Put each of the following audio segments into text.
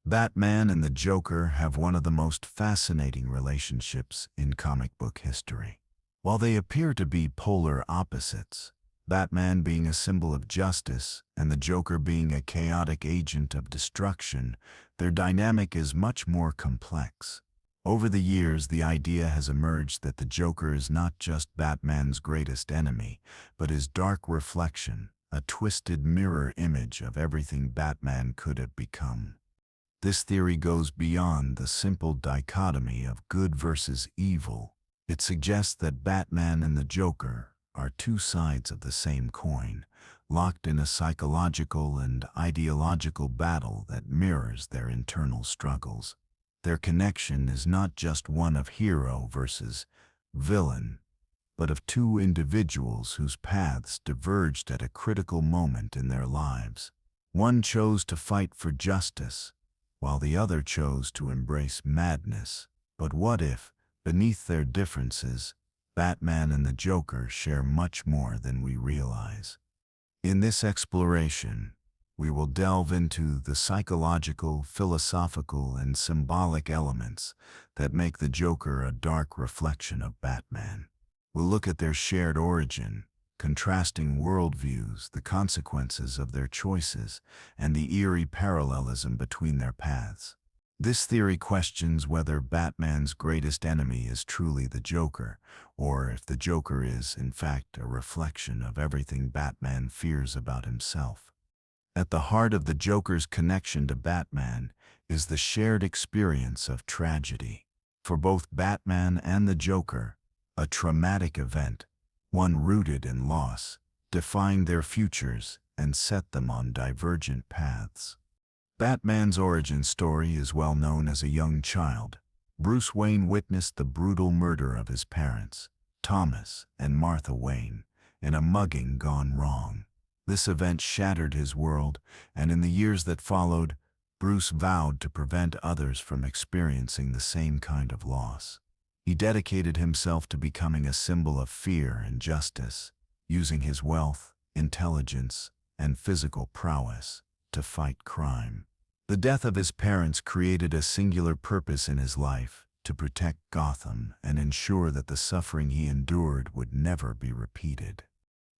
Batman and the Joker have one of the most fascinating relationships in comic book history. While they appear to be polar opposites, Batman being a symbol of justice and the Joker being a chaotic agent of destruction, their dynamic is much more complex. Over the years, the idea has emerged that the Joker is not just Batman's greatest enemy, but his dark reflection, a twisted mirror image of everything Batman could have become. This theory goes beyond the simple dichotomy of good versus evil. It suggests that Batman and the Joker are two sides of the same coin, locked in a psychological and ideological battle that mirrors their internal struggles. Their connection is not just one of hero versus villain, but of two individuals whose paths diverged at a critical moment in their lives. One chose to fight for justice, while the other chose to embrace madness. But what if, beneath their differences, Batman and the Joker share much more than we realize? In this exploration, we will delve into the psychological, philosophical, and symbolic elements that make the Joker a dark reflection of Batman. We'll look at their shared origin, contrasting worldviews, the consequences of their choices, and the eerie parallelism between their paths. This theory questions whether Batman's greatest enemy is truly the Joker, or if the Joker is, in fact, a reflection of everything Batman fears about himself. At the heart of the Joker's connection to Batman is the shared experience of tragedy. For both Batman and the Joker, a traumatic event, one rooted in loss, defined their futures and set them on divergent paths. Batman's origin story is well known. As a young child, Bruce Wayne witnessed the brutal murder of his parents, Thomas and Martha Wayne, in a mugging gone wrong. This event shattered his world, and in the years that followed, Bruce vowed to prevent others from experiencing the same kind of loss. He dedicated himself to becoming a symbol of fear and justice, using his wealth, intelligence, and physical prowess to fight crime. The death of his parents created a singular purpose in his life: to protect Gotham and ensure that the suffering he endured would never be repeated.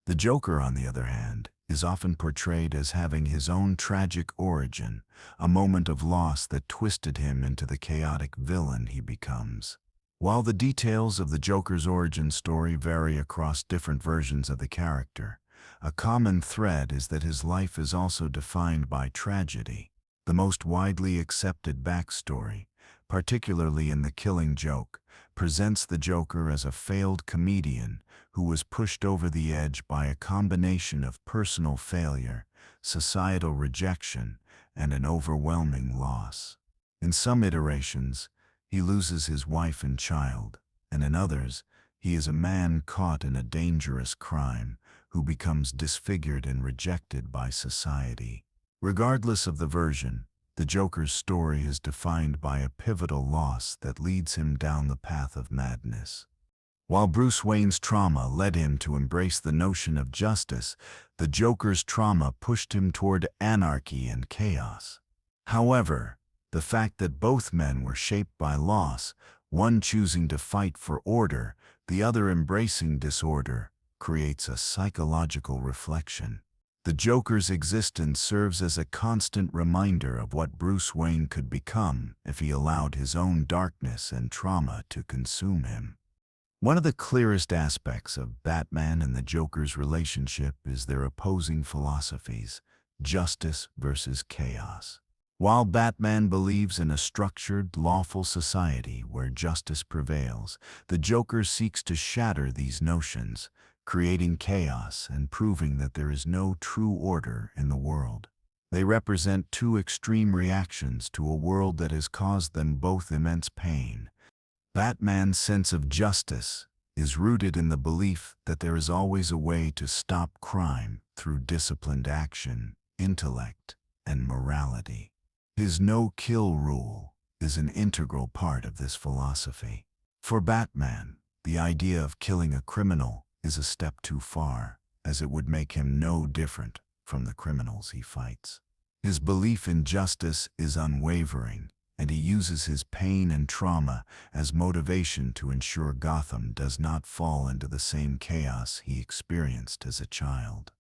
The Joker, on the other hand, is often portrayed as having his own tragic origin, a moment of loss that twisted him into the chaotic villain he becomes. While the details of the Joker's origin story vary across different versions of the character, a common thread is that his life is also defined by tragedy. The most widely accepted backstory, particularly in The Killing Joke, presents the Joker as a failed comedian who was pushed over the edge by a combination of personal failure, societal rejection, and an overwhelming loss. In some iterations, he loses his wife and child, and in others, he is a man caught in a dangerous crime who becomes disfigured and rejected by society. Regardless of the version, the Joker's story is defined by a pivotal loss that leads him down the path of madness. While Bruce Wayne's trauma led him to embrace the notion of justice, the Joker's trauma pushed him toward anarchy and chaos. However, the fact that both men were shaped by loss, one choosing to fight for order, the other embracing disorder, creates a psychological reflection. The Joker's existence serves as a constant reminder of what Bruce Wayne could become if he allowed his own darkness and trauma to consume him. One of the clearest aspects of Batman and the Joker's relationship is their opposing philosophies: justice versus chaos. While Batman believes in a structured, lawful society where justice prevails, the Joker seeks to shatter these notions, creating chaos and proving that there is no true order in the world. They represent two extreme reactions to a world that has caused them both immense pain. Batman's sense of justice is rooted in the belief that there is always a way to stop crime through disciplined action, intellect, and morality. His no-kill rule is an integral part of this philosophy. For Batman, the idea of killing a criminal is a step too far, as it would make him no different from the criminals he fights. His belief in justice is unwavering, and he uses his pain and trauma as motivation to ensure Gotham does not fall into the same chaos he experienced as a child.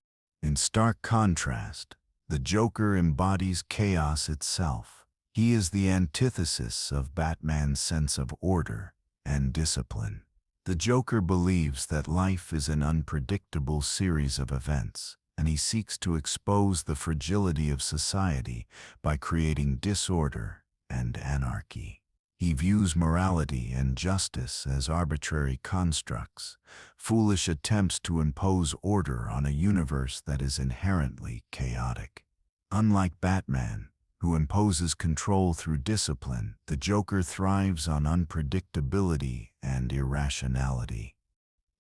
In stark contrast, the Joker embodies chaos itself. He is the antithesis of Batman's sense of order and discipline. The Joker believes that life is an unpredictable series of events, and he seeks to expose the fragility of society by creating disorder and anarchy. He views morality and justice as arbitrary constructs, foolish attempts to impose order on a universe that is inherently chaotic. Unlike Batman, who imposes control through discipline, the Joker thrives on unpredictability and irrationality.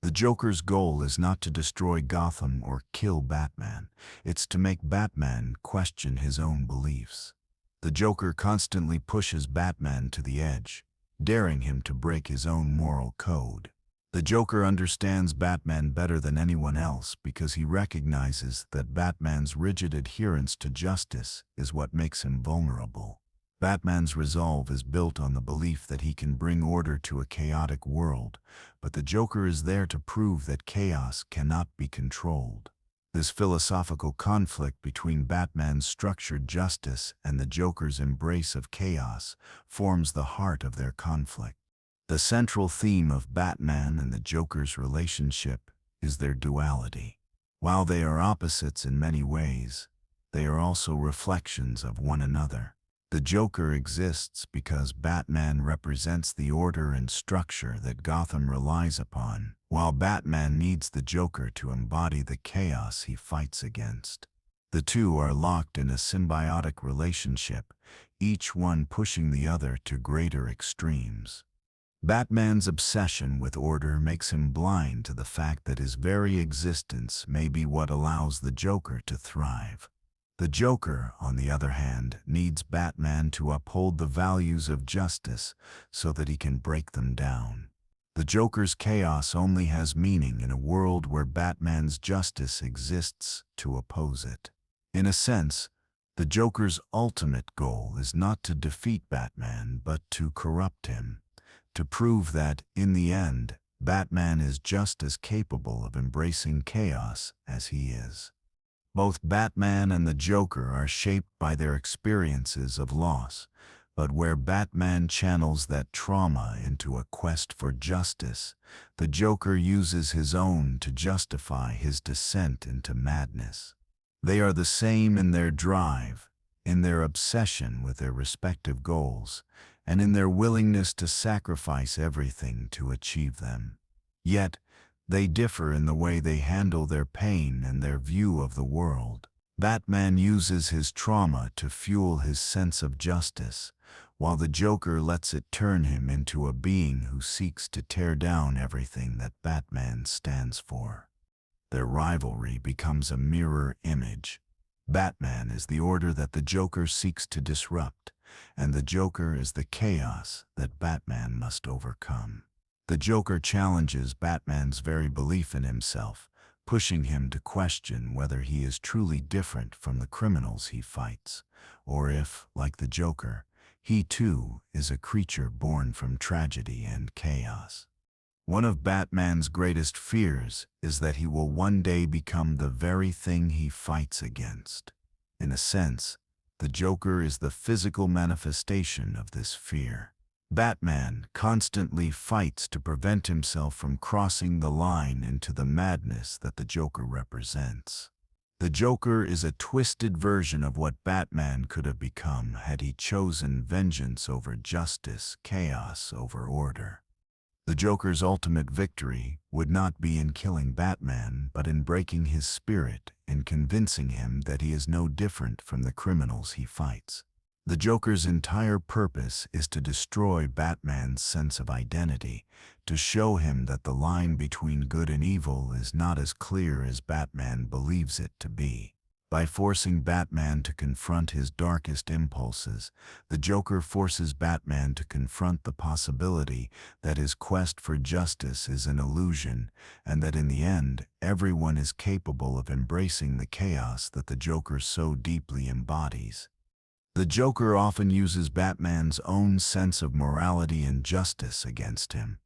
The Joker's goal is not to destroy Gotham or kill Batman. It's to make Batman question his own beliefs. The Joker constantly pushes Batman to the edge, daring him to break his own moral code. The Joker understands Batman better than anyone else because he recognizes that Batman's rigid adherence to justice is what makes him vulnerable. Batman's resolve is built on the belief that he can bring order to a chaotic world, but the Joker is there to prove that chaos cannot be controlled. This philosophical conflict between Batman's structured justice and the Joker's embrace of chaos forms the heart of their conflict. The central theme of Batman and the Joker's relationship is their duality. While they are opposites in many ways, they are also reflections of one another. The Joker exists because Batman represents the order and structure that Gotham relies upon, while Batman needs the Joker to embody the chaos he fights against. The two are locked in a symbiotic relationship, each one pushing the other to greater extremes. Batman's obsession with order makes him blind to the fact that his very existence may be what allows the Joker to thrive. The Joker, on the other hand, needs Batman to uphold the values of justice so that he can break them down. The Joker's chaos only has meaning in a world where Batman's justice exists to oppose it. In a sense, the Joker's ultimate goal is not to defeat Batman but to corrupt him, to prove that, in the end, Batman is just as capable of embracing chaos as he is. Both Batman and the Joker are shaped by their experiences of loss, but where Batman channels that trauma into a quest for justice, the Joker uses his own to justify his descent into madness. They are the same in their drive, in their obsession with their respective goals, and in their willingness to sacrifice everything to achieve them. Yet, they differ in the way they handle their pain and their view of the world. Batman uses his trauma to fuel his sense of justice, while the Joker lets it turn him into a being who seeks to tear down everything that Batman stands for. Their rivalry becomes a mirror image. Batman is the order that the Joker seeks to disrupt, and the Joker is the chaos that Batman must overcome. The Joker challenges Batman's very belief in himself, pushing him to question whether he is truly different from the criminals he fights, or if, like the Joker, he too is a creature born from tragedy and chaos. One of Batman's greatest fears is that he will one day become the very thing he fights against. In a sense, the Joker is the physical manifestation of this fear. Batman constantly fights to prevent himself from crossing the line into the madness that the Joker represents. The Joker is a twisted version of what Batman could have become had he chosen vengeance over justice, chaos over order. The Joker's ultimate victory would not be in killing Batman, but in breaking his spirit and convincing him that he is no different from the criminals he fights. The Joker's entire purpose is to destroy Batman's sense of identity, to show him that the line between good and evil is not as clear as Batman believes it to be. By forcing Batman to confront his darkest impulses, the Joker forces Batman to confront the possibility that his quest for justice is an illusion, and that in the end, everyone is capable of embracing the chaos that the Joker so deeply embodies. The Joker often uses Batman's own sense of morality and justice against him,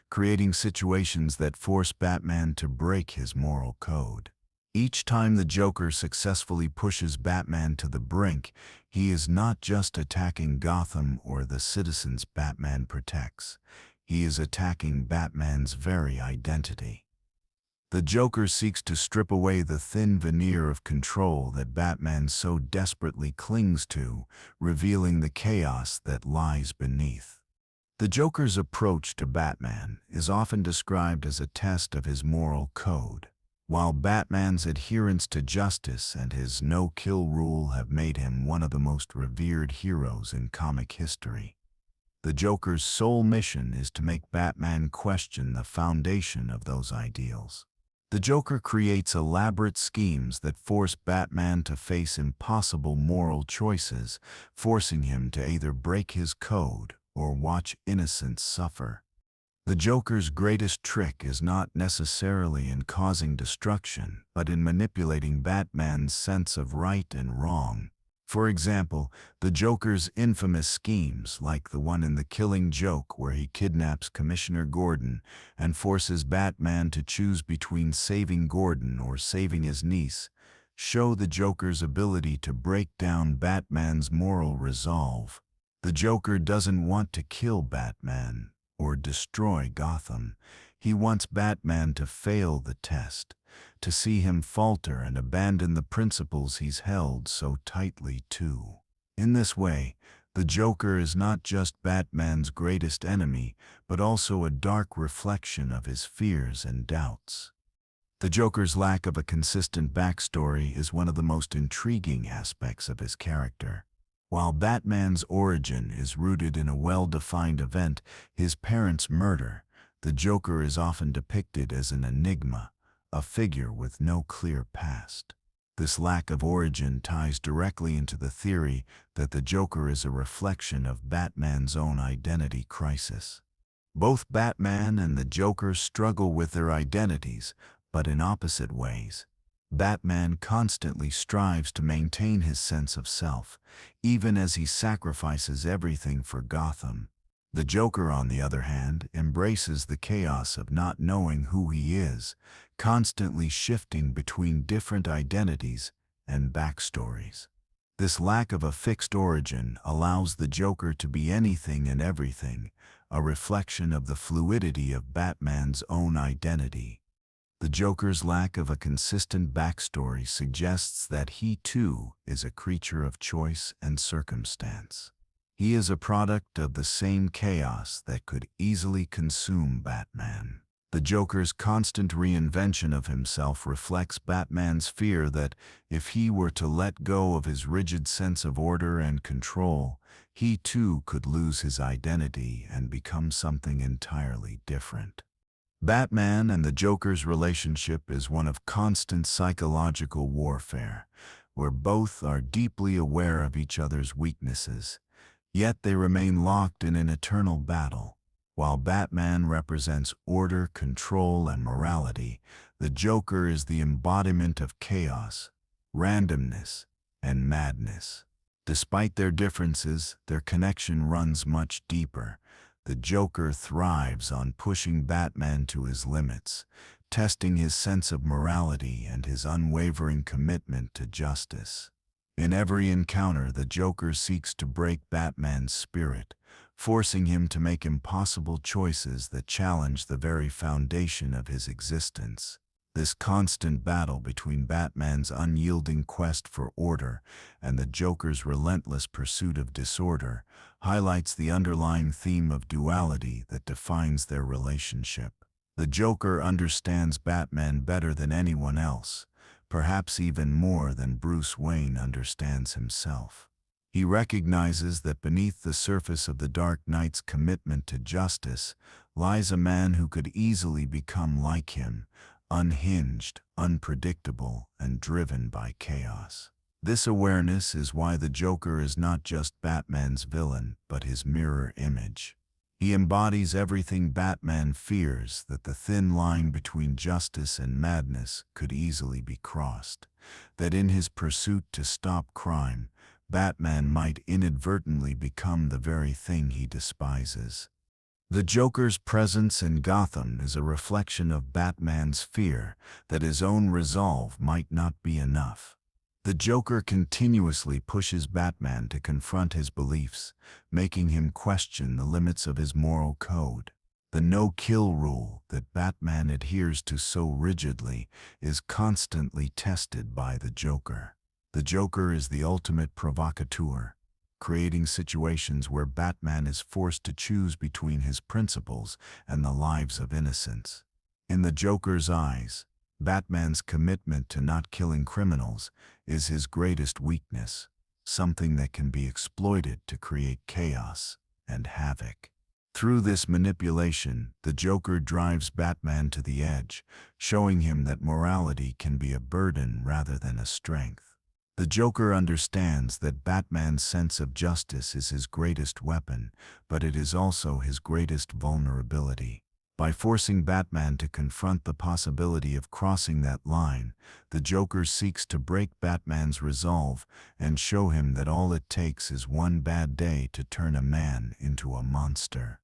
creating situations that force Batman to break his moral code. Each time the Joker successfully pushes Batman to the brink, he is not just attacking Gotham or the citizens Batman protects. He is attacking Batman's very identity. The Joker seeks to strip away the thin veneer of control that Batman so desperately clings to, revealing the chaos that lies beneath. The Joker's approach to Batman is often described as a test of his moral code. While Batman's adherence to justice and his no-kill rule have made him one of the most revered heroes in comic history, the Joker's sole mission is to make Batman question the foundation of those ideals. The Joker creates elaborate schemes that force Batman to face impossible moral choices, forcing him to either break his code or watch innocents suffer. The Joker's greatest trick is not necessarily in causing destruction, but in manipulating Batman's sense of right and wrong. For example, the Joker's infamous schemes, like the one in The Killing Joke where he kidnaps Commissioner Gordon and forces Batman to choose between saving Gordon or saving his niece, show the Joker's ability to break down Batman's moral resolve. The Joker doesn't want to kill Batman or destroy Gotham. He wants Batman to fail the test, to see him falter and abandon the principles he's held so tightly to. In this way, the Joker is not just Batman's greatest enemy, but also a dark reflection of his fears and doubts. The Joker's lack of a consistent backstory is one of the most intriguing aspects of his character. While Batman's origin is rooted in a well-defined event, his parents' murder, the Joker is often depicted as an enigma, a figure with no clear past. This lack of origin ties directly into the theory that the Joker is a reflection of Batman's own identity crisis. Both Batman and the Joker struggle with their identities, but in opposite ways. Batman constantly strives to maintain his sense of self, even as he sacrifices everything for Gotham. The Joker, on the other hand, embraces the chaos of not knowing who he is, constantly shifting between different identities and backstories. This lack of a fixed origin allows the Joker to be anything and everything, a reflection of the fluidity of Batman's own identity. The Joker's lack of a consistent backstory suggests that he, too, is a creature of choice and circumstance. He is a product of the same chaos that could easily consume Batman. The Joker's constant reinvention of himself reflects Batman's fear that if he were to let go of his rigid sense of order and control, he too could lose his identity and become something entirely different. Batman and the Joker's relationship is one of constant psychological warfare, where both are deeply aware of each other's weaknesses, yet they remain locked in an eternal battle. While Batman represents order, control, and morality, the Joker is the embodiment of chaos, randomness, and madness. Despite their differences, their connection runs much deeper. The Joker thrives on pushing Batman to his limits, testing his sense of morality and his unwavering commitment to justice. In every encounter, the Joker seeks to break Batman's spirit, forcing him to make impossible choices that challenge the very foundation of his existence. This constant battle between Batman's unyielding quest for order and the Joker's relentless pursuit of disorder highlights the underlying theme of duality that defines their relationship. The Joker understands Batman better than anyone else, perhaps even more than Bruce Wayne understands himself. He recognizes that beneath the surface of the Dark Knight's commitment to justice lies a man who could easily become like him, unhinged, unpredictable, and driven by chaos. This awareness is why the Joker is not just Batman's villain, but his mirror image. He embodies everything Batman fears, that the thin line between justice and madness could easily be crossed, that in his pursuit to stop crime, Batman might inadvertently become the very thing he despises. The Joker's presence in Gotham is a reflection of Batman's fear that his own resolve might not be enough. The Joker continuously pushes Batman to confront his beliefs, making him question the limits of his moral code. The no-kill rule that Batman adheres to so rigidly is constantly tested by the Joker. The Joker is the ultimate provocateur, creating situations where Batman is forced to choose between his principles and the lives of innocents. In the Joker's eyes, Batman's commitment to not killing criminals is his greatest weakness, something that can be exploited to create chaos and havoc. Through this manipulation, the Joker drives Batman to the edge, showing him that morality can be a burden rather than a strength. The Joker understands that Batman's sense of justice is his greatest weapon, but it is also his greatest vulnerability. By forcing Batman to confront the possibility of crossing that line, the Joker seeks to break Batman's resolve and show him that all it takes is one bad day to turn a man into a monster.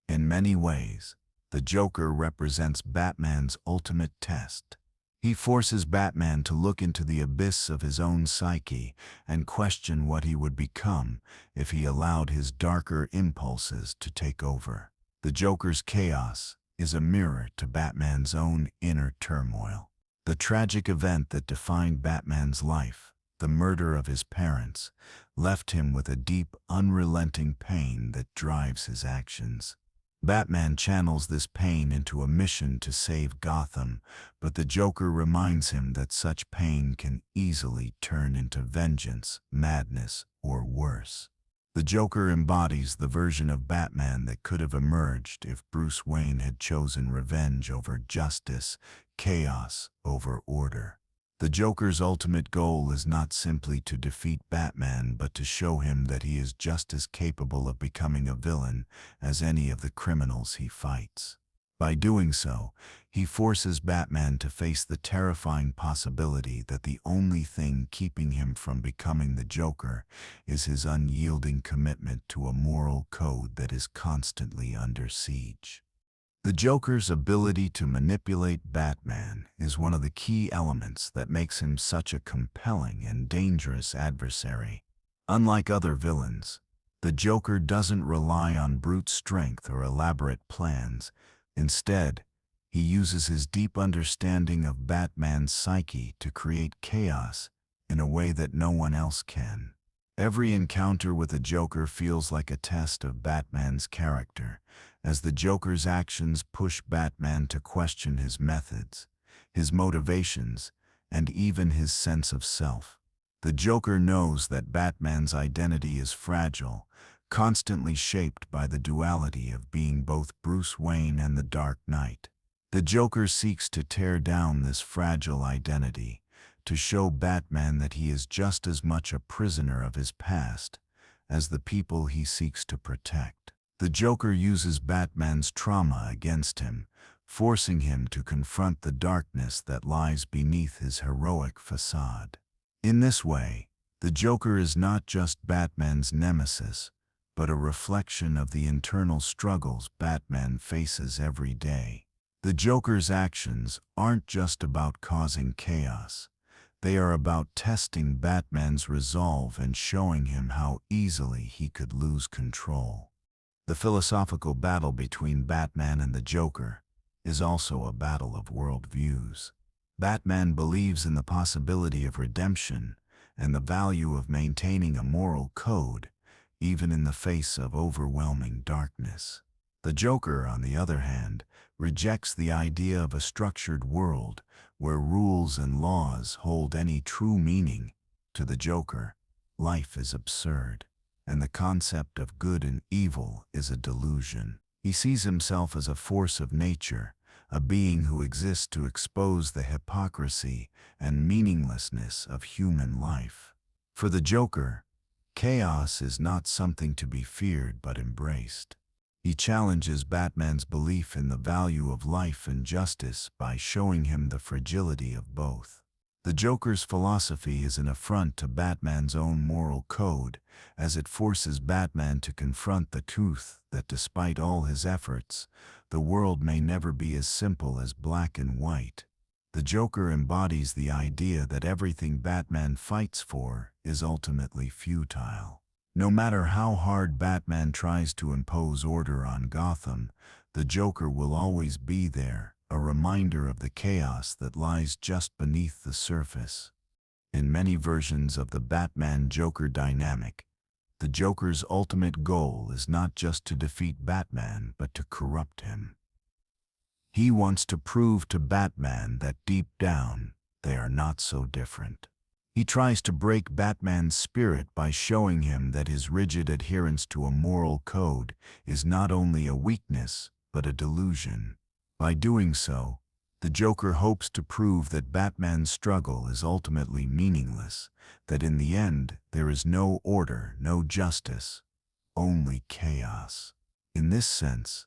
In many ways, the Joker represents Batman's ultimate test. He forces Batman to look into the abyss of his own psyche and question what he would become if he allowed his darker impulses to take over. The Joker's chaos is a mirror to Batman's own inner turmoil. The tragic event that defined Batman's life, the murder of his parents, left him with a deep, unrelenting pain that drives his actions. Batman channels this pain into a mission to save Gotham, but the Joker reminds him that such pain can easily turn into vengeance, madness, or worse. The Joker embodies the version of Batman that could have emerged if Bruce Wayne had chosen revenge over justice, chaos over order. The Joker's ultimate goal is not simply to defeat Batman, but to show him that he is just as capable of becoming a villain as any of the criminals he fights. By doing so, he forces Batman to face the terrifying possibility that the only thing keeping him from becoming the Joker is his unyielding commitment to a moral code that is constantly under siege. The Joker's ability to manipulate Batman is one of the key elements that makes him such a compelling and dangerous adversary. Unlike other villains, the Joker doesn't rely on brute strength or elaborate plans. Instead, he uses his deep understanding of Batman's psyche to create chaos in a way that no one else can. Every encounter with the Joker feels like a test of Batman's character, as the Joker's actions push Batman to question his methods, his motivations, and even his sense of self. The Joker knows that Batman's identity is fragile, constantly shaped by the duality of being both Bruce Wayne and the Dark Knight. The Joker seeks to tear down this fragile identity, to show Batman that he is just as much a prisoner of his past as the people he seeks to protect. The Joker uses Batman's trauma against him, forcing him to confront the darkness that lies beneath his heroic facade. In this way, the Joker is not just Batman's nemesis, but a reflection of the internal struggles Batman faces every day. The Joker's actions aren't just about causing chaos. They are about testing Batman's resolve and showing him how easily he could lose control. The philosophical battle between Batman and the Joker is also a battle of worldviews. Batman believes in the possibility of redemption and the value of maintaining a moral code, even in the face of overwhelming darkness. The Joker, on the other hand, rejects the idea of a structured world where rules and laws hold any true meaning. To the Joker, life is absurd, and the concept of good and evil is a delusion. He sees himself as a force of nature, a being who exists to expose the hypocrisy and meaninglessness of human life. For the Joker, chaos is not something to be feared but embraced. He challenges Batman's belief in the value of life and justice by showing him the fragility of both. The Joker's philosophy is an affront to Batman's own moral code, as it forces Batman to confront the truth that despite all his efforts, the world may never be as simple as black and white. The Joker embodies the idea that everything Batman fights for is ultimately futile. No matter how hard Batman tries to impose order on Gotham, the Joker will always be there, a reminder of the chaos that lies just beneath the surface. In many versions of the Batman-Joker dynamic, the Joker's ultimate goal is not just to defeat Batman but to corrupt him. He wants to prove to Batman that deep down, they are not so different. He tries to break Batman's spirit by showing him that his rigid adherence to a moral code is not only a weakness but a delusion. By doing so, the Joker hopes to prove that Batman's struggle is ultimately meaningless, that in the end there is no order, no justice, only chaos. In this sense,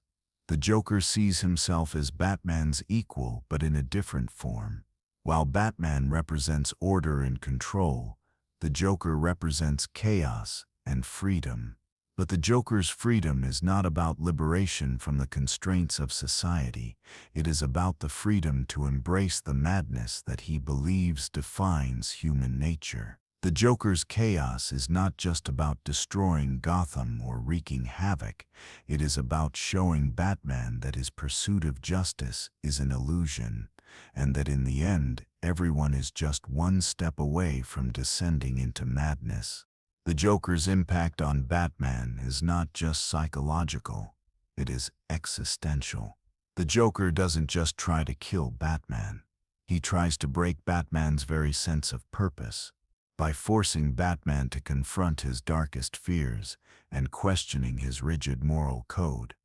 the Joker sees himself as Batman's equal but in a different form. While Batman represents order and control, the Joker represents chaos and freedom. But the Joker's freedom is not about liberation from the constraints of society. It is about the freedom to embrace the madness that he believes defines human nature. The Joker's chaos is not just about destroying Gotham or wreaking havoc. It is about showing Batman that his pursuit of justice is an illusion, and that in the end, everyone is just one step away from descending into madness. The Joker's impact on Batman is not just psychological, it is existential. The Joker doesn't just try to kill Batman. He tries to break Batman's very sense of purpose. By forcing Batman to confront his darkest fears and questioning his rigid moral code,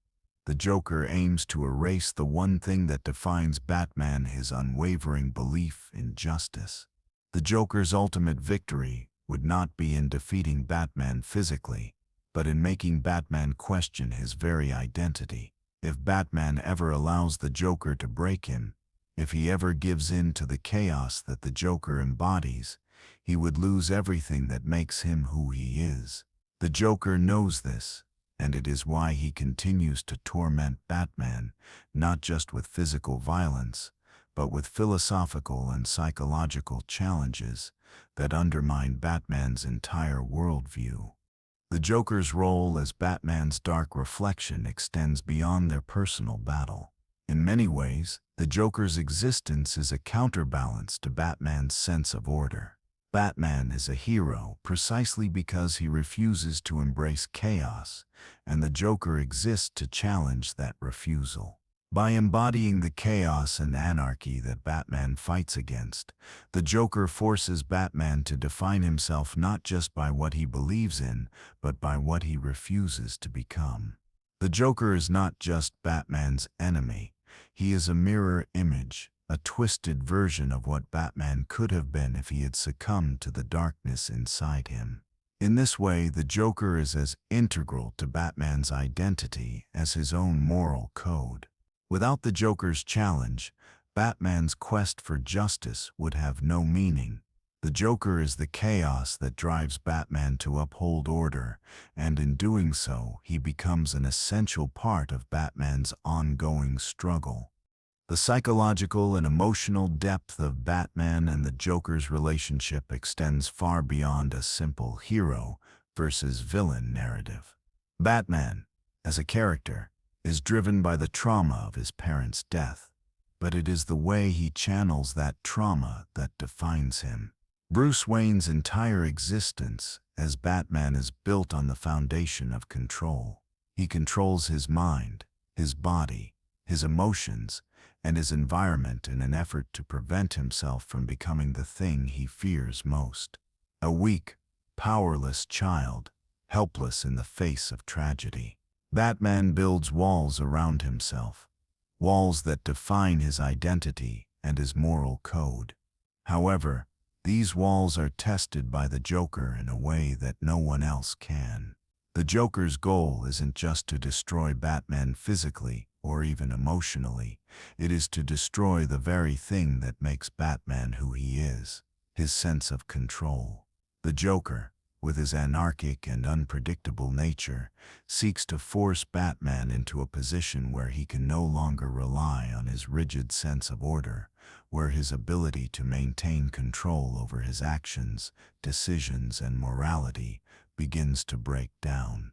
the Joker aims to erase the one thing that defines Batman: his unwavering belief in justice. The Joker's ultimate victory would not be in defeating Batman physically, but in making Batman question his very identity. If Batman ever allows the Joker to break him, if he ever gives in to the chaos that the Joker embodies, he would lose everything that makes him who he is. The Joker knows this, and it is why he continues to torment Batman, not just with physical violence, but with philosophical and psychological challenges that undermine Batman's entire worldview. The Joker's role as Batman's dark reflection extends beyond their personal battle. In many ways, the Joker's existence is a counterbalance to Batman's sense of order. Batman is a hero precisely because he refuses to embrace chaos, and the Joker exists to challenge that refusal. By embodying the chaos and anarchy that Batman fights against, the Joker forces Batman to define himself not just by what he believes in, but by what he refuses to become. The Joker is not just Batman's enemy. He is a mirror image, a twisted version of what Batman could have been if he had succumbed to the darkness inside him. In this way, the Joker is as integral to Batman's identity as his own moral code. Without the Joker's challenge, Batman's quest for justice would have no meaning. The Joker is the chaos that drives Batman to uphold order, and in doing so, he becomes an essential part of Batman's ongoing struggle. The psychological and emotional depth of Batman and the Joker's relationship extends far beyond a simple hero versus villain narrative. Batman, as a character, is driven by the trauma of his parents' death, but it is the way he channels that trauma that defines him. Bruce Wayne's entire existence as Batman is built on the foundation of control. He controls his mind, his body, his emotions, and his environment in an effort to prevent himself from becoming the thing he fears most. A weak, powerless child, helpless in the face of tragedy. Batman builds walls around himself, walls that define his identity and his moral code. However, these walls are tested by the Joker in a way that no one else can. The Joker's goal isn't just to destroy Batman physically or even emotionally. It is to destroy the very thing that makes Batman who he is, his sense of control. The Joker, with his anarchic and unpredictable nature, seeks to force Batman into a position where he can no longer rely on his rigid sense of order, where his ability to maintain control over his actions, decisions, and morality begins to break down.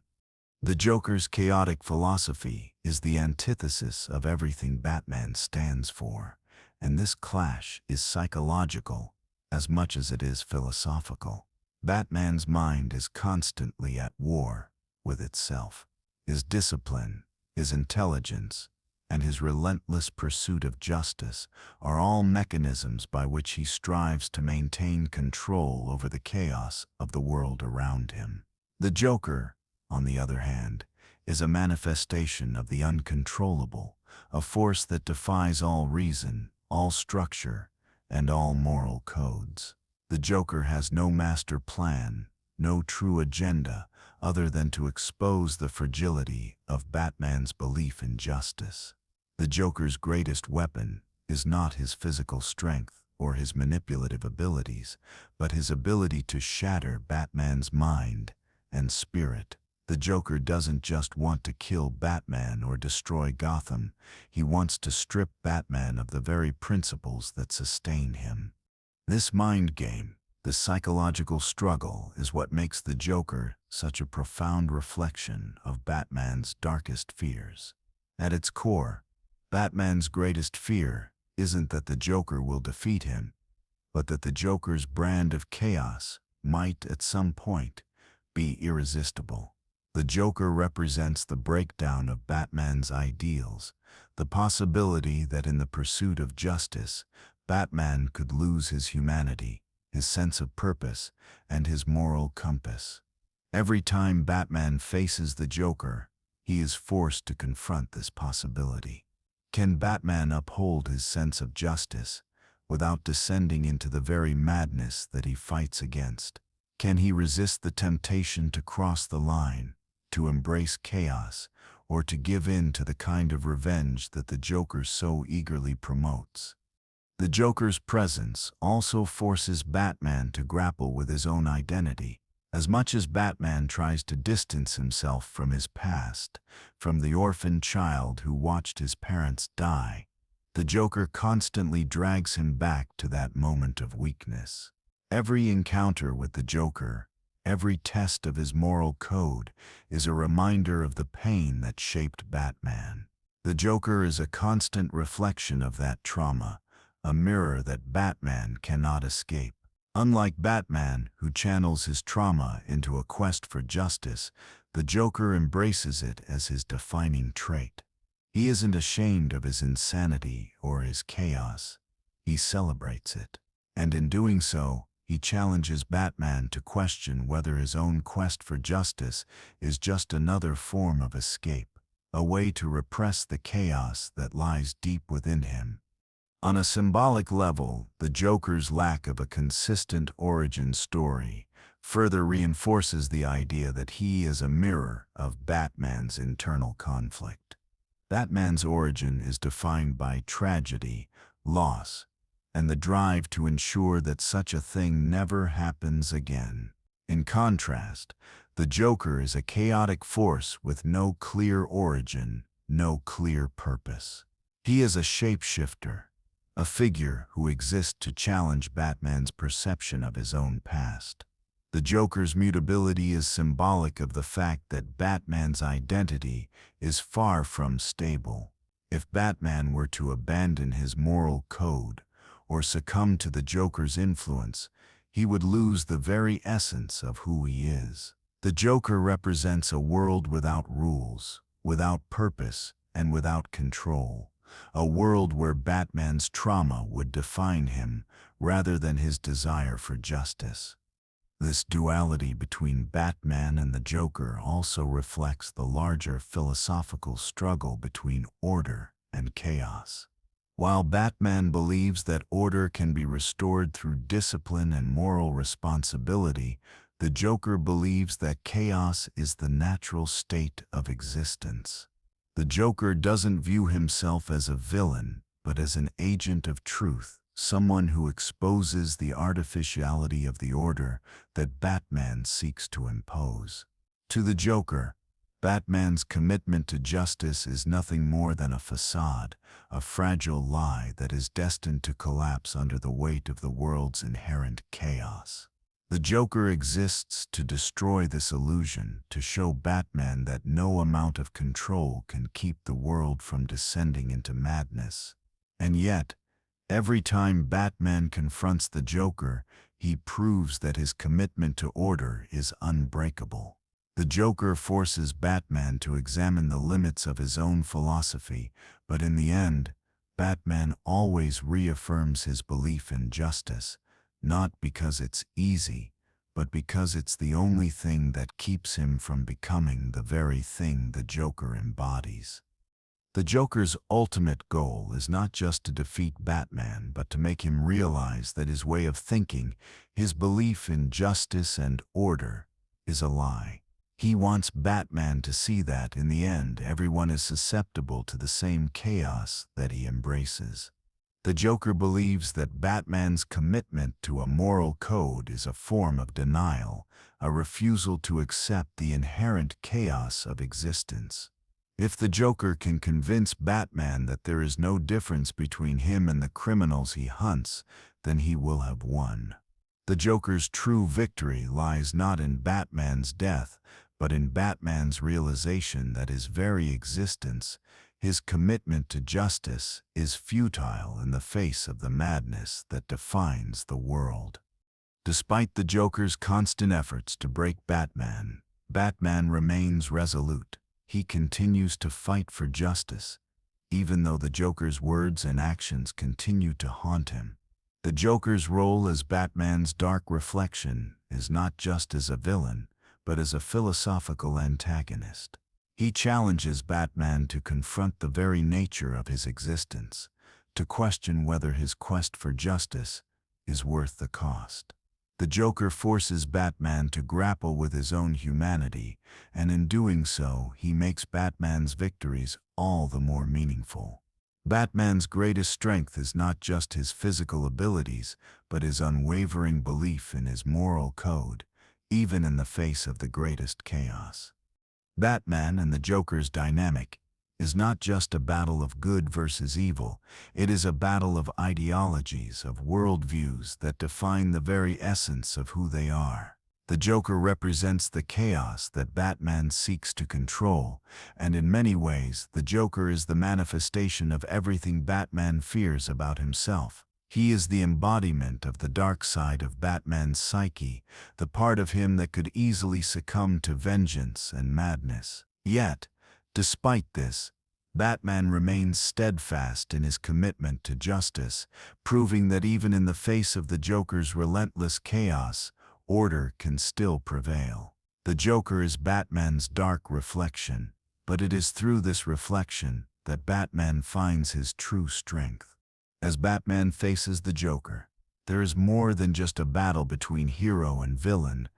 The Joker's chaotic philosophy is the antithesis of everything Batman stands for, and this clash is psychological as much as it is philosophical. Batman's mind is constantly at war with itself. His discipline, his intelligence, and his relentless pursuit of justice are all mechanisms by which he strives to maintain control over the chaos of the world around him. The Joker, on the other hand, is a manifestation of the uncontrollable, a force that defies all reason, all structure, and all moral codes. The Joker has no master plan, no true agenda, other than to expose the fragility of Batman's belief in justice. The Joker's greatest weapon is not his physical strength or his manipulative abilities, but his ability to shatter Batman's mind and spirit. The Joker doesn't just want to kill Batman or destroy Gotham. He wants to strip Batman of the very principles that sustain him. This mind game, this psychological struggle, is what makes the Joker such a profound reflection of Batman's darkest fears. At its core, Batman's greatest fear isn't that the Joker will defeat him, but that the Joker's brand of chaos might, at some point, be irresistible. The Joker represents the breakdown of Batman's ideals, the possibility that in the pursuit of justice, Batman could lose his humanity, his sense of purpose, and his moral compass. Every time Batman faces the Joker, he is forced to confront this possibility. Can Batman uphold his sense of justice without descending into the very madness that he fights against? Can he resist the temptation to cross the line, to embrace chaos, or to give in to the kind of revenge that the Joker so eagerly promotes? The Joker's presence also forces Batman to grapple with his own identity. As much as Batman tries to distance himself from his past, from the orphan child who watched his parents die, the Joker constantly drags him back to that moment of weakness. Every encounter with the Joker, every test of his moral code, is a reminder of the pain that shaped Batman. The Joker is a constant reflection of that trauma, a mirror that Batman cannot escape. Unlike Batman, who channels his trauma into a quest for justice, the Joker embraces it as his defining trait. He isn't ashamed of his insanity or his chaos. He celebrates it. And in doing so, he challenges Batman to question whether his own quest for justice is just another form of escape, a way to repress the chaos that lies deep within him. On a symbolic level, the Joker's lack of a consistent origin story further reinforces the idea that he is a mirror of Batman's internal conflict. Batman's origin is defined by tragedy, loss, and the drive to ensure that such a thing never happens again. In contrast, the Joker is a chaotic force with no clear origin, no clear purpose. He is a shapeshifter, a figure who exists to challenge Batman's perception of his own past. The Joker's mutability is symbolic of the fact that Batman's identity is far from stable. If Batman were to abandon his moral code or succumb to the Joker's influence, he would lose the very essence of who he is. The Joker represents a world without rules, without purpose, and without control. A world where Batman's trauma would define him rather than his desire for justice. This duality between Batman and the Joker also reflects the larger philosophical struggle between order and chaos. While Batman believes that order can be restored through discipline and moral responsibility, the Joker believes that chaos is the natural state of existence. The Joker doesn't view himself as a villain, but as an agent of truth, someone who exposes the artificiality of the order that Batman seeks to impose. To the Joker, Batman's commitment to justice is nothing more than a facade, a fragile lie that is destined to collapse under the weight of the world's inherent chaos. The Joker exists to destroy this illusion, to show Batman that no amount of control can keep the world from descending into madness. And yet, every time Batman confronts the Joker, he proves that his commitment to order is unbreakable. The Joker forces Batman to examine the limits of his own philosophy, but in the end, Batman always reaffirms his belief in justice, not because it's easy, but because it's the only thing that keeps him from becoming the very thing the Joker embodies. The Joker's ultimate goal is not just to defeat Batman, but to make him realize that his way of thinking, his belief in justice and order, is a lie. He wants Batman to see that, in the end, everyone is susceptible to the same chaos that he embraces. The Joker believes that Batman's commitment to a moral code is a form of denial, a refusal to accept the inherent chaos of existence. If the Joker can convince Batman that there is no difference between him and the criminals he hunts, then he will have won. The Joker's true victory lies not in Batman's death, but in Batman's realization that his very existence, his commitment to justice, is futile in the face of the madness that defines the world. Despite the Joker's constant efforts to break Batman, Batman remains resolute. He continues to fight for justice, even though the Joker's words and actions continue to haunt him. The Joker's role as Batman's dark reflection is not just as a villain, but as a philosophical antagonist. He challenges Batman to confront the very nature of his existence, to question whether his quest for justice is worth the cost. The Joker forces Batman to grapple with his own humanity, and in doing so, he makes Batman's victories all the more meaningful. Batman's greatest strength is not just his physical abilities, but his unwavering belief in his moral code, even in the face of the greatest chaos. Batman and the Joker's dynamic is not just a battle of good versus evil, it is a battle of ideologies, of worldviews that define the very essence of who they are. The Joker represents the chaos that Batman seeks to control, and in many ways, the Joker is the manifestation of everything Batman fears about himself. He is the embodiment of the dark side of Batman's psyche, the part of him that could easily succumb to vengeance and madness. Yet, despite this, Batman remains steadfast in his commitment to justice, proving that even in the face of the Joker's relentless chaos, order can still prevail. The Joker is Batman's dark reflection, but it is through this reflection that Batman finds his true strength. As Batman faces the Joker, there is more than just a battle between hero and villain.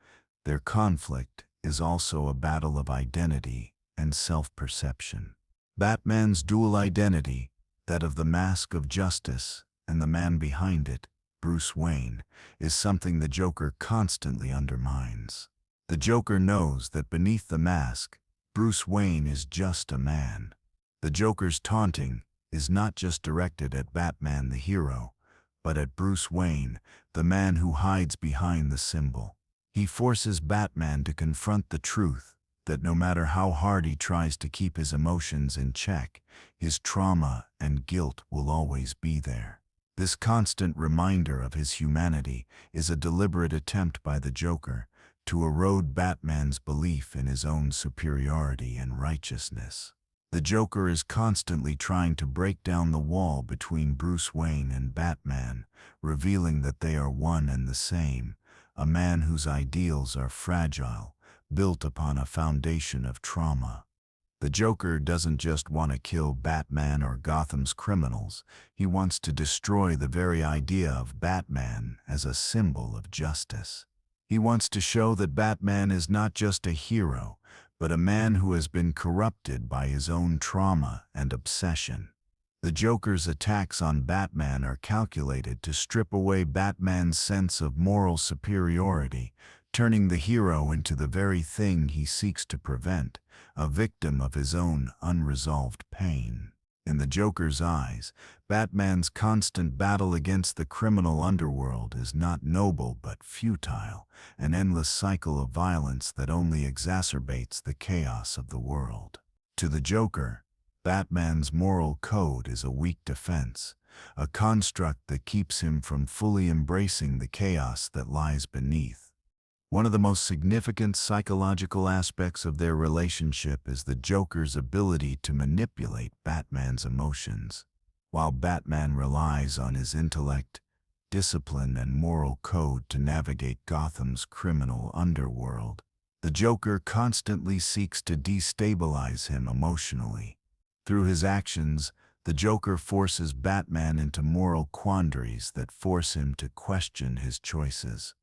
Their conflict is also a battle of identity and self-perception. Batman's dual identity, that of the mask of justice and the man behind it, Bruce Wayne, is something the Joker constantly undermines. The Joker knows that beneath the mask, Bruce Wayne is just a man. The Joker's taunting is not just directed at Batman the hero, but at Bruce Wayne, the man who hides behind the symbol. He forces Batman to confront the truth that no matter how hard he tries to keep his emotions in check, his trauma and guilt will always be there. This constant reminder of his humanity is a deliberate attempt by the Joker to erode Batman's belief in his own superiority and righteousness. The Joker is constantly trying to break down the wall between Bruce Wayne and Batman, revealing that they are one and the same, a man whose ideals are fragile, built upon a foundation of trauma. The Joker doesn't just want to kill Batman or Gotham's criminals, he wants to destroy the very idea of Batman as a symbol of justice. He wants to show that Batman is not just a hero, but a man who has been corrupted by his own trauma and obsession. The Joker's attacks on Batman are calculated to strip away Batman's sense of moral superiority, turning the hero into the very thing he seeks to prevent, a victim of his own unresolved pain. In the Joker's eyes, Batman's constant battle against the criminal underworld is not noble but futile, an endless cycle of violence that only exacerbates the chaos of the world. To the Joker, Batman's moral code is a weak defense, a construct that keeps him from fully embracing the chaos that lies beneath. One of the most significant psychological aspects of their relationship is the Joker's ability to manipulate Batman's emotions. While Batman relies on his intellect, discipline, and moral code to navigate Gotham's criminal underworld, the Joker constantly seeks to destabilize him emotionally. Through his actions, the Joker forces Batman into moral quandaries that force him to question his choices.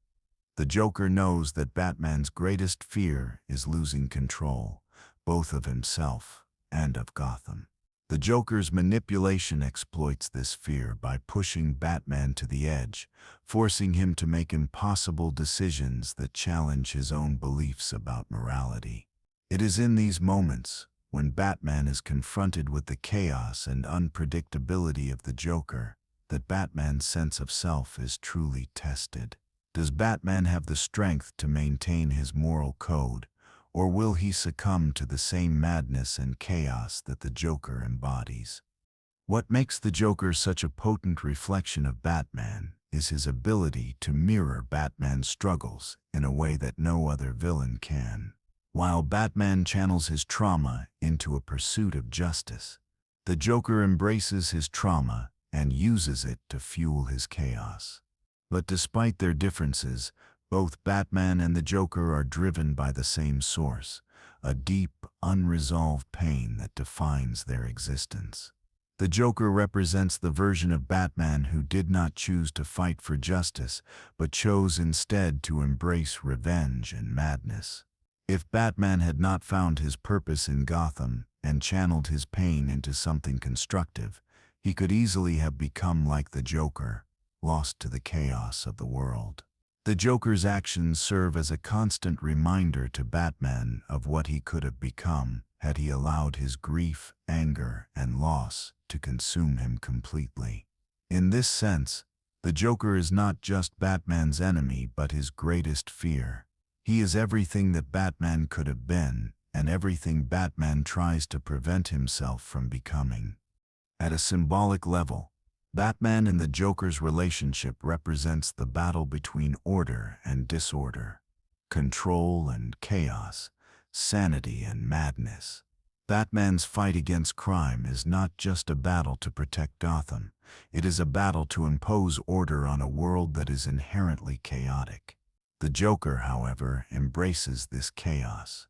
The Joker knows that Batman's greatest fear is losing control, both of himself and of Gotham. The Joker's manipulation exploits this fear by pushing Batman to the edge, forcing him to make impossible decisions that challenge his own beliefs about morality. It is in these moments, when Batman is confronted with the chaos and unpredictability of the Joker, that Batman's sense of self is truly tested. Does Batman have the strength to maintain his moral code, or will he succumb to the same madness and chaos that the Joker embodies? What makes the Joker such a potent reflection of Batman is his ability to mirror Batman's struggles in a way that no other villain can. While Batman channels his trauma into a pursuit of justice, the Joker embraces his trauma and uses it to fuel his chaos. But despite their differences, both Batman and the Joker are driven by the same source, a deep, unresolved pain that defines their existence. The Joker represents the version of Batman who did not choose to fight for justice, but chose instead to embrace revenge and madness. If Batman had not found his purpose in Gotham and channeled his pain into something constructive, he could easily have become like the Joker, lost to the chaos of the world. The Joker's actions serve as a constant reminder to Batman of what he could have become had he allowed his grief, anger, and loss to consume him completely. In this sense, the Joker is not just Batman's enemy but his greatest fear. He is everything that Batman could have been, and everything Batman tries to prevent himself from becoming. At a symbolic level, Batman and the Joker's relationship represents the battle between order and disorder, control and chaos, sanity and madness. Batman's fight against crime is not just a battle to protect Gotham, it is a battle to impose order on a world that is inherently chaotic. The Joker, however, embraces this chaos,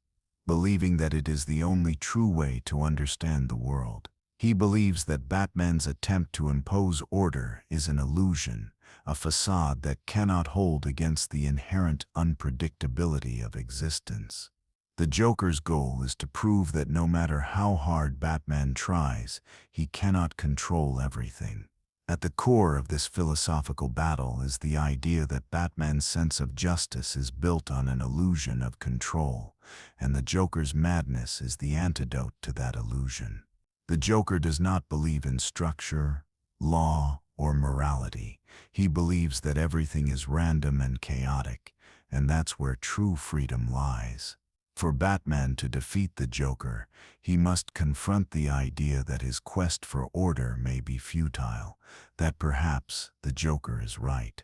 believing that it is the only true way to understand the world. He believes that Batman's attempt to impose order is an illusion, a facade that cannot hold against the inherent unpredictability of existence. The Joker's goal is to prove that no matter how hard Batman tries, he cannot control everything. At the core of this philosophical battle is the idea that Batman's sense of justice is built on an illusion of control, and the Joker's madness is the antidote to that illusion. The Joker does not believe in structure, law, or morality. He believes that everything is random and chaotic, and that's where true freedom lies. For Batman to defeat the Joker, he must confront the idea that his quest for order may be futile, that perhaps the Joker is right.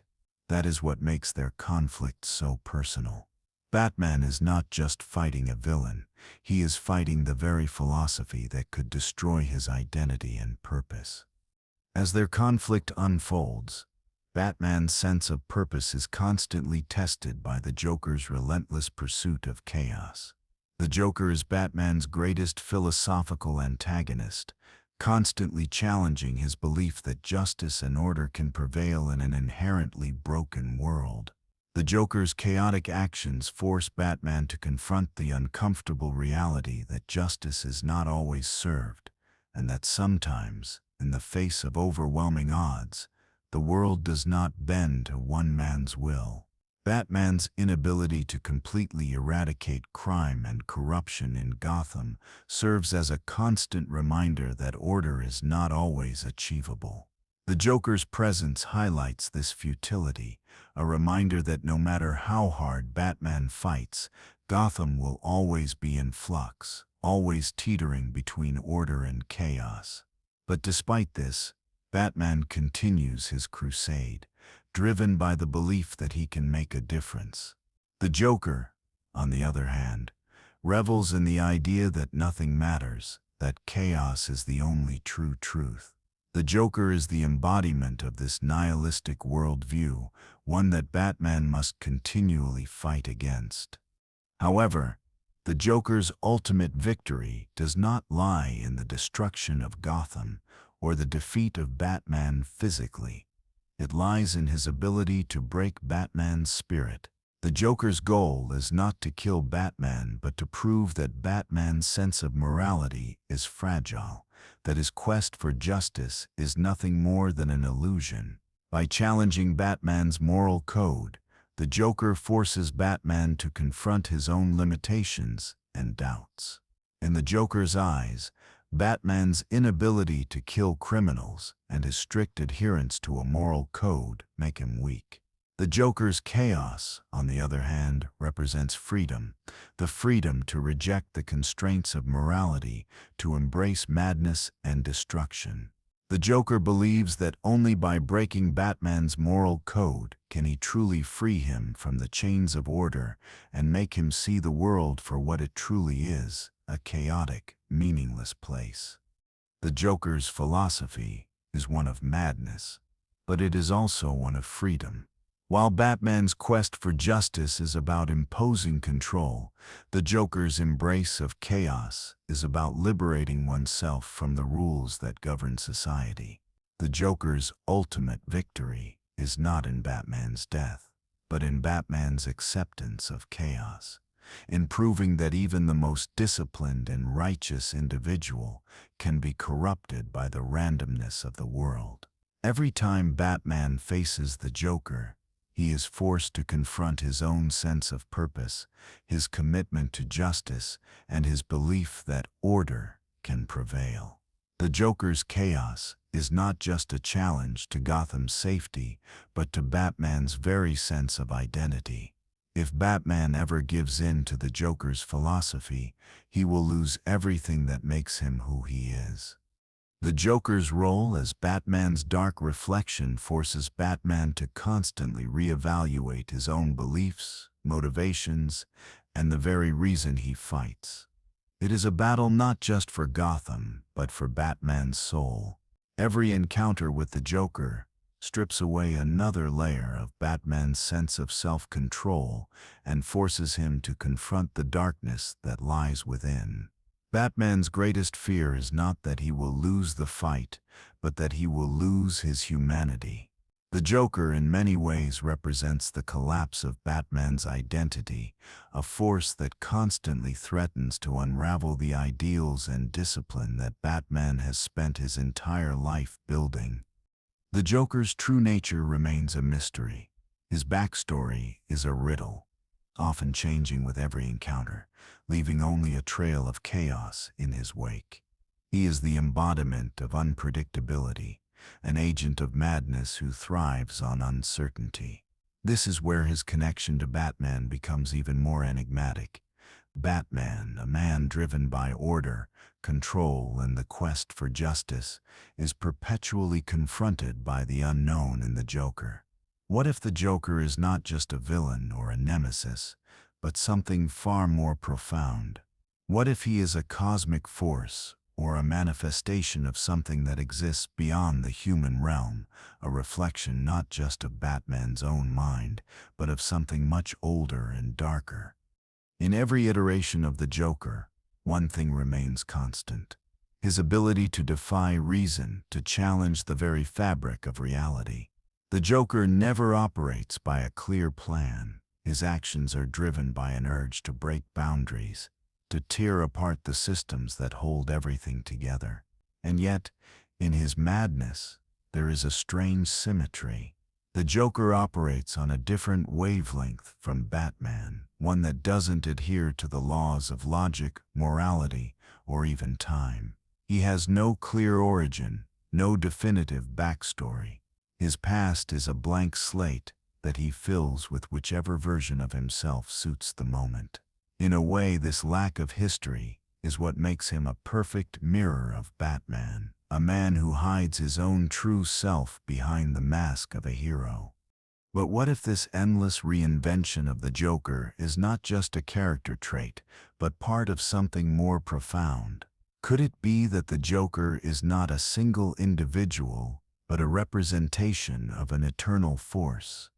That is what makes their conflict so personal. Batman is not just fighting a villain, he is fighting the very philosophy that could destroy his identity and purpose. As their conflict unfolds, Batman's sense of purpose is constantly tested by the Joker's relentless pursuit of chaos. The Joker is Batman's greatest philosophical antagonist, constantly challenging his belief that justice and order can prevail in an inherently broken world. The Joker's chaotic actions force Batman to confront the uncomfortable reality that justice is not always served, and that sometimes, in the face of overwhelming odds, the world does not bend to one man's will. Batman's inability to completely eradicate crime and corruption in Gotham serves as a constant reminder that order is not always achievable. The Joker's presence highlights this futility, a reminder that no matter how hard Batman fights, Gotham will always be in flux, always teetering between order and chaos. But despite this, Batman continues his crusade, driven by the belief that he can make a difference. The Joker, on the other hand, revels in the idea that nothing matters, that chaos is the only true truth. The Joker is the embodiment of this nihilistic worldview, one that Batman must continually fight against. However, the Joker's ultimate victory does not lie in the destruction of Gotham or the defeat of Batman physically. It lies in his ability to break Batman's spirit. The Joker's goal is not to kill Batman, but to prove that Batman's sense of morality is fragile, that his quest for justice is nothing more than an illusion. By challenging Batman's moral code, the Joker forces Batman to confront his own limitations and doubts. In the Joker's eyes, Batman's inability to kill criminals and his strict adherence to a moral code make him weak. The Joker's chaos, on the other hand, represents freedom, the freedom to reject the constraints of morality, to embrace madness and destruction. The Joker believes that only by breaking Batman's moral code can he truly free him from the chains of order and make him see the world for what it truly is, a chaotic, meaningless place. The Joker's philosophy is one of madness, but it is also one of freedom. While Batman's quest for justice is about imposing control, the Joker's embrace of chaos is about liberating oneself from the rules that govern society. The Joker's ultimate victory is not in Batman's death, but in Batman's acceptance of chaos, in proving that even the most disciplined and righteous individual can be corrupted by the randomness of the world. Every time Batman faces the Joker, he is forced to confront his own sense of purpose, his commitment to justice, and his belief that order can prevail. The Joker's chaos is not just a challenge to Gotham's safety, but to Batman's very sense of identity. If Batman ever gives in to the Joker's philosophy, he will lose everything that makes him who he is. The Joker's role as Batman's dark reflection forces Batman to constantly reevaluate his own beliefs, motivations, and the very reason he fights. It is a battle not just for Gotham, but for Batman's soul. Every encounter with the Joker strips away another layer of Batman's sense of self-control and forces him to confront the darkness that lies within. Batman's greatest fear is not that he will lose the fight, but that he will lose his humanity. The Joker in many ways represents the collapse of Batman's identity, a force that constantly threatens to unravel the ideals and discipline that Batman has spent his entire life building. The Joker's true nature remains a mystery. His backstory is a riddle, often changing with every encounter, leaving only a trail of chaos in his wake. He is the embodiment of unpredictability, an agent of madness who thrives on uncertainty. This is where his connection to Batman becomes even more enigmatic. Batman, a man driven by order, control, and the quest for justice, is perpetually confronted by the unknown in the Joker. What if the Joker is not just a villain or a nemesis, but something far more profound? What if he is a cosmic force, or a manifestation of something that exists beyond the human realm, a reflection not just of Batman's own mind, but of something much older and darker? In every iteration of the Joker, one thing remains constant: his ability to defy reason, to challenge the very fabric of reality. The Joker never operates by a clear plan. His actions are driven by an urge to break boundaries, to tear apart the systems that hold everything together. And yet, in his madness, there is a strange symmetry. The Joker operates on a different wavelength from Batman, one that doesn't adhere to the laws of logic, morality, or even time. He has no clear origin, no definitive backstory. His past is a blank slate that he fills with whichever version of himself suits the moment. In a way, this lack of history is what makes him a perfect mirror of Batman, a man who hides his own true self behind the mask of a hero. But what if this endless reinvention of the Joker is not just a character trait, but part of something more profound? Could it be that the Joker is not a single individual, but a representation of an eternal force,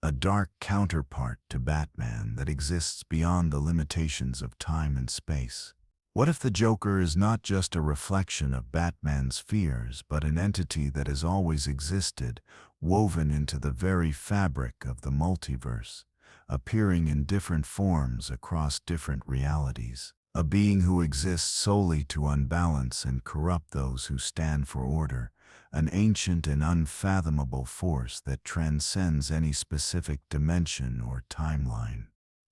a dark counterpart to Batman that exists beyond the limitations of time and space? What if the Joker is not just a reflection of Batman's fears, but an entity that has always existed, woven into the very fabric of the multiverse, appearing in different forms across different realities? A being who exists solely to unbalance and corrupt those who stand for order, an ancient and unfathomable force that transcends any specific dimension or timeline.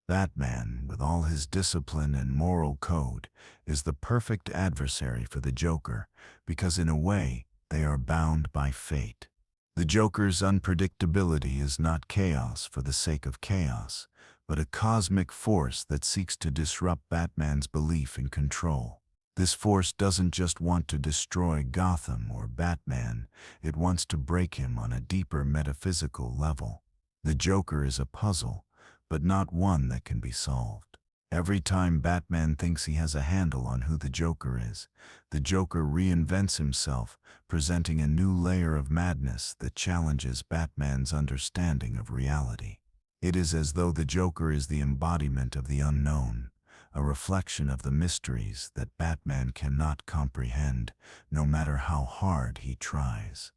Batman, with all his discipline and moral code, is the perfect adversary for the Joker, because in a way, they are bound by fate. The Joker's unpredictability is not chaos for the sake of chaos, but a cosmic force that seeks to disrupt Batman's belief in control. This force doesn't just want to destroy Gotham or Batman, it wants to break him on a deeper metaphysical level. The Joker is a puzzle, but not one that can be solved. Every time Batman thinks he has a handle on who the Joker is, the Joker reinvents himself, presenting a new layer of madness that challenges Batman's understanding of reality. It is as though the Joker is the embodiment of the unknown, a reflection of the mysteries that Batman cannot comprehend, no matter how hard he tries.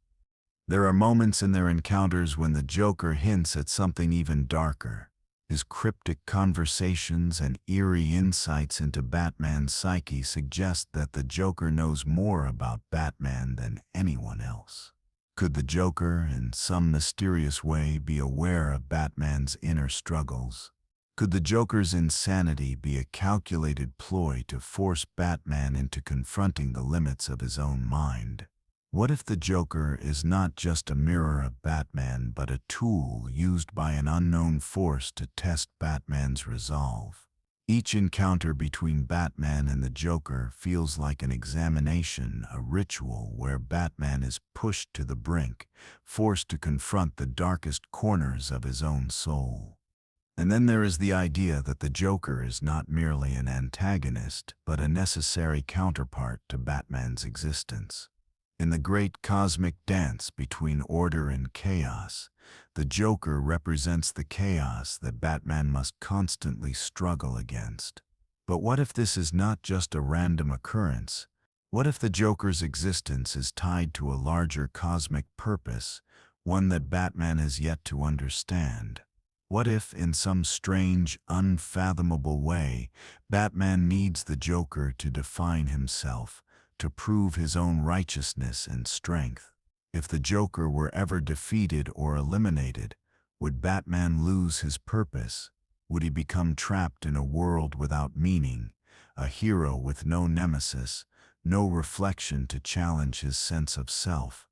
There are moments in their encounters when the Joker hints at something even darker. His cryptic conversations and eerie insights into Batman's psyche suggest that the Joker knows more about Batman than anyone else. Could the Joker, in some mysterious way, be aware of Batman's inner struggles? Could the Joker's insanity be a calculated ploy to force Batman into confronting the limits of his own mind? What if the Joker is not just a mirror of Batman, but a tool used by an unknown force to test Batman's resolve? Each encounter between Batman and the Joker feels like an examination, a ritual where Batman is pushed to the brink, forced to confront the darkest corners of his own soul. And then there is the idea that the Joker is not merely an antagonist, but a necessary counterpart to Batman's existence. In the great cosmic dance between order and chaos, the Joker represents the chaos that Batman must constantly struggle against. But what if this is not just a random occurrence? What if the Joker's existence is tied to a larger cosmic purpose, one that Batman has yet to understand? What if, in some strange, unfathomable way, Batman needs the Joker to define himself, to prove his own righteousness and strength? If the Joker were ever defeated or eliminated, would Batman lose his purpose? Would he become trapped in a world without meaning, a hero with no nemesis, no reflection to challenge his sense of self?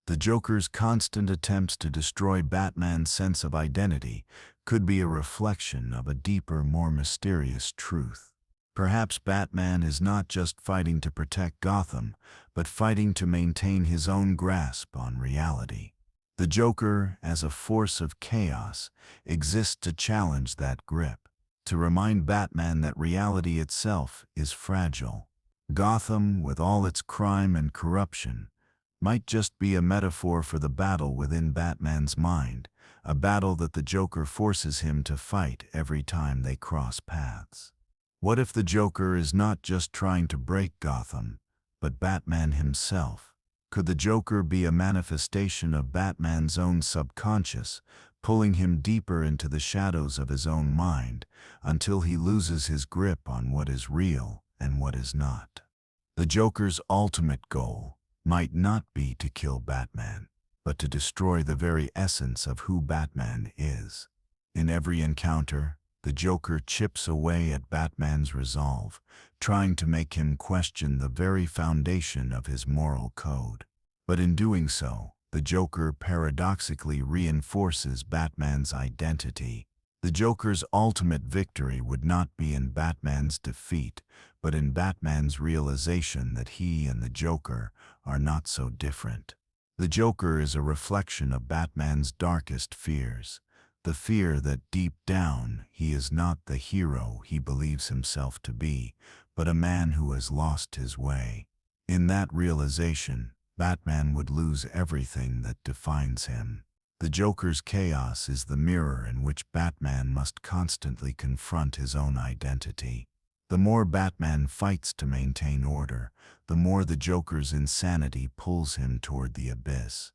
The Joker's constant attempts to destroy Batman's sense of identity could be a reflection of a deeper, more mysterious truth. Perhaps Batman is not just fighting to protect Gotham, but fighting to maintain his own grasp on reality. The Joker, as a force of chaos, exists to challenge that grip, to remind Batman that reality itself is fragile. Gotham, with all its crime and corruption, might just be a metaphor for the battle within Batman's mind, a battle that the Joker forces him to fight every time they cross paths. What if the Joker is not just trying to break Gotham, but Batman himself? Could the Joker be a manifestation of Batman's own subconscious, pulling him deeper into the shadows of his own mind until he loses his grip on what is real and what is not? The Joker's ultimate goal might not be to kill Batman, but to destroy the very essence of who Batman is. In every encounter, the Joker chips away at Batman's resolve, trying to make him question the very foundation of his moral code. But in doing so, the Joker paradoxically reinforces Batman's identity. The Joker's ultimate victory would not be in Batman's defeat, but in Batman's realization that he and the Joker are not so different. The Joker is a reflection of Batman's darkest fears, the fear that deep down he is not the hero he believes himself to be, but a man who has lost his way. In that realization, Batman would lose everything that defines him. The Joker's chaos is the mirror in which Batman must constantly confront his own identity. The more Batman fights to maintain order, the more the Joker's insanity pulls him toward the abyss.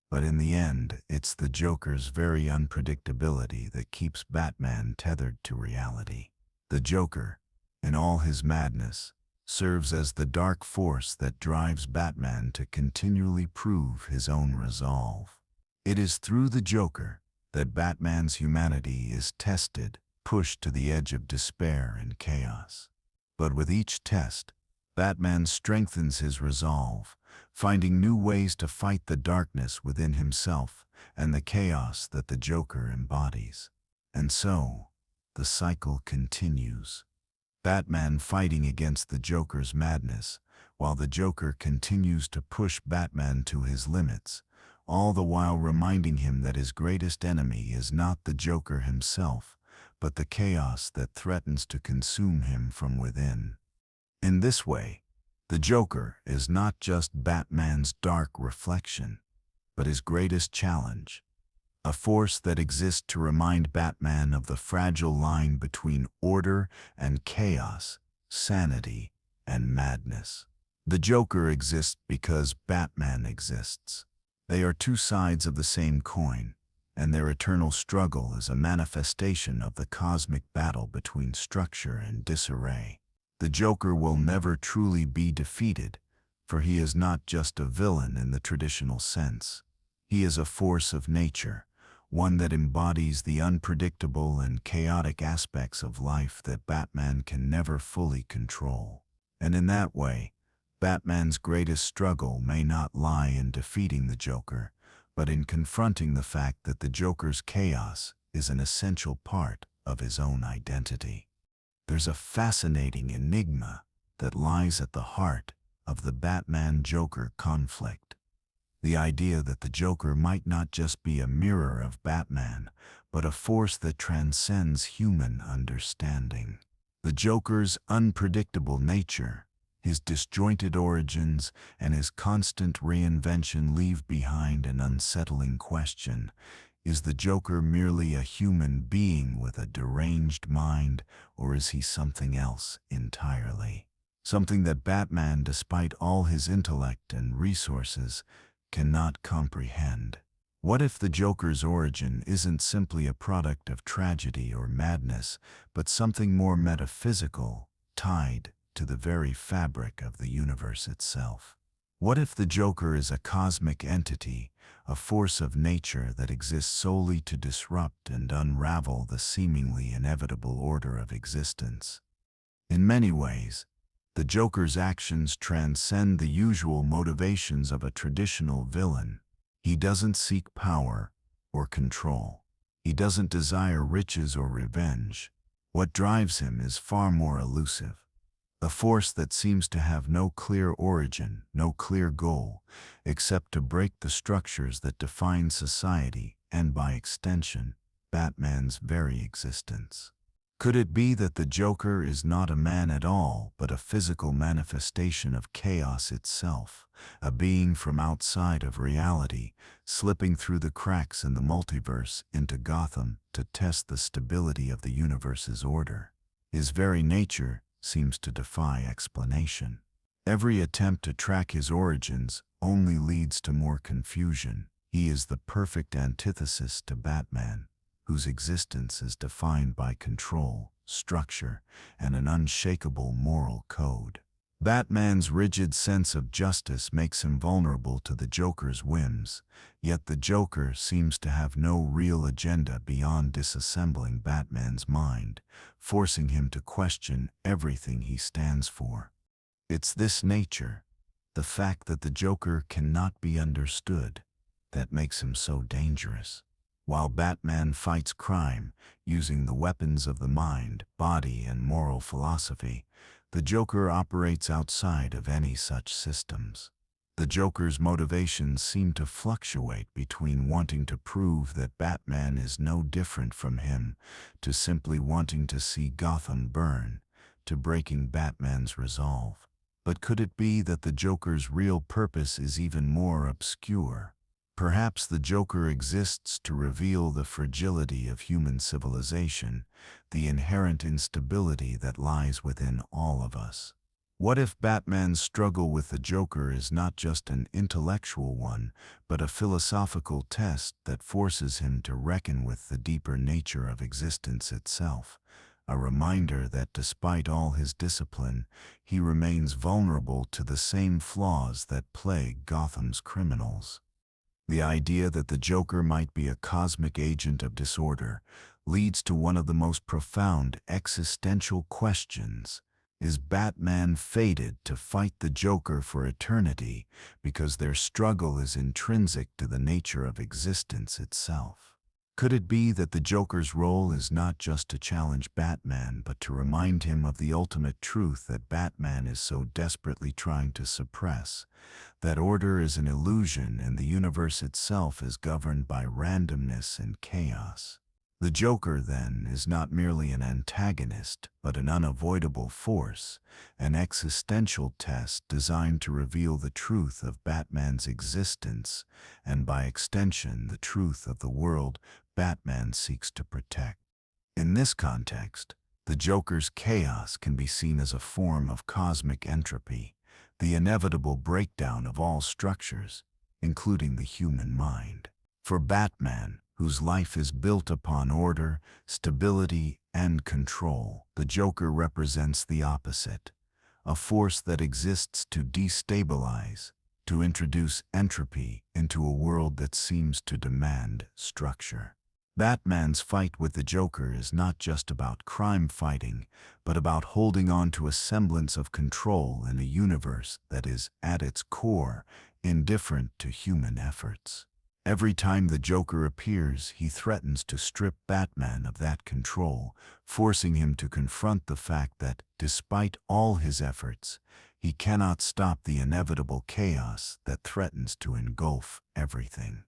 But in the end, it's the Joker's very unpredictability that keeps Batman tethered to reality. The Joker, in all his madness, serves as the dark force that drives Batman to continually prove his own resolve. It is through the Joker that Batman's humanity is tested, pushed to the edge of despair and chaos. But with each test, Batman strengthens his resolve, finding new ways to fight the darkness within himself and the chaos that the Joker embodies. And so, the cycle continues. Batman fighting against the Joker's madness, while the Joker continues to push Batman to his limits, all the while reminding him that his greatest enemy is not the Joker himself, but the chaos that threatens to consume him from within. In this way, the Joker is not just Batman's dark reflection, but his greatest challenge, a force that exists to remind Batman of the fragile line between order and chaos, sanity and madness. The Joker exists because Batman exists. They are two sides of the same coin, and their eternal struggle is a manifestation of the cosmic battle between structure and disarray. The Joker will never truly be defeated, for he is not just a villain in the traditional sense. He is a force of nature, one that embodies the unpredictable and chaotic aspects of life that Batman can never fully control. And in that way, Batman's greatest struggle may not lie in defeating the Joker, but in confronting the fact that the Joker's chaos is an essential part of his own identity. There's a fascinating enigma that lies at the heart of the Batman-Joker conflict. The idea that the Joker might not just be a mirror of Batman, but a force that transcends human understanding. The Joker's unpredictable nature, his disjointed origins, and his constant reinvention leave behind an unsettling question. Is the Joker merely a human being with a deranged mind, or is he something else entirely? Something that Batman, despite all his intellect and resources, cannot comprehend. What if the Joker's origin isn't simply a product of tragedy or madness, but something more metaphysical, tied to the very fabric of the universe itself? What if the Joker is a cosmic entity, a force of nature that exists solely to disrupt and unravel the seemingly inevitable order of existence? In many ways, the Joker's actions transcend the usual motivations of a traditional villain. He doesn't seek power or control. He doesn't desire riches or revenge. What drives him is far more elusive. A force that seems to have no clear origin, no clear goal, except to break the structures that define society and, by extension, Batman's very existence. Could it be that the Joker is not a man at all, but a physical manifestation of chaos itself, a being from outside of reality, slipping through the cracks in the multiverse into Gotham to test the stability of the universe's order? His very nature seems to defy explanation. Every attempt to track his origins only leads to more confusion. He is the perfect antithesis to Batman, whose existence is defined by control, structure, and an unshakable moral code. Batman's rigid sense of justice makes him vulnerable to the Joker's whims, yet the Joker seems to have no real agenda beyond disassembling Batman's mind, forcing him to question everything he stands for. It's this nature, the fact that the Joker cannot be understood, that makes him so dangerous. While Batman fights crime using the weapons of the mind, body, and moral philosophy, the Joker operates outside of any such systems. The Joker's motivations seem to fluctuate between wanting to prove that Batman is no different from him, to simply wanting to see Gotham burn, to breaking Batman's resolve. But could it be that the Joker's real purpose is even more obscure? Perhaps the Joker exists to reveal the fragility of human civilization, the inherent instability that lies within all of us. What if Batman's struggle with the Joker is not just an intellectual one, but a philosophical test that forces him to reckon with the deeper nature of existence itself? A reminder that despite all his discipline, he remains vulnerable to the same flaws that plague Gotham's criminals. The idea that the Joker might be a cosmic agent of disorder leads to one of the most profound existential questions. Is Batman fated to fight the Joker for eternity because their struggle is intrinsic to the nature of existence itself? Could it be that the Joker's role is not just to challenge Batman, but to remind him of the ultimate truth that Batman is so desperately trying to suppress, that order is an illusion and the universe itself is governed by randomness and chaos? The Joker, then, is not merely an antagonist, but an unavoidable force, an existential test designed to reveal the truth of Batman's existence, and by extension, the truth of the world Batman seeks to protect. In this context, the Joker's chaos can be seen as a form of cosmic entropy, the inevitable breakdown of all structures, including the human mind. For Batman, whose life is built upon order, stability, and control, the Joker represents the opposite, a force that exists to destabilize, to introduce entropy into a world that seems to demand structure. Batman's fight with the Joker is not just about crime fighting, but about holding on to a semblance of control in a universe that is, at its core, indifferent to human efforts. Every time the Joker appears, he threatens to strip Batman of that control, forcing him to confront the fact that, despite all his efforts, he cannot stop the inevitable chaos that threatens to engulf everything.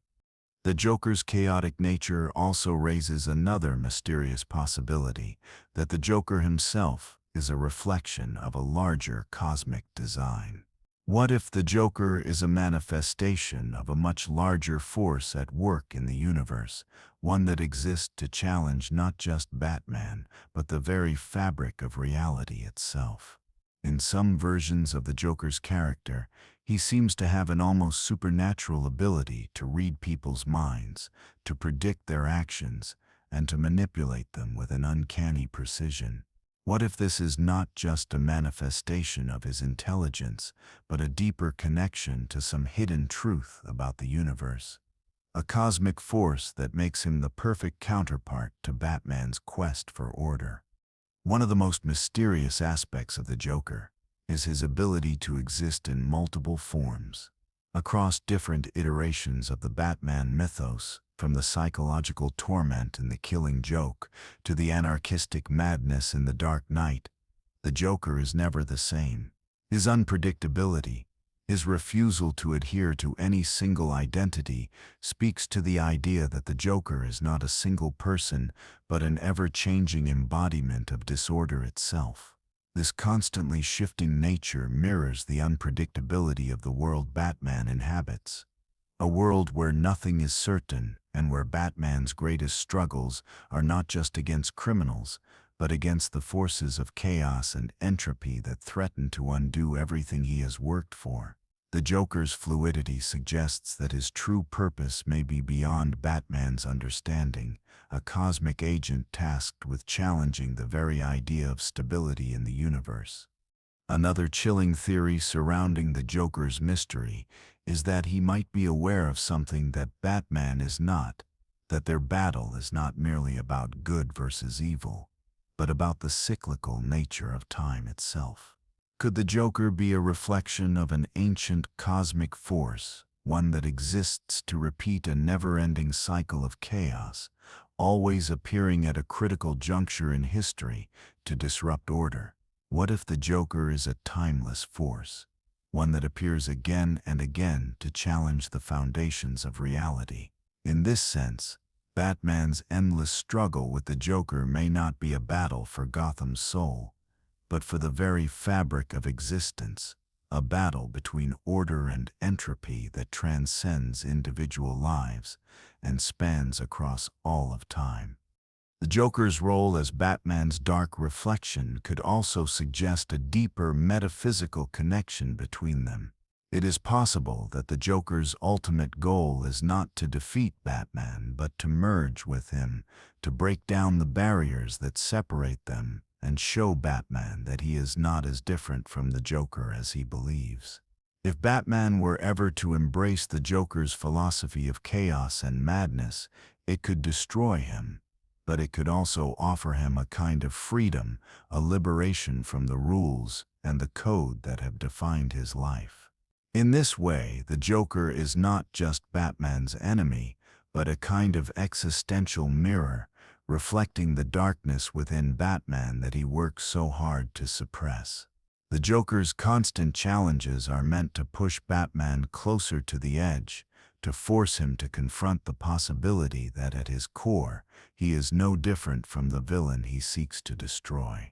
The Joker's chaotic nature also raises another mysterious possibility, that the Joker himself is a reflection of a larger cosmic design. What if the Joker is a manifestation of a much larger force at work in the universe, one that exists to challenge not just Batman, but the very fabric of reality itself? In some versions of the Joker's character, he seems to have an almost supernatural ability to read people's minds, to predict their actions, and to manipulate them with an uncanny precision. What if this is not just a manifestation of his intelligence, but a deeper connection to some hidden truth about the universe? A cosmic force that makes him the perfect counterpart to Batman's quest for order. One of the most mysterious aspects of the Joker is his ability to exist in multiple forms. Across different iterations of the Batman mythos, from the psychological torment in The Killing Joke to the anarchistic madness in The Dark Knight, the Joker is never the same. His unpredictability, His refusal to adhere to any single identity speaks to the idea that the Joker is not a single person, but an ever-changing embodiment of disorder itself. This constantly shifting nature mirrors the unpredictability of the world Batman inhabits. A world where nothing is certain and where Batman's greatest struggles are not just against criminals, but against the forces of chaos and entropy that threaten to undo everything he has worked for. The Joker's fluidity suggests that his true purpose may be beyond Batman's understanding, a cosmic agent tasked with challenging the very idea of stability in the universe. Another chilling theory surrounding the Joker's mystery is that he might be aware of something that Batman is not, that their battle is not merely about good versus evil, but about the cyclical nature of time itself. Could the Joker be a reflection of an ancient cosmic force, one that exists to repeat a never-ending cycle of chaos, always appearing at a critical juncture in history to disrupt order? What if the Joker is a timeless force, one that appears again and again to challenge the foundations of reality? In this sense, Batman's endless struggle with the Joker may not be a battle for Gotham's soul, but for the very fabric of existence, a battle between order and entropy that transcends individual lives and spans across all of time. The Joker's role as Batman's dark reflection could also suggest a deeper metaphysical connection between them. It is possible that the Joker's ultimate goal is not to defeat Batman, but to merge with him, to break down the barriers that separate them, and show Batman that he is not as different from the Joker as he believes. If Batman were ever to embrace the Joker's philosophy of chaos and madness, it could destroy him, but it could also offer him a kind of freedom, a liberation from the rules and the code that have defined his life. In this way, the Joker is not just Batman's enemy, but a kind of existential mirror, reflecting the darkness within Batman that he works so hard to suppress. The Joker's constant challenges are meant to push Batman closer to the edge, to force him to confront the possibility that at his core, he is no different from the villain he seeks to destroy.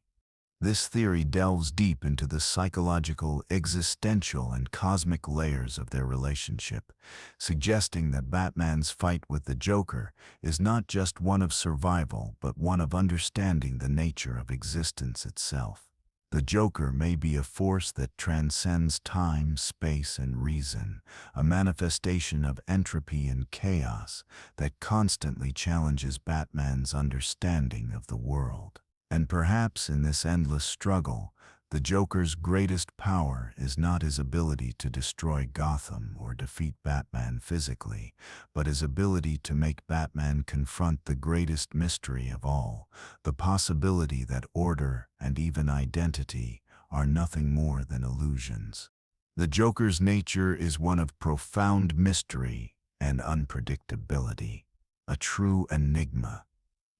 This theory delves deep into the psychological, existential, and cosmic layers of their relationship, suggesting that Batman's fight with the Joker is not just one of survival, but one of understanding the nature of existence itself. The Joker may be a force that transcends time, space, and reason, a manifestation of entropy and chaos that constantly challenges Batman's understanding of the world. And perhaps in this endless struggle, the Joker's greatest power is not his ability to destroy Gotham or defeat Batman physically, but his ability to make Batman confront the greatest mystery of all, the possibility that order and even identity are nothing more than illusions. The Joker's nature is one of profound mystery and unpredictability, a true enigma.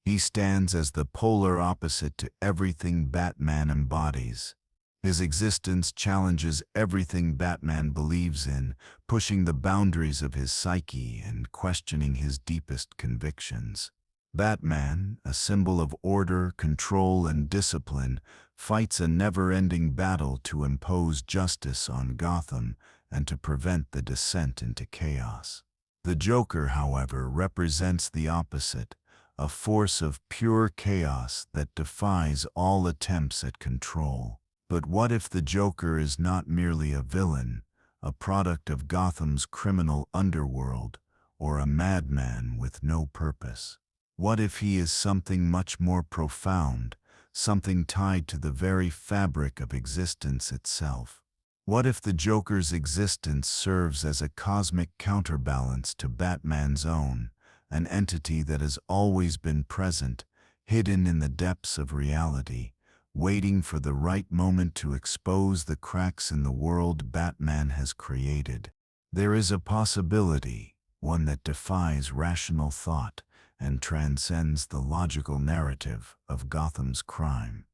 He stands as the polar opposite to everything Batman embodies. His existence challenges everything Batman believes in, pushing the boundaries of his psyche and questioning his deepest convictions. Batman, a symbol of order, control, and discipline, fights a never-ending battle to impose justice on Gotham and to prevent the descent into chaos. The Joker, however, represents the opposite, a force of pure chaos that defies all attempts at control. But what if the Joker is not merely a villain, a product of Gotham's criminal underworld, or a madman with no purpose? What if he is something much more profound, something tied to the very fabric of existence itself? What if the Joker's existence serves as a cosmic counterbalance to Batman's own, an entity that has always been present, hidden in the depths of reality, waiting for the right moment to expose the cracks in the world Batman has created? There is a possibility, one that defies rational thought and transcends the logical narrative of Gotham's crime,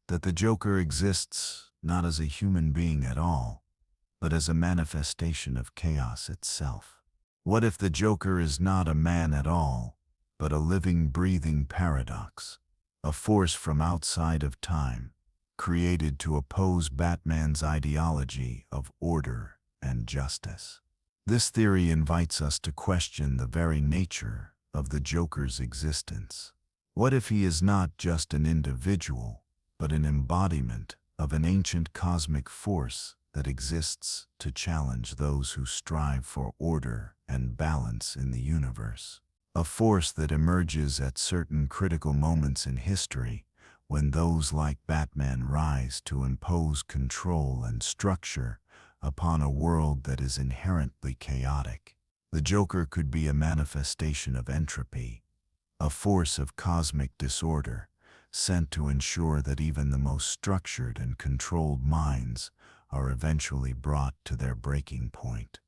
that the Joker exists not as a human being at all, but as a manifestation of chaos itself. What if the Joker is not a man at all, but a living, breathing paradox, a force from outside of time, created to oppose Batman's ideology of order and justice? This theory invites us to question the very nature of the Joker's existence. What if he is not just an individual, but an embodiment of an ancient cosmic force that exists to challenge those who strive for order and balance in the universe? A force that emerges at certain critical moments in history, when those like Batman rise to impose control and structure upon a world that is inherently chaotic. The Joker could be a manifestation of entropy, a force of cosmic disorder, sent to ensure that even the most structured and controlled minds are eventually brought to their breaking point.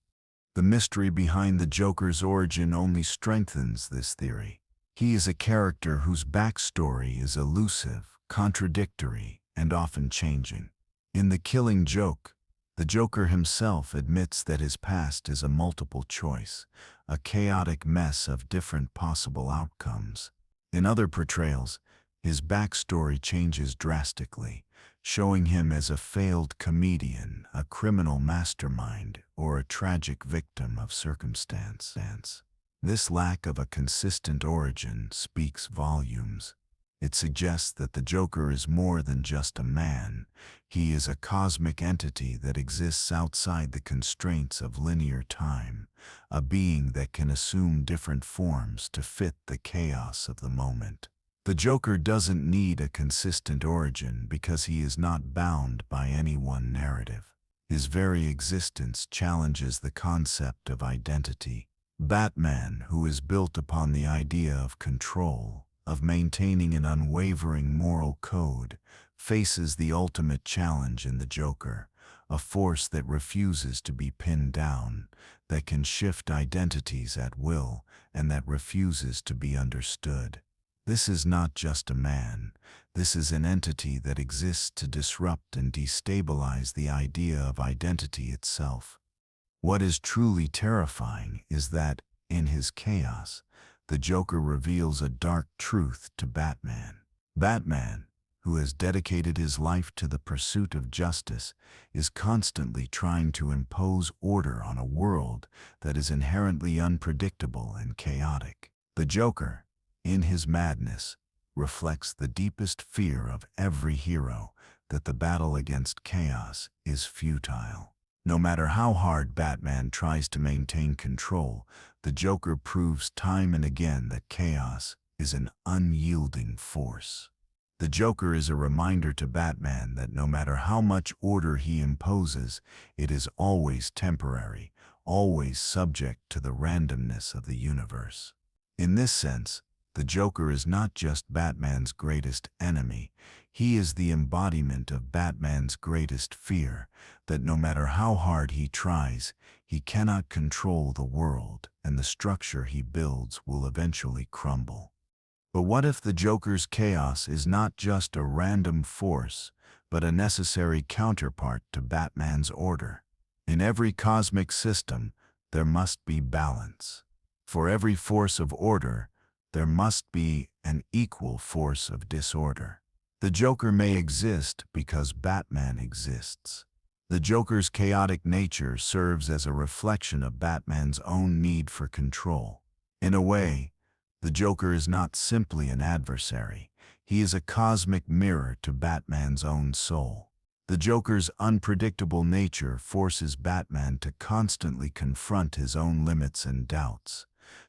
The mystery behind the Joker's origin only strengthens this theory. He is a character whose backstory is elusive, contradictory, and often changing. In The Killing Joke, the Joker himself admits that his past is a multiple choice, a chaotic mess of different possible outcomes. In other portrayals, his backstory changes drastically, showing him as a failed comedian, a criminal mastermind, or a tragic victim of circumstance. This lack of a consistent origin speaks volumes. It suggests that the Joker is more than just a man. He is a cosmic entity that exists outside the constraints of linear time, a being that can assume different forms to fit the chaos of the moment. The Joker doesn't need a consistent origin because he is not bound by any one narrative. His very existence challenges the concept of identity. Batman, who is built upon the idea of control, of maintaining an unwavering moral code, faces the ultimate challenge in the Joker, a force that refuses to be pinned down, that can shift identities at will, and that refuses to be understood. This is not just a man. This is an entity that exists to disrupt and destabilize the idea of identity itself. What is truly terrifying is that, in his chaos, the Joker reveals a dark truth to Batman. Batman, who has dedicated his life to the pursuit of justice, is constantly trying to impose order on a world that is inherently unpredictable and chaotic. The Joker, in his madness, reflects the deepest fear of every hero, that the battle against chaos is futile. No matter how hard Batman tries to maintain control, the Joker proves time and again that chaos is an unyielding force. The Joker is a reminder to Batman that no matter how much order he imposes, it is always temporary, always subject to the randomness of the universe. In this sense, the Joker is not just Batman's greatest enemy. He is the embodiment of Batman's greatest fear, that no matter how hard he tries, he cannot control the world, and the structure he builds will eventually crumble. But what if the Joker's chaos is not just a random force, but a necessary counterpart to Batman's order? In every cosmic system, there must be balance. For every force of order, there must be an equal force of disorder. The Joker may exist because Batman exists. The Joker's chaotic nature serves as a reflection of Batman's own need for control. In a way, the Joker is not simply an adversary. He is a cosmic mirror to Batman's own soul. The Joker's unpredictable nature forces Batman to constantly confront his own limits and doubts,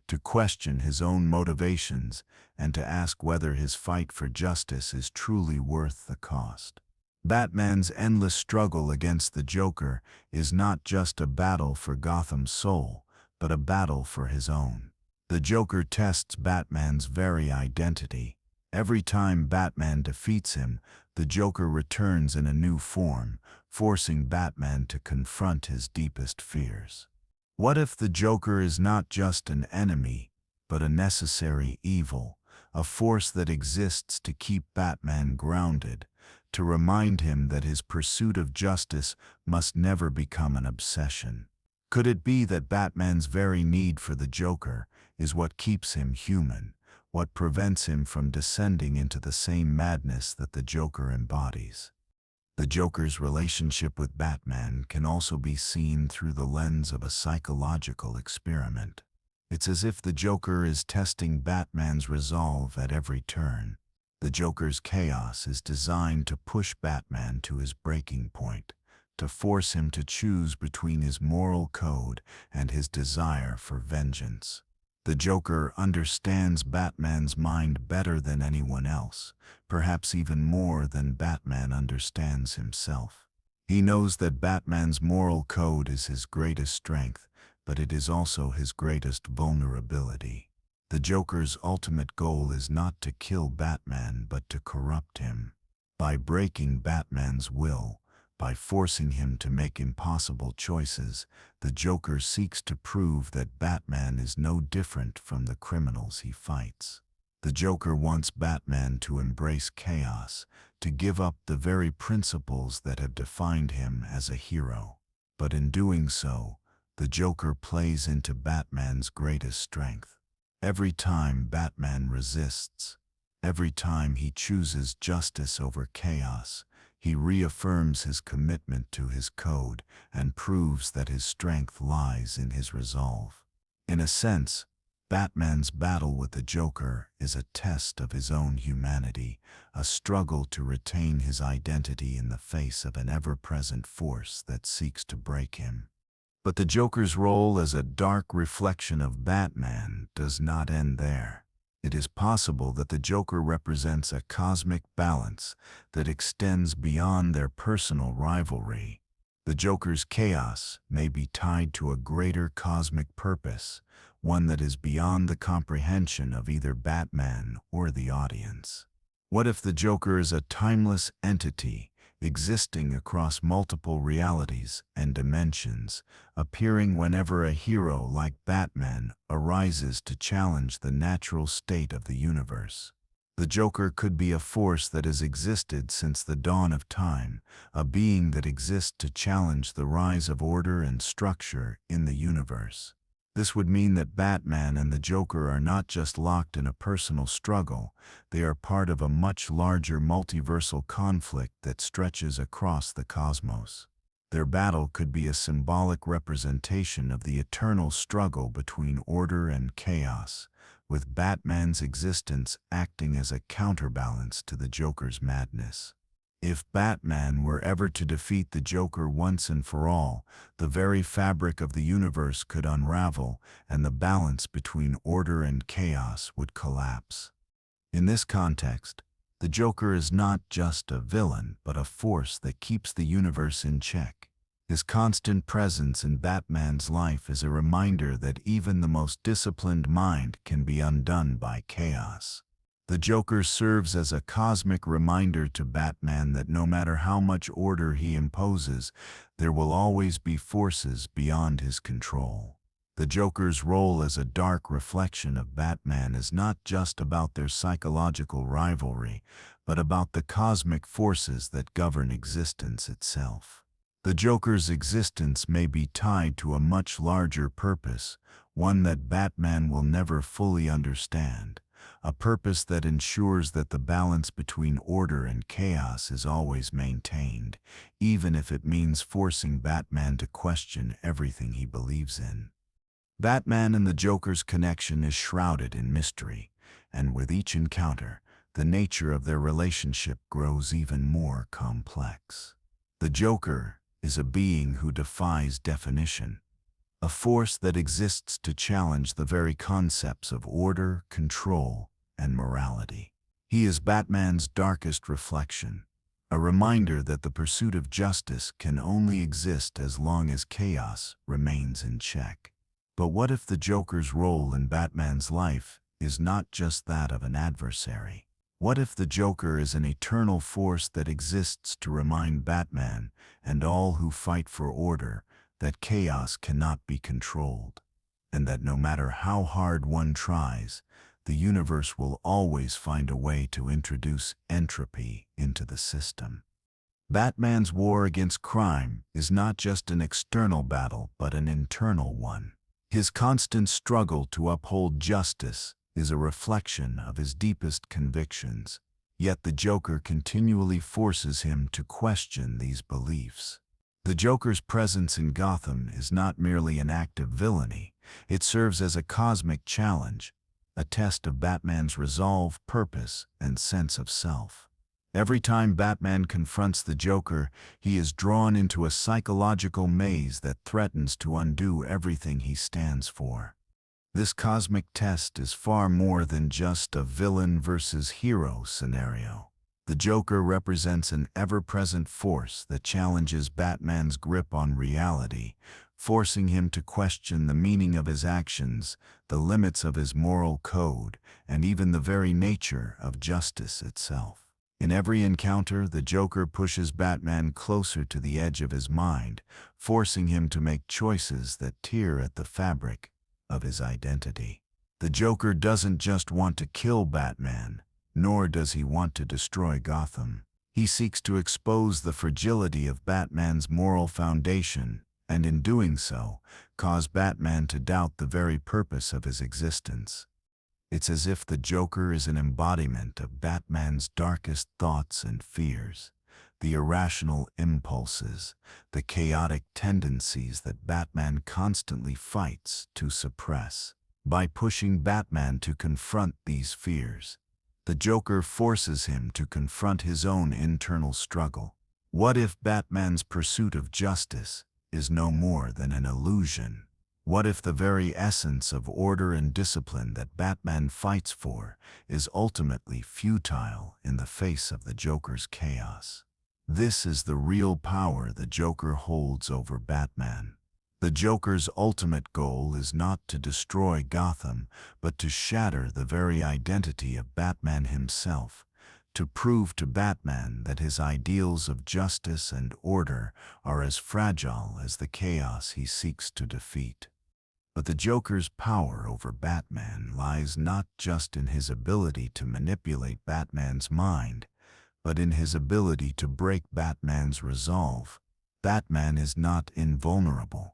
to question his own motivations, and to ask whether his fight for justice is truly worth the cost. Batman's endless struggle against the Joker is not just a battle for Gotham's soul, but a battle for his own. The Joker tests Batman's very identity. Every time Batman defeats him, the Joker returns in a new form, forcing Batman to confront his deepest fears. What if the Joker is not just an enemy, but a necessary evil, a force that exists to keep Batman grounded, to remind him that his pursuit of justice must never become an obsession. Could it be that Batman's very need for the Joker is what keeps him human, what prevents him from descending into the same madness that the Joker embodies? The Joker's relationship with Batman can also be seen through the lens of a psychological experiment. It's as if the Joker is testing Batman's resolve at every turn. The Joker's chaos is designed to push Batman to his breaking point, to force him to choose between his moral code and his desire for vengeance. The Joker understands Batman's mind better than anyone else, perhaps even more than Batman understands himself. He knows that Batman's moral code is his greatest strength, but it is also his greatest vulnerability. The Joker's ultimate goal is not to kill Batman, but to corrupt him. By breaking Batman's will, by forcing him to make impossible choices, the Joker seeks to prove that Batman is no different from the criminals he fights. The Joker wants Batman to embrace chaos, to give up the very principles that have defined him as a hero. But in doing so, the Joker plays into Batman's greatest strength. Every time Batman resists, every time he chooses justice over chaos, he reaffirms his commitment to his code and proves that his strength lies in his resolve. In a sense, Batman's battle with the Joker is a test of his own humanity, a struggle to retain his identity in the face of an ever-present force that seeks to break him. But the Joker's role as a dark reflection of Batman does not end there. It is possible that the Joker represents a cosmic balance that extends beyond their personal rivalry. The Joker's chaos may be tied to a greater cosmic purpose, one that is beyond the comprehension of either Batman or the audience. What if the Joker is a timeless entity, existing across multiple realities and dimensions, appearing whenever a hero like Batman arises to challenge the natural state of the universe? The Joker could be a force that has existed since the dawn of time, a being that exists to challenge the rise of order and structure in the universe. This would mean that Batman and the Joker are not just locked in a personal struggle, they are part of a much larger multiversal conflict that stretches across the cosmos. Their battle could be a symbolic representation of the eternal struggle between order and chaos, with Batman's existence acting as a counterbalance to the Joker's madness. If Batman were ever to defeat the Joker once and for all, the very fabric of the universe could unravel, and the balance between order and chaos would collapse. In this context, the Joker is not just a villain, but a force that keeps the universe in check. His constant presence in Batman's life is a reminder that even the most disciplined mind can be undone by chaos. The Joker serves as a cosmic reminder to Batman that no matter how much order he imposes, there will always be forces beyond his control. The Joker's role as a dark reflection of Batman is not just about their psychological rivalry, but about the cosmic forces that govern existence itself. The Joker's existence may be tied to a much larger purpose, one that Batman will never fully understand. A purpose that ensures that the balance between order and chaos is always maintained, even if it means forcing Batman to question everything he believes in. Batman and the Joker's connection is shrouded in mystery, and with each encounter, the nature of their relationship grows even more complex. The Joker is a being who defies definition, a force that exists to challenge the very concepts of order, control, and morality. He is Batman's darkest reflection, a reminder that the pursuit of justice can only exist as long as chaos remains in check. But what if the Joker's role in Batman's life is not just that of an adversary? What if the Joker is an eternal force that exists to remind Batman and all who fight for order that chaos cannot be controlled, and that no matter how hard one tries, the universe will always find a way to introduce entropy into the system. Batman's war against crime is not just an external battle, but an internal one. His constant struggle to uphold justice is a reflection of his deepest convictions, yet the Joker continually forces him to question these beliefs. The Joker's presence in Gotham is not merely an act of villainy, it serves as a cosmic challenge, a test of Batman's resolve, purpose, and sense of self. Every time Batman confronts the Joker, he is drawn into a psychological maze that threatens to undo everything he stands for. This cosmic test is far more than just a villain versus hero scenario. The Joker represents an ever-present force that challenges Batman's grip on reality, forcing him to question the meaning of his actions, the limits of his moral code, and even the very nature of justice itself. In every encounter, the Joker pushes Batman closer to the edge of his mind, forcing him to make choices that tear at the fabric of his identity. The Joker doesn't just want to kill Batman, nor does he want to destroy Gotham. He seeks to expose the fragility of Batman's moral foundation, and in doing so, cause Batman to doubt the very purpose of his existence. It's as if the Joker is an embodiment of Batman's darkest thoughts and fears, the irrational impulses, the chaotic tendencies that Batman constantly fights to suppress. By pushing Batman to confront these fears, the Joker forces him to confront his own internal struggle. What if Batman's pursuit of justice is no more than an illusion? What if the very essence of order and discipline that Batman fights for is ultimately futile in the face of the Joker's chaos? This is the real power the Joker holds over Batman. The Joker's ultimate goal is not to destroy Gotham, but to shatter the very identity of Batman himself, to prove to Batman that his ideals of justice and order are as fragile as the chaos he seeks to defeat. But the Joker's power over Batman lies not just in his ability to manipulate Batman's mind, but in his ability to break Batman's resolve. Batman is not invulnerable.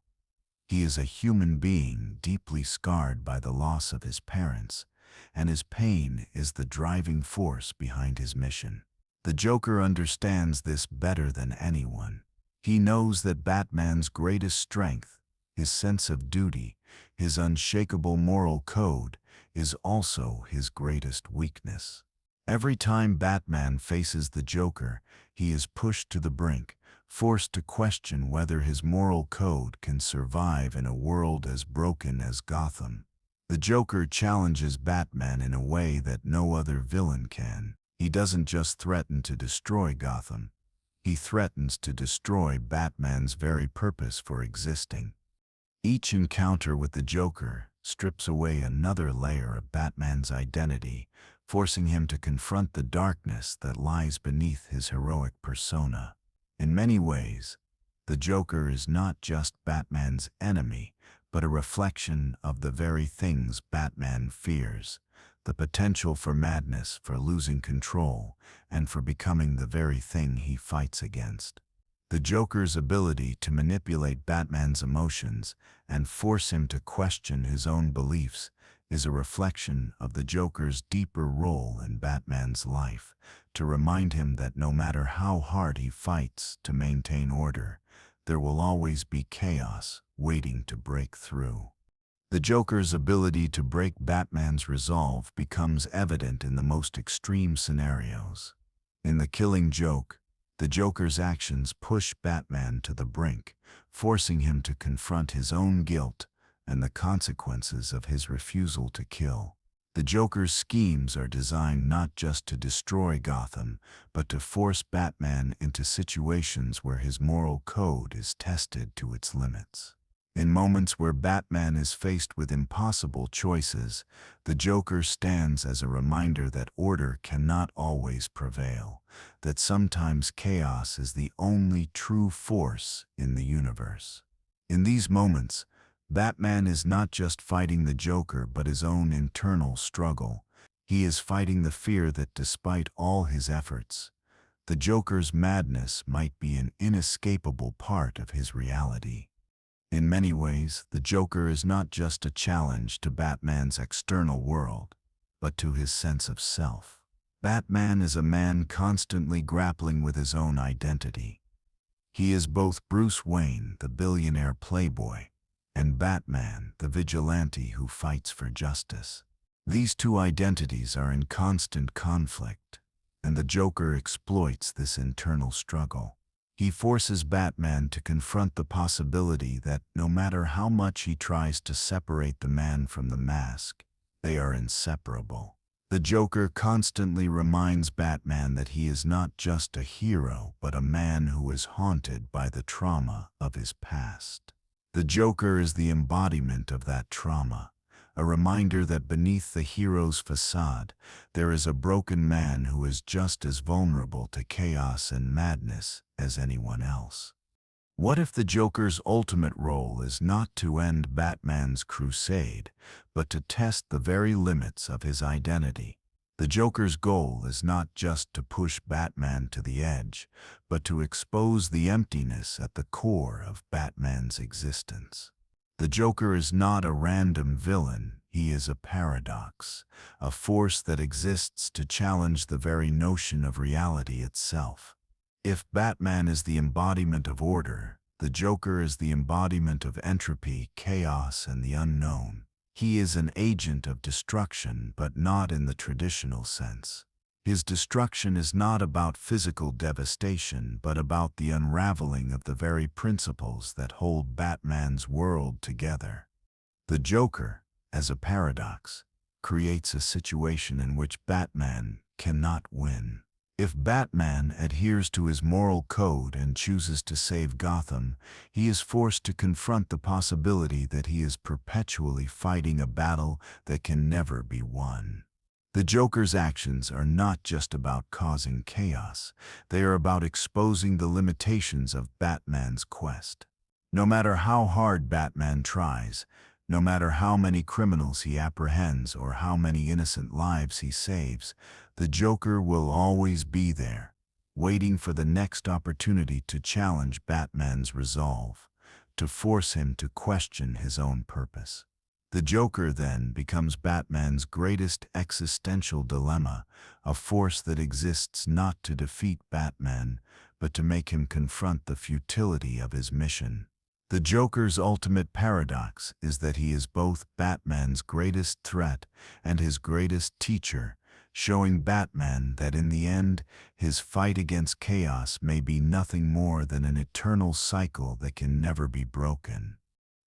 He is a human being deeply scarred by the loss of his parents, and his pain is the driving force behind his mission. The Joker understands this better than anyone. He knows that Batman's greatest strength, his sense of duty, his unshakable moral code, is also his greatest weakness. Every time Batman faces the Joker, he is pushed to the brink, forced to question whether his moral code can survive in a world as broken as Gotham. The Joker challenges Batman in a way that no other villain can. He doesn't just threaten to destroy Gotham, he threatens to destroy Batman's very purpose for existing. Each encounter with the Joker strips away another layer of Batman's identity, forcing him to confront the darkness that lies beneath his heroic persona. In many ways, the Joker is not just Batman's enemy, but a reflection of the very things Batman fears: the potential for madness, for losing control, and for becoming the very thing he fights against. The Joker's ability to manipulate Batman's emotions and force him to question his own beliefs is a reflection of the Joker's deeper role in Batman's life, to remind him that no matter how hard he fights to maintain order, there will always be chaos waiting to break through. The Joker's ability to break Batman's resolve becomes evident in the most extreme scenarios. In The Killing Joke, the Joker's actions push Batman to the brink, forcing him to confront his own guilt and the consequences of his refusal to kill. The Joker's schemes are designed not just to destroy Gotham, but to force Batman into situations where his moral code is tested to its limits. In moments where Batman is faced with impossible choices, the Joker stands as a reminder that order cannot always prevail, that sometimes chaos is the only true force in the universe. In these moments, Batman is not just fighting the Joker but his own internal struggle. He is fighting the fear that despite all his efforts, the Joker's madness might be an inescapable part of his reality. In many ways, the Joker is not just a challenge to Batman's external world, but to his sense of self. Batman is a man constantly grappling with his own identity. He is both Bruce Wayne, the billionaire playboy, and Batman, the vigilante who fights for justice. These two identities are in constant conflict, and the Joker exploits this internal struggle. He forces Batman to confront the possibility that no matter how much he tries to separate the man from the mask, they are inseparable. The Joker constantly reminds Batman that he is not just a hero, but a man who is haunted by the trauma of his past. The Joker is the embodiment of that trauma, a reminder that beneath the hero's facade, there is a broken man who is just as vulnerable to chaos and madness as anyone else. What if the Joker's ultimate role is not to end Batman's crusade, but to test the very limits of his identity? The Joker's goal is not just to push Batman to the edge, but to expose the emptiness at the core of Batman's existence. The Joker is not a random villain, he is a paradox, a force that exists to challenge the very notion of reality itself. If Batman is the embodiment of order, the Joker is the embodiment of entropy, chaos, and the unknown. He is an agent of destruction, but not in the traditional sense. His destruction is not about physical devastation, but about the unraveling of the very principles that hold Batman's world together. The Joker, as a paradox, creates a situation in which Batman cannot win. If Batman adheres to his moral code and chooses to save Gotham, he is forced to confront the possibility that he is perpetually fighting a battle that can never be won. The Joker's actions are not just about causing chaos, they are about exposing the limitations of Batman's quest. No matter how hard Batman tries, no matter how many criminals he apprehends or how many innocent lives he saves, the Joker will always be there, waiting for the next opportunity to challenge Batman's resolve, to force him to question his own purpose. The Joker then becomes Batman's greatest existential dilemma, a force that exists not to defeat Batman, but to make him confront the futility of his mission. The Joker's ultimate paradox is that he is both Batman's greatest threat and his greatest teacher, showing Batman that in the end, his fight against chaos may be nothing more than an eternal cycle that can never be broken.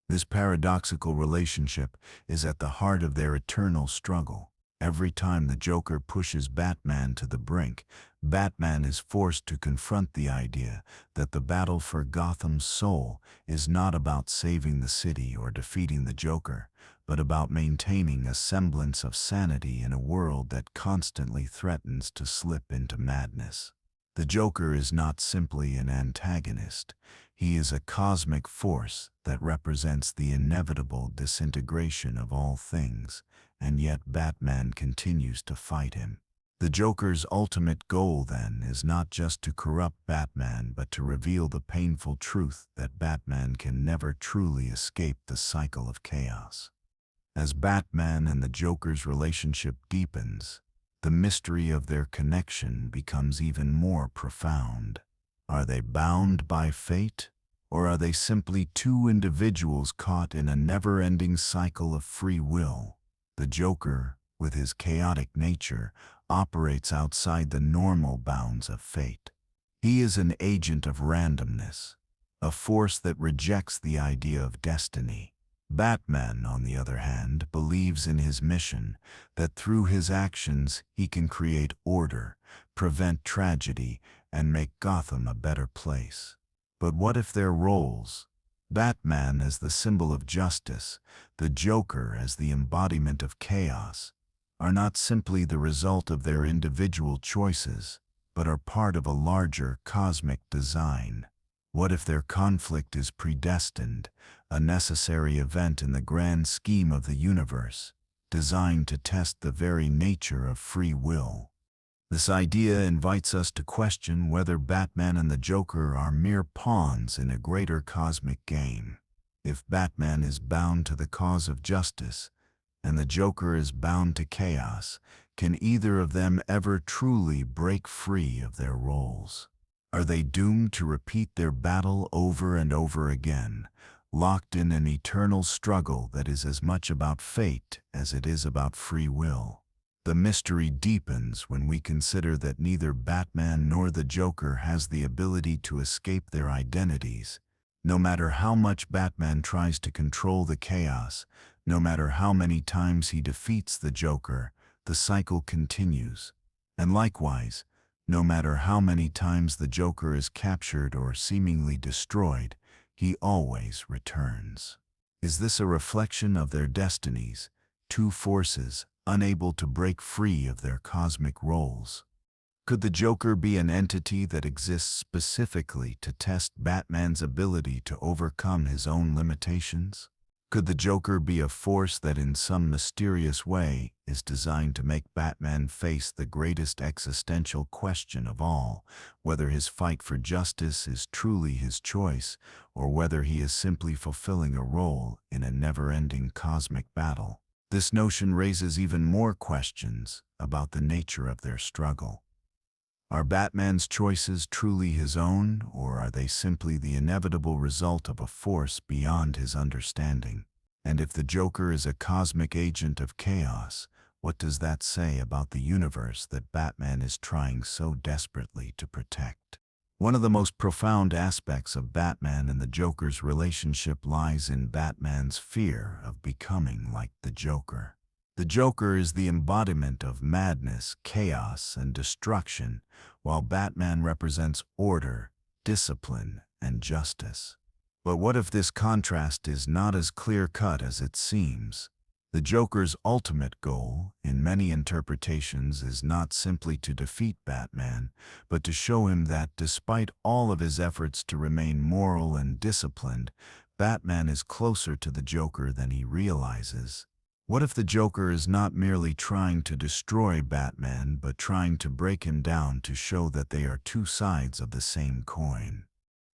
This paradoxical relationship is at the heart of their eternal struggle. Every time the Joker pushes Batman to the brink, Batman is forced to confront the idea that the battle for Gotham's soul is not about saving the city or defeating the Joker, but about maintaining a semblance of sanity in a world that constantly threatens to slip into madness. The Joker is not simply an antagonist. He is a cosmic force that represents the inevitable disintegration of all things, and yet Batman continues to fight him. The Joker's ultimate goal, then, is not just to corrupt Batman, but to reveal the painful truth that Batman can never truly escape the cycle of chaos. As Batman and the Joker's relationship deepens, the mystery of their connection becomes even more profound. Are they bound by fate, or are they simply two individuals caught in a never-ending cycle of free will? The Joker, with his chaotic nature, operates outside the normal bounds of fate. He is an agent of randomness, a force that rejects the idea of destiny. Batman, on the other hand, believes in his mission, that through his actions he can create order, prevent tragedy, and make Gotham a better place. But what if their roles, Batman as the symbol of justice, the Joker as the embodiment of chaos, are not simply the result of their individual choices, but are part of a larger cosmic design? What if their conflict is predestined, a necessary event in the grand scheme of the universe, designed to test the very nature of free will? This idea invites us to question whether Batman and the Joker are mere pawns in a greater cosmic game. If Batman is bound to the cause of justice, and the Joker is bound to chaos, can either of them ever truly break free of their roles? Are they doomed to repeat their battle over and over again, locked in an eternal struggle that is as much about fate as it is about free will? The mystery deepens when we consider that neither Batman nor the Joker has the ability to escape their identities. No matter how much Batman tries to control the chaos, no matter how many times he defeats the Joker, the cycle continues. And likewise, no matter how many times the Joker is captured or seemingly destroyed, he always returns. Is this a reflection of their destinies, two forces unable to break free of their cosmic roles? Could the Joker be an entity that exists specifically to test Batman's ability to overcome his own limitations? Could the Joker be a force that in some mysterious way is designed to make Batman face the greatest existential question of all, whether his fight for justice is truly his choice, or whether he is simply fulfilling a role in a never-ending cosmic battle? This notion raises even more questions about the nature of their struggle. Are Batman's choices truly his own, or are they simply the inevitable result of a force beyond his understanding? And if the Joker is a cosmic agent of chaos, what does that say about the universe that Batman is trying so desperately to protect? One of the most profound aspects of Batman and the Joker's relationship lies in Batman's fear of becoming like the Joker. The Joker is the embodiment of madness, chaos, and destruction, while Batman represents order, discipline, and justice. But what if this contrast is not as clear-cut as it seems? The Joker's ultimate goal, in many interpretations, is not simply to defeat Batman, but to show him that, despite all of his efforts to remain moral and disciplined, Batman is closer to the Joker than he realizes. What if the Joker is not merely trying to destroy Batman, but trying to break him down to show that they are two sides of the same coin?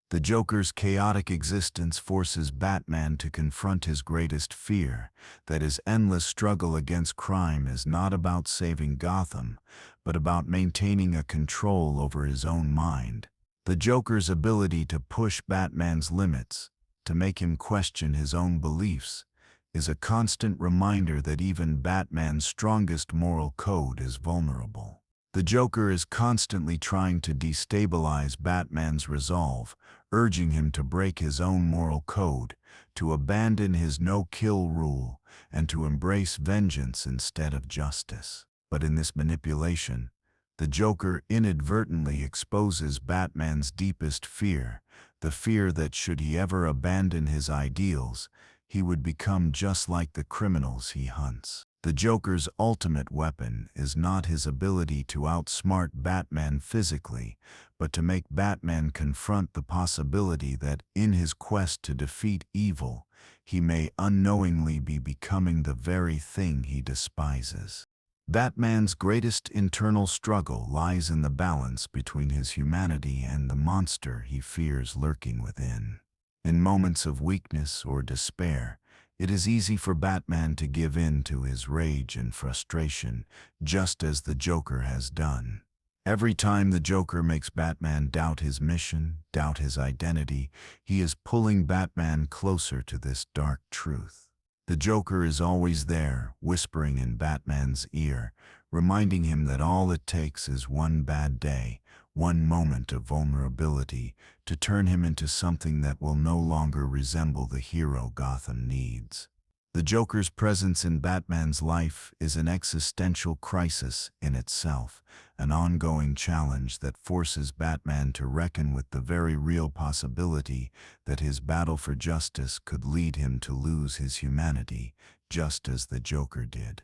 The Joker's chaotic existence forces Batman to confront his greatest fear, that his endless struggle against crime is not about saving Gotham, but about maintaining a control over his own mind. The Joker's ability to push Batman's limits, to make him question his own beliefs, is a constant reminder that even Batman's strongest moral code is vulnerable. The Joker is constantly trying to destabilize Batman's resolve, urging him to break his own moral code, to abandon his no-kill rule, and to embrace vengeance instead of justice. But in this manipulation, the Joker inadvertently exposes Batman's deepest fear, the fear that should he ever abandon his ideals, he would become just like the criminals he hunts. The Joker's ultimate weapon is not his ability to outsmart Batman physically, but to make Batman confront the possibility that, in his quest to defeat evil, he may unknowingly be becoming the very thing he despises. Batman's greatest internal struggle lies in the balance between his humanity and the monster he fears lurking within. In moments of weakness or despair, it is easy for Batman to give in to his rage and frustration, just as the Joker has done. Every time the Joker makes Batman doubt his mission, doubt his identity, he is pulling Batman closer to this dark truth. The Joker is always there, whispering in Batman's ear, reminding him that all it takes is one bad day, one moment of vulnerability, to turn him into something that will no longer resemble the hero Gotham needs. The Joker's presence in Batman's life is an existential crisis in itself, an ongoing challenge that forces Batman to reckon with the very real possibility that his battle for justice could lead him to lose his humanity, just as the Joker did.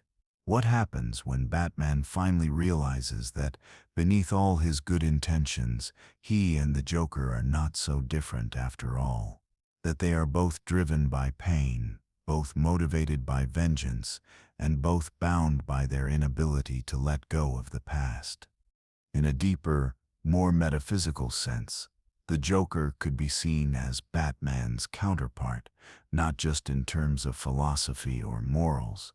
What happens when Batman finally realizes that, beneath all his good intentions, he and the Joker are not so different after all? That they are both driven by pain, both motivated by vengeance, and both bound by their inability to let go of the past. In a deeper, more metaphysical sense, the Joker could be seen as Batman's counterpart, not just in terms of philosophy or morals,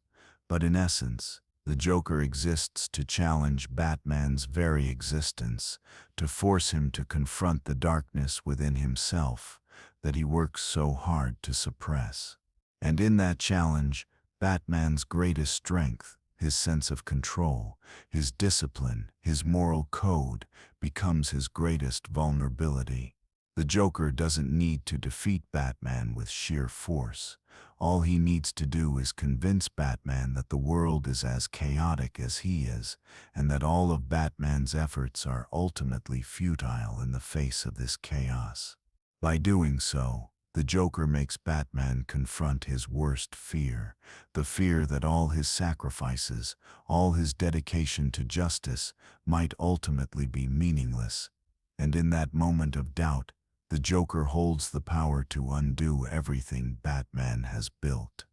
but in essence, the Joker exists to challenge Batman's very existence, to force him to confront the darkness within himself that he works so hard to suppress. And in that challenge, Batman's greatest strength, his sense of control, his discipline, his moral code, becomes his greatest vulnerability. The Joker doesn't need to defeat Batman with sheer force. All he needs to do is convince Batman that the world is as chaotic as he is, and that all of Batman's efforts are ultimately futile in the face of this chaos. By doing so, the Joker makes Batman confront his worst fear, the fear that all his sacrifices, all his dedication to justice, might ultimately be meaningless. And in that moment of doubt, the Joker holds the power to undo everything Batman has built.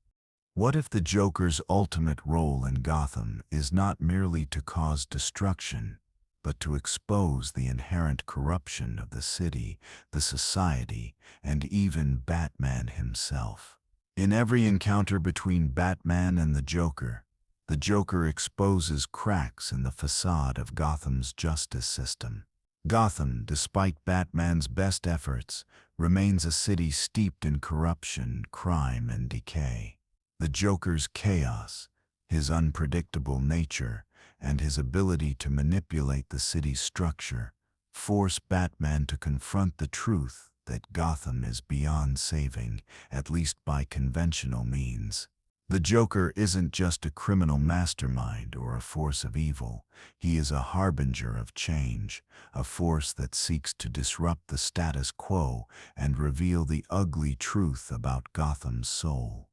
What if the Joker's ultimate role in Gotham is not merely to cause destruction, but to expose the inherent corruption of the city, the society, and even Batman himself? In every encounter between Batman and the Joker exposes cracks in the facade of Gotham's justice system. Gotham, despite Batman's best efforts, remains a city steeped in corruption, crime, and decay. The Joker's chaos, his unpredictable nature, and his ability to manipulate the city's structure force Batman to confront the truth that Gotham is beyond saving, at least by conventional means. The Joker isn't just a criminal mastermind or a force of evil. He is a harbinger of change, a force that seeks to disrupt the status quo and reveal the ugly truth about Gotham's soul.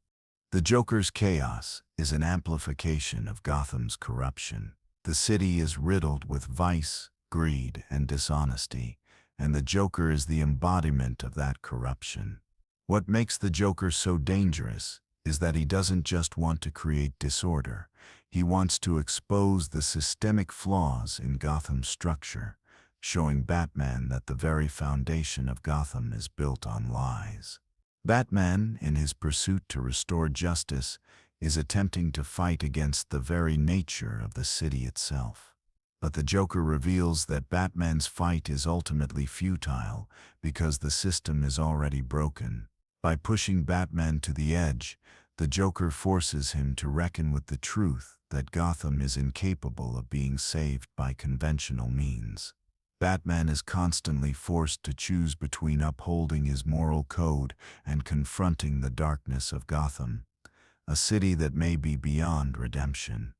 The Joker's chaos is an amplification of Gotham's corruption. The city is riddled with vice, greed, and dishonesty, and the Joker is the embodiment of that corruption. What makes the Joker so dangerous is that he doesn't just want to create disorder. He wants to expose the systemic flaws in Gotham's structure, showing Batman that the very foundation of Gotham is built on lies. Batman, in his pursuit to restore justice, is attempting to fight against the very nature of the city itself. But the Joker reveals that Batman's fight is ultimately futile because the system is already broken. By pushing Batman to the edge, the Joker forces him to reckon with the truth that Gotham is incapable of being saved by conventional means. Batman is constantly forced to choose between upholding his moral code and confronting the darkness of Gotham, a city that may be beyond redemption.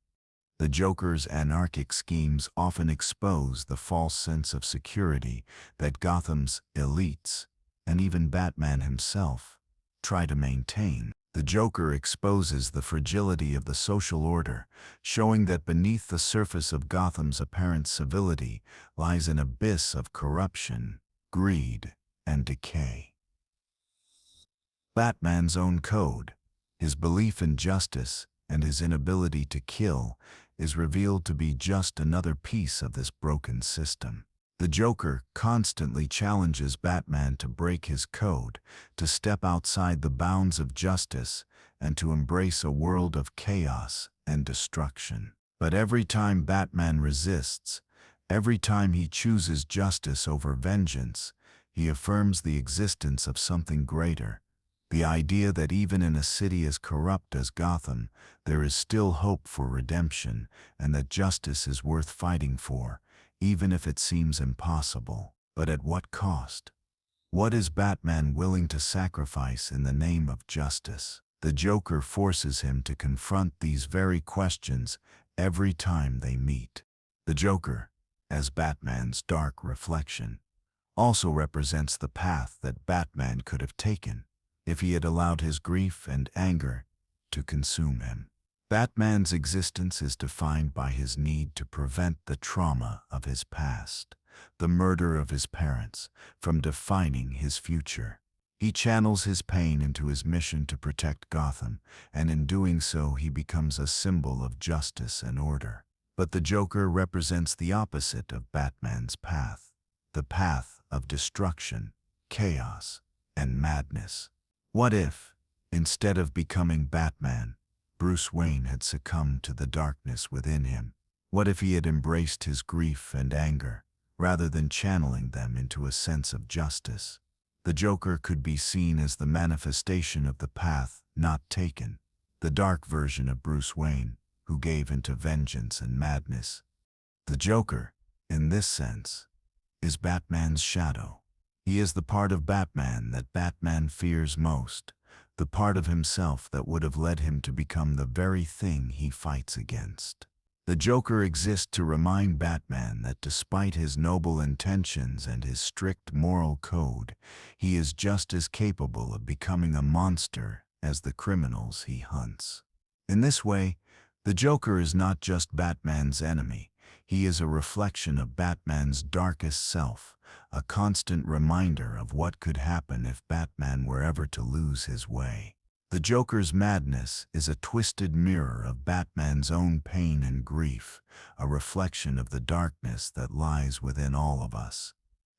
The Joker's anarchic schemes often expose the false sense of security that Gotham's elites, and even Batman himself, try to maintain. The Joker exposes the fragility of the social order, showing that beneath the surface of Gotham's apparent civility lies an abyss of corruption, greed, and decay. Batman's own code, his belief in justice, and his inability to kill, is revealed to be just another piece of this broken system. The Joker constantly challenges Batman to break his code, to step outside the bounds of justice, and to embrace a world of chaos and destruction. But every time Batman resists, every time he chooses justice over vengeance, he affirms the existence of something greater, the idea that even in a city as corrupt as Gotham, there is still hope for redemption, and that justice is worth fighting for, even if it seems impossible. But at what cost? What is Batman willing to sacrifice in the name of justice? The Joker forces him to confront these very questions every time they meet. The Joker, as Batman's dark reflection, also represents the path that Batman could have taken if he had allowed his grief and anger to consume him. Batman's existence is defined by his need to prevent the trauma of his past, the murder of his parents, from defining his future. He channels his pain into his mission to protect Gotham, and in doing so he becomes a symbol of justice and order. But the Joker represents the opposite of Batman's path, the path of destruction, chaos, and madness. What if, instead of becoming Batman, Bruce Wayne had succumbed to the darkness within him? What if he had embraced his grief and anger, rather than channeling them into a sense of justice? The Joker could be seen as the manifestation of the path not taken, the dark version of Bruce Wayne, who gave into vengeance and madness. The Joker, in this sense, is Batman's shadow. He is the part of Batman that Batman fears most, the part of himself that would have led him to become the very thing he fights against. The Joker exists to remind Batman that despite his noble intentions and his strict moral code, he is just as capable of becoming a monster as the criminals he hunts. In this way, the Joker is not just Batman's enemy. He is a reflection of Batman's darkest self, a constant reminder of what could happen if Batman were ever to lose his way. The Joker's madness is a twisted mirror of Batman's own pain and grief, a reflection of the darkness that lies within all of us.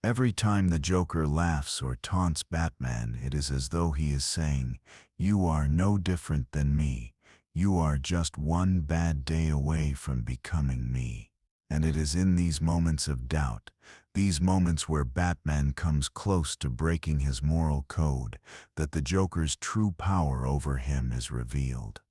Every time the Joker laughs or taunts Batman, it is as though he is saying, "You are no different than me. You are just one bad day away from becoming me." And it is in these moments of doubt, these moments where Batman comes close to breaking his moral code, that the Joker's true power over him is revealed.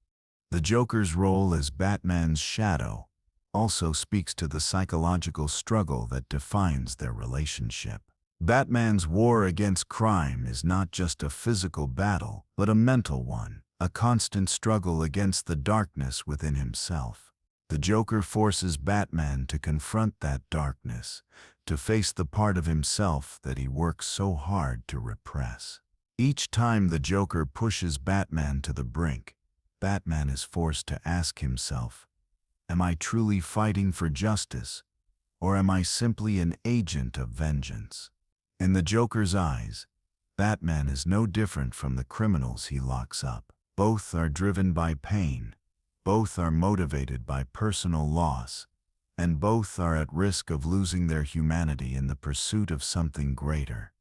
The Joker's role as Batman's shadow also speaks to the psychological struggle that defines their relationship. Batman's war against crime is not just a physical battle, but a mental one, a constant struggle against the darkness within himself. The Joker forces Batman to confront that darkness, to face the part of himself that he works so hard to repress. Each time the Joker pushes Batman to the brink, Batman is forced to ask himself, am I truly fighting for justice, or am I simply an agent of vengeance? In the Joker's eyes, Batman is no different from the criminals he locks up. Both are driven by pain. Both are motivated by personal loss, and both are at risk of losing their humanity in the pursuit of something greater.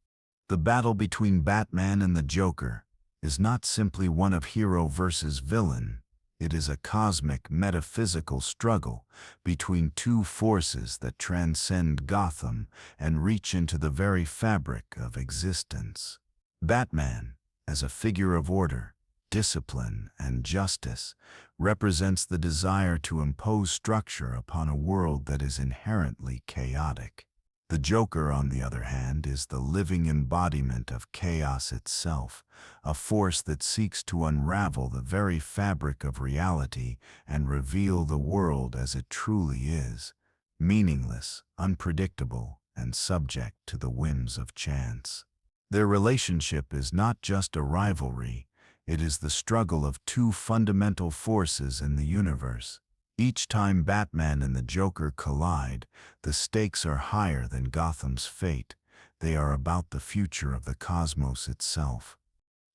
The battle between Batman and the Joker is not simply one of hero versus villain. It is a cosmic, metaphysical struggle between two forces that transcend Gotham and reach into the very fabric of existence. Batman, as a figure of order, discipline, and justice, represents the desire to impose structure upon a world that is inherently chaotic. The Joker, on the other hand, is the living embodiment of chaos itself, a force that seeks to unravel the very fabric of reality and reveal the world as it truly is, meaningless, unpredictable, and subject to the whims of chance. Their relationship is not just a rivalry. It is the struggle of two fundamental forces in the universe. Each time Batman and the Joker collide, the stakes are higher than Gotham's fate. They are about the future of the cosmos itself.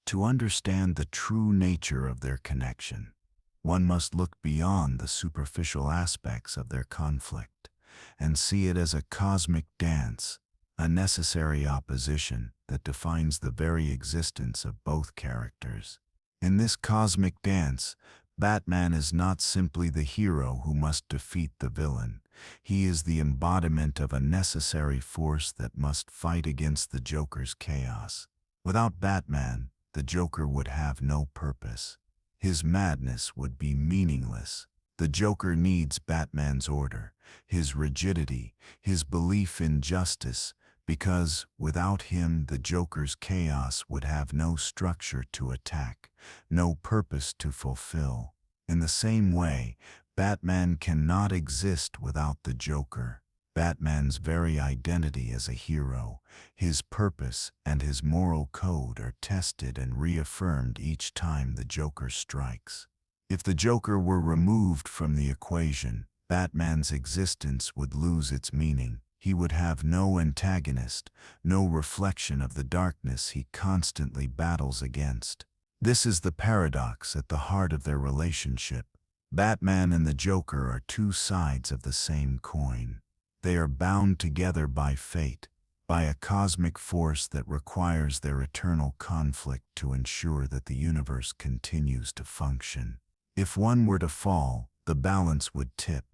To understand the true nature of their connection, one must look beyond the superficial aspects of their conflict and see it as a cosmic dance, a necessary opposition that defines the very existence of both characters. In this cosmic dance, Batman is not simply the hero who must defeat the villain. He is the embodiment of a necessary force that must fight against the Joker's chaos. Without Batman, the Joker would have no purpose. His madness would be meaningless. The Joker needs Batman's order, his rigidity, his belief in justice, because without him the Joker's chaos would have no structure to attack, no purpose to fulfill. In the same way, Batman cannot exist without the Joker. Batman's very identity as a hero, his purpose and his moral code are tested and reaffirmed each time the Joker strikes. If the Joker were removed from the equation, Batman's existence would lose its meaning. He would have no antagonist, no reflection of the darkness he constantly battles against. This is the paradox at the heart of their relationship. Batman and the Joker are two sides of the same coin. They are bound together by fate, by a cosmic force that requires their eternal conflict to ensure that the universe continues to function. If one were to fall, the balance would tip,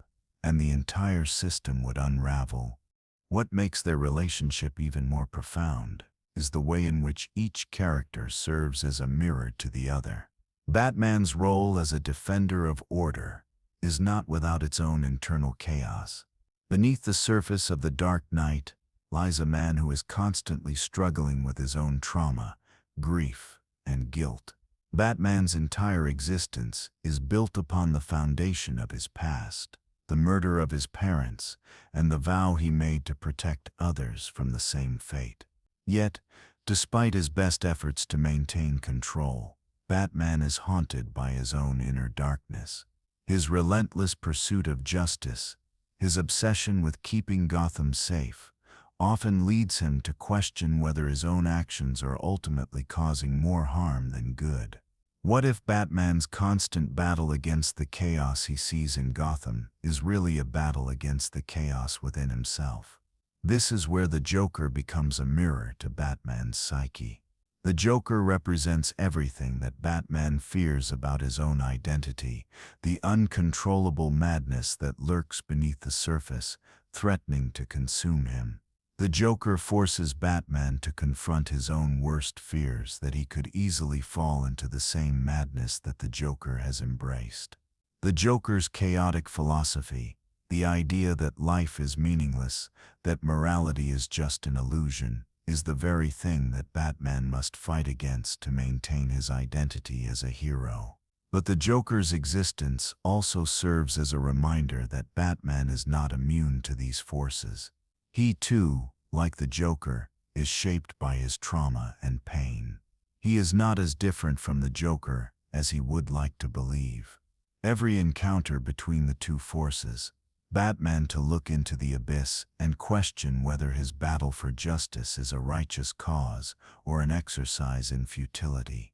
and the entire system would unravel. What makes their relationship even more profound is the way in which each character serves as a mirror to the other. Batman's role as a defender of order is not without its own internal chaos. Beneath the surface of the Dark Knight lies a man who is constantly struggling with his own trauma, grief, and guilt. Batman's entire existence is built upon the foundation of his past, the murder of his parents, and the vow he made to protect others from the same fate. Yet, despite his best efforts to maintain control, Batman is haunted by his own inner darkness. His relentless pursuit of justice, his obsession with keeping Gotham safe, often leads him to question whether his own actions are ultimately causing more harm than good. What if Batman's constant battle against the chaos he sees in Gotham is really a battle against the chaos within himself? This is where the Joker becomes a mirror to Batman's psyche. The Joker represents everything that Batman fears about his own identity, the uncontrollable madness that lurks beneath the surface, threatening to consume him. The Joker forces Batman to confront his own worst fears, that he could easily fall into the same madness that the Joker has embraced. The Joker's chaotic philosophy, the idea that life is meaningless, that morality is just an illusion, is the very thing that Batman must fight against to maintain his identity as a hero. But the Joker's existence also serves as a reminder that Batman is not immune to these forces. He too, like the Joker, is shaped by his trauma and pain. He is not as different from the Joker as he would like to believe. Every encounter between the two forces Batman to look into the abyss and question whether his battle for justice is a righteous cause or an exercise in futility.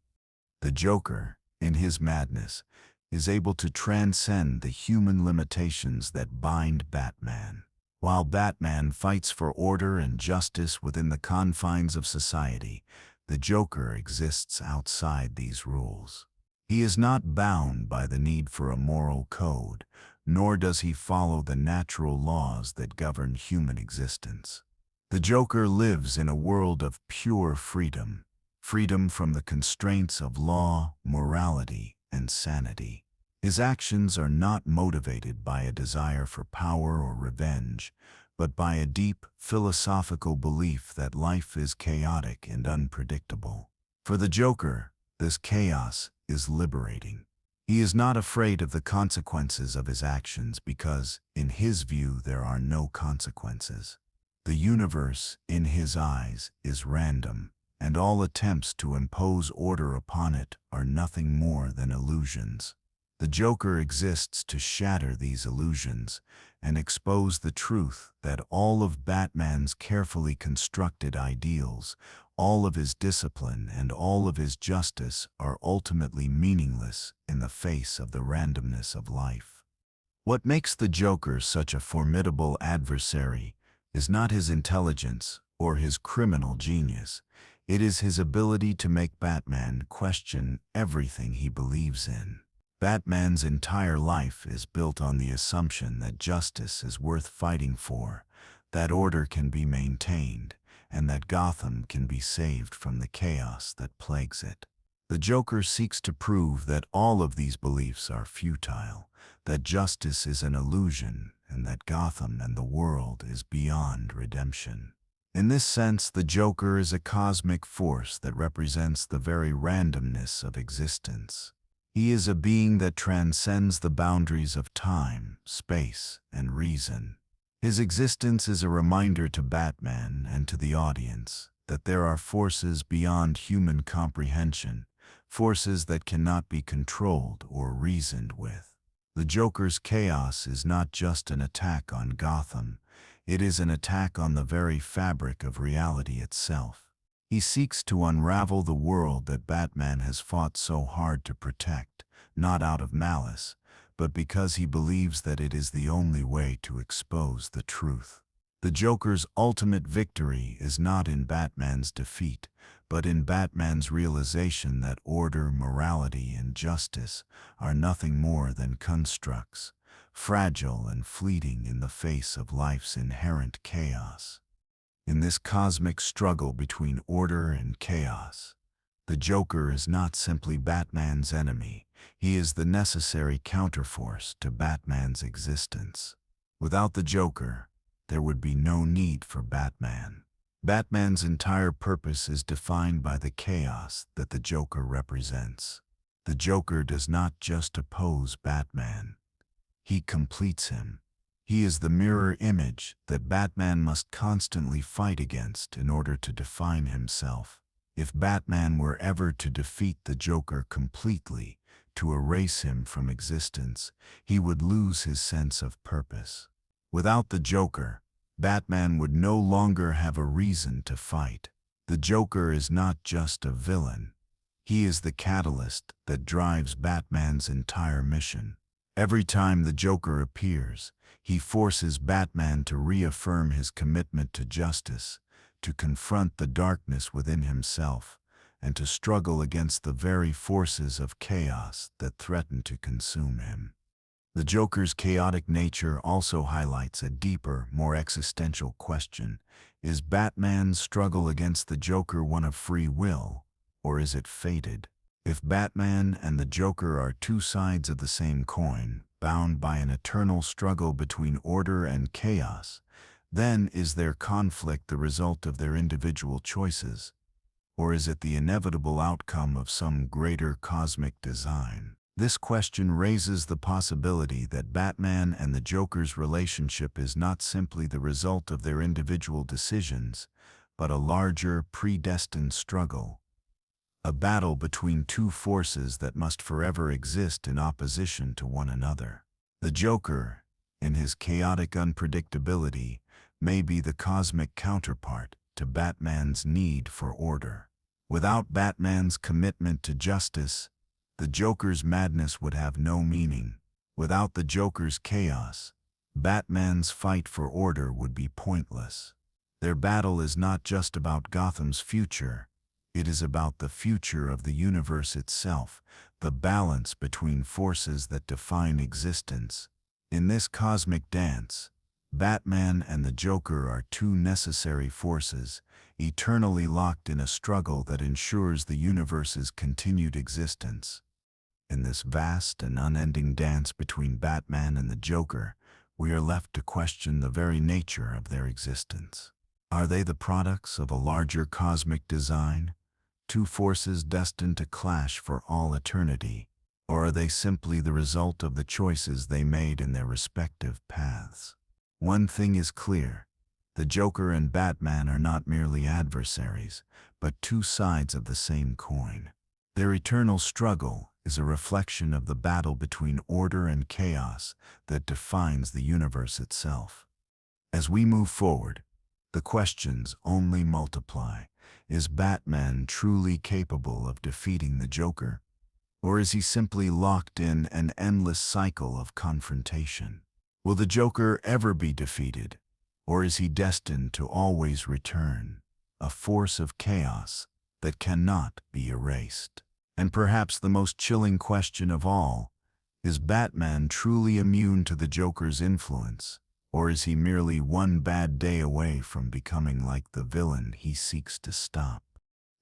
The Joker, in his madness, is able to transcend the human limitations that bind Batman. While Batman fights for order and justice within the confines of society, the Joker exists outside these rules. He is not bound by the need for a moral code, nor does he follow the natural laws that govern human existence. The Joker lives in a world of pure freedom, freedom from the constraints of law, morality, and sanity. His actions are not motivated by a desire for power or revenge, but by a deep, philosophical belief that life is chaotic and unpredictable. For the Joker, this chaos is liberating. He is not afraid of the consequences of his actions because, in his view, there are no consequences. The universe, in his eyes, is random, and all attempts to impose order upon it are nothing more than illusions. The Joker exists to shatter these illusions and expose the truth that all of Batman's carefully constructed ideals, all of his discipline, and all of his justice are ultimately meaningless in the face of the randomness of life. What makes the Joker such a formidable adversary is not his intelligence or his criminal genius. It is his ability to make Batman question everything he believes in. Batman's entire life is built on the assumption that justice is worth fighting for, that order can be maintained, and that Gotham can be saved from the chaos that plagues it. The Joker seeks to prove that all of these beliefs are futile, that justice is an illusion, and that Gotham and the world is beyond redemption. In this sense, the Joker is a cosmic force that represents the very randomness of existence. He is a being that transcends the boundaries of time, space, and reason. His existence is a reminder to Batman and to the audience that there are forces beyond human comprehension, forces that cannot be controlled or reasoned with. The Joker's chaos is not just an attack on Gotham, it is an attack on the very fabric of reality itself. He seeks to unravel the world that Batman has fought so hard to protect, not out of malice, but because he believes that it is the only way to expose the truth. The Joker's ultimate victory is not in Batman's defeat, but in Batman's realization that order, morality, and justice are nothing more than constructs, fragile and fleeting in the face of life's inherent chaos. In this cosmic struggle between order and chaos, the Joker is not simply Batman's enemy, he is the necessary counterforce to Batman's existence. Without the Joker, there would be no need for Batman. Batman's entire purpose is defined by the chaos that the Joker represents. The Joker does not just oppose Batman, he completes him. He is the mirror image that Batman must constantly fight against in order to define himself. If Batman were ever to defeat the Joker completely, to erase him from existence, he would lose his sense of purpose. Without the Joker, Batman would no longer have a reason to fight. The Joker is not just a villain. He is the catalyst that drives Batman's entire mission. Every time the Joker appears, he forces Batman to reaffirm his commitment to justice, to confront the darkness within himself, and to struggle against the very forces of chaos that threaten to consume him. The Joker's chaotic nature also highlights a deeper, more existential question. Is Batman's struggle against the Joker one of free will, or is it fated? If Batman and the Joker are two sides of the same coin, bound by an eternal struggle between order and chaos, then is their conflict the result of their individual choices, or is it the inevitable outcome of some greater cosmic design? This question raises the possibility that Batman and the Joker's relationship is not simply the result of their individual decisions, but a larger, predestined struggle. A battle between two forces that must forever exist in opposition to one another. The Joker, in his chaotic unpredictability, may be the cosmic counterpart to Batman's need for order. Without Batman's commitment to justice, the Joker's madness would have no meaning. Without the Joker's chaos, Batman's fight for order would be pointless. Their battle is not just about Gotham's future, it is about the future of the universe itself, the balance between forces that define existence. In this cosmic dance, Batman and the Joker are two necessary forces, eternally locked in a struggle that ensures the universe's continued existence. In this vast and unending dance between Batman and the Joker, we are left to question the very nature of their existence. Are they the products of a larger cosmic design, two forces destined to clash for all eternity, or are they simply the result of the choices they made in their respective paths? One thing is clear, the Joker and Batman are not merely adversaries, but two sides of the same coin. Their eternal struggle is a reflection of the battle between order and chaos that defines the universe itself. As we move forward, the questions only multiply. Is Batman truly capable of defeating the Joker? Or is he simply locked in an endless cycle of confrontation? Will the Joker ever be defeated? Or is he destined to always return, a force of chaos that cannot be erased? And perhaps the most chilling question of all, is Batman truly immune to the Joker's influence? Or is he merely one bad day away from becoming like the villain he seeks to stop?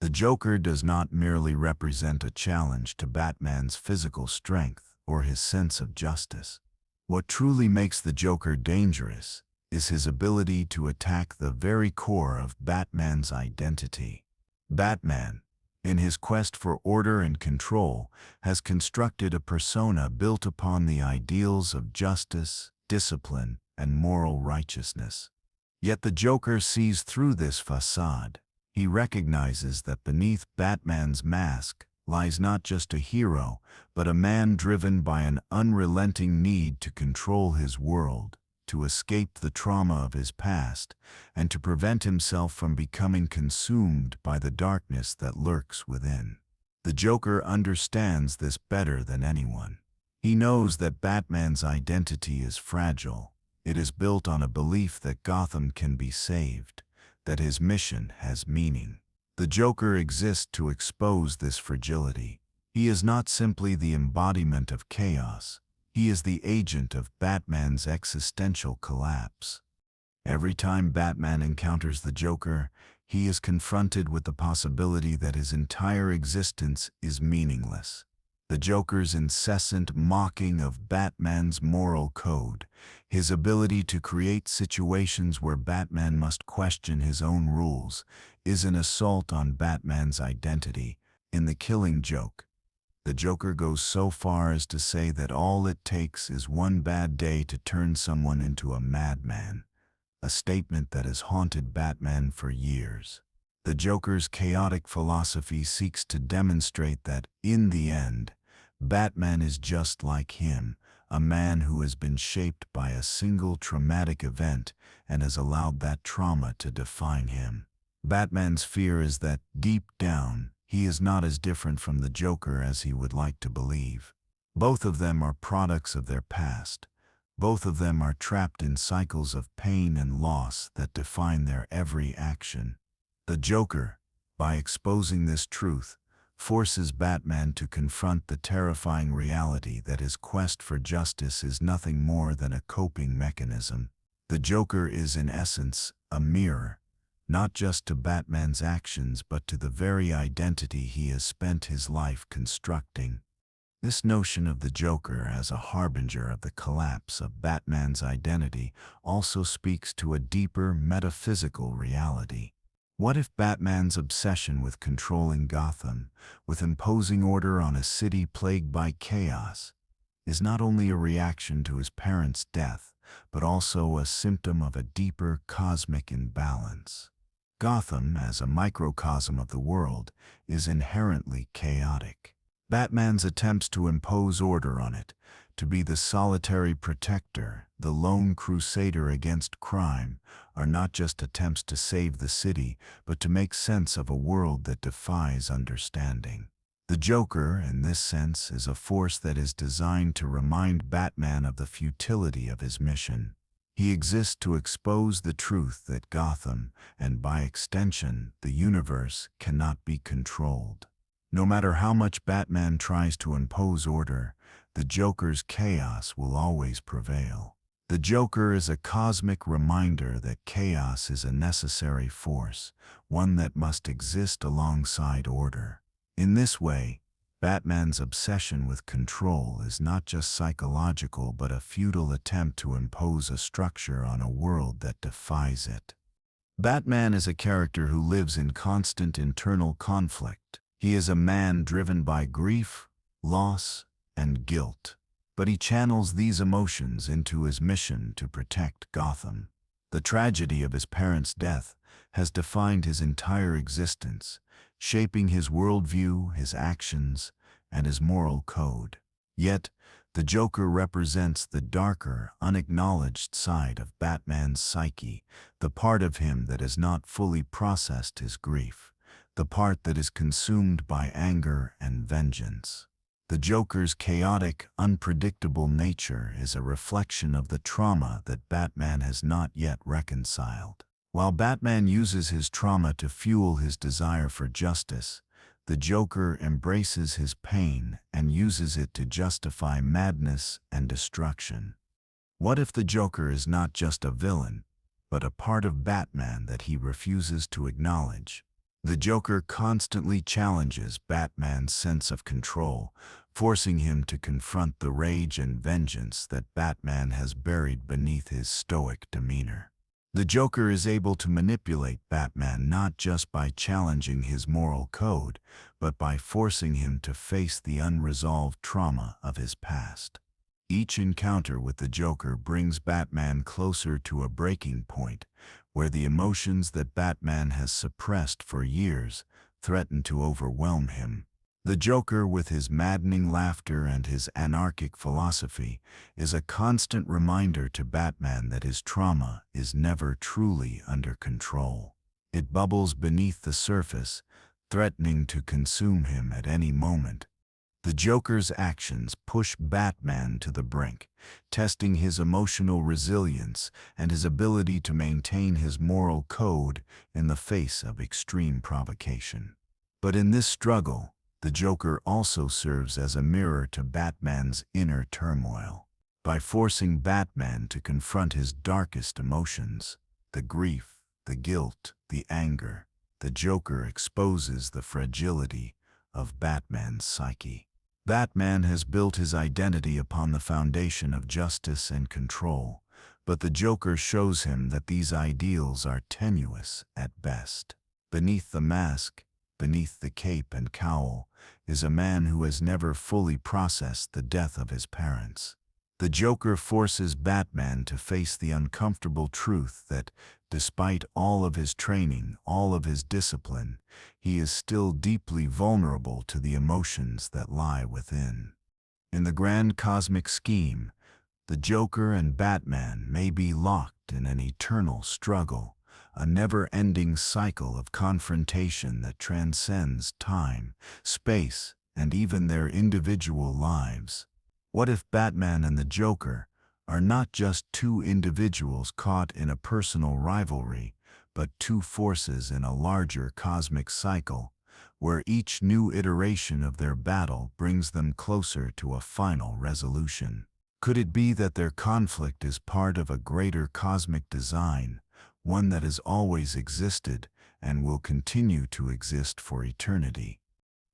The Joker does not merely represent a challenge to Batman's physical strength or his sense of justice. What truly makes the Joker dangerous is his ability to attack the very core of Batman's identity. Batman, in his quest for order and control, has constructed a persona built upon the ideals of justice, discipline, and moral righteousness. Yet the Joker sees through this facade. He recognizes that beneath Batman's mask, lies not just a hero, but a man driven by an unrelenting need to control his world, to escape the trauma of his past, and to prevent himself from becoming consumed by the darkness that lurks within. The Joker understands this better than anyone. He knows that Batman's identity is fragile. It is built on a belief that Gotham can be saved, that his mission has meaning. The Joker exists to expose this fragility. He is not simply the embodiment of chaos. He is the agent of Batman's existential collapse. Every time Batman encounters the Joker, he is confronted with the possibility that his entire existence is meaningless. The Joker's incessant mocking of Batman's moral code, his ability to create situations where Batman must question his own rules, is an assault on Batman's identity. In The Killing Joke, the Joker goes so far as to say that all it takes is one bad day to turn someone into a madman, a statement that has haunted Batman for years. The Joker's chaotic philosophy seeks to demonstrate that, in the end, Batman is just like him, a man who has been shaped by a single traumatic event and has allowed that trauma to define him. Batman's fear is that, deep down, he is not as different from the Joker as he would like to believe. Both of them are products of their past. Both of them are trapped in cycles of pain and loss that define their every action. The Joker, by exposing this truth, forces Batman to confront the terrifying reality that his quest for justice is nothing more than a coping mechanism. The Joker is, in essence, a mirror, not just to Batman's actions but to the very identity he has spent his life constructing. This notion of the Joker as a harbinger of the collapse of Batman's identity also speaks to a deeper metaphysical reality. What if Batman's obsession with controlling Gotham, with imposing order on a city plagued by chaos, is not only a reaction to his parents' death, but also a symptom of a deeper cosmic imbalance? Gotham, as a microcosm of the world, is inherently chaotic. Batman's attempts to impose order on it, to be the solitary protector, the lone crusader against crime, are not just attempts to save the city, but to make sense of a world that defies understanding. The Joker, in this sense, is a force that is designed to remind Batman of the futility of his mission. He exists to expose the truth that Gotham, and by extension, the universe, cannot be controlled. No matter how much Batman tries to impose order, the Joker's chaos will always prevail. The Joker is a cosmic reminder that chaos is a necessary force, one that must exist alongside order. In this way, Batman's obsession with control is not just psychological but a futile attempt to impose a structure on a world that defies it. Batman is a character who lives in constant internal conflict. He is a man driven by grief, loss, and guilt. But he channels these emotions into his mission to protect Gotham. The tragedy of his parents' death has defined his entire existence, shaping his worldview, his actions, and his moral code. Yet, the Joker represents the darker, unacknowledged side of Batman's psyche, the part of him that has not fully processed his grief, the part that is consumed by anger and vengeance. The Joker's chaotic, unpredictable nature is a reflection of the trauma that Batman has not yet reconciled. While Batman uses his trauma to fuel his desire for justice, the Joker embraces his pain and uses it to justify madness and destruction. What if the Joker is not just a villain, but a part of Batman that he refuses to acknowledge? The Joker constantly challenges Batman's sense of control, forcing him to confront the rage and vengeance that Batman has buried beneath his stoic demeanor. The Joker is able to manipulate Batman not just by challenging his moral code, but by forcing him to face the unresolved trauma of his past. Each encounter with the Joker brings Batman closer to a breaking point, where the emotions that Batman has suppressed for years threaten to overwhelm him. The Joker, with his maddening laughter and his anarchic philosophy, is a constant reminder to Batman that his trauma is never truly under control. It bubbles beneath the surface, threatening to consume him at any moment. The Joker's actions push Batman to the brink, testing his emotional resilience and his ability to maintain his moral code in the face of extreme provocation. But in this struggle, the Joker also serves as a mirror to Batman's inner turmoil. By forcing Batman to confront his darkest emotions, the grief, the guilt, the anger, the Joker exposes the fragility of Batman's psyche. Batman has built his identity upon the foundation of justice and control, but the Joker shows him that these ideals are tenuous at best. Beneath the mask, beneath the cape and cowl, is a man who has never fully processed the death of his parents. The Joker forces Batman to face the uncomfortable truth that, despite all of his training, all of his discipline, he is still deeply vulnerable to the emotions that lie within. In the grand cosmic scheme, the Joker and Batman may be locked in an eternal struggle, a never-ending cycle of confrontation that transcends time, space, and even their individual lives. What if Batman and the Joker are not just two individuals caught in a personal rivalry, but two forces in a larger cosmic cycle, where each new iteration of their battle brings them closer to a final resolution? Could it be that their conflict is part of a greater cosmic design, one that has always existed and will continue to exist for eternity?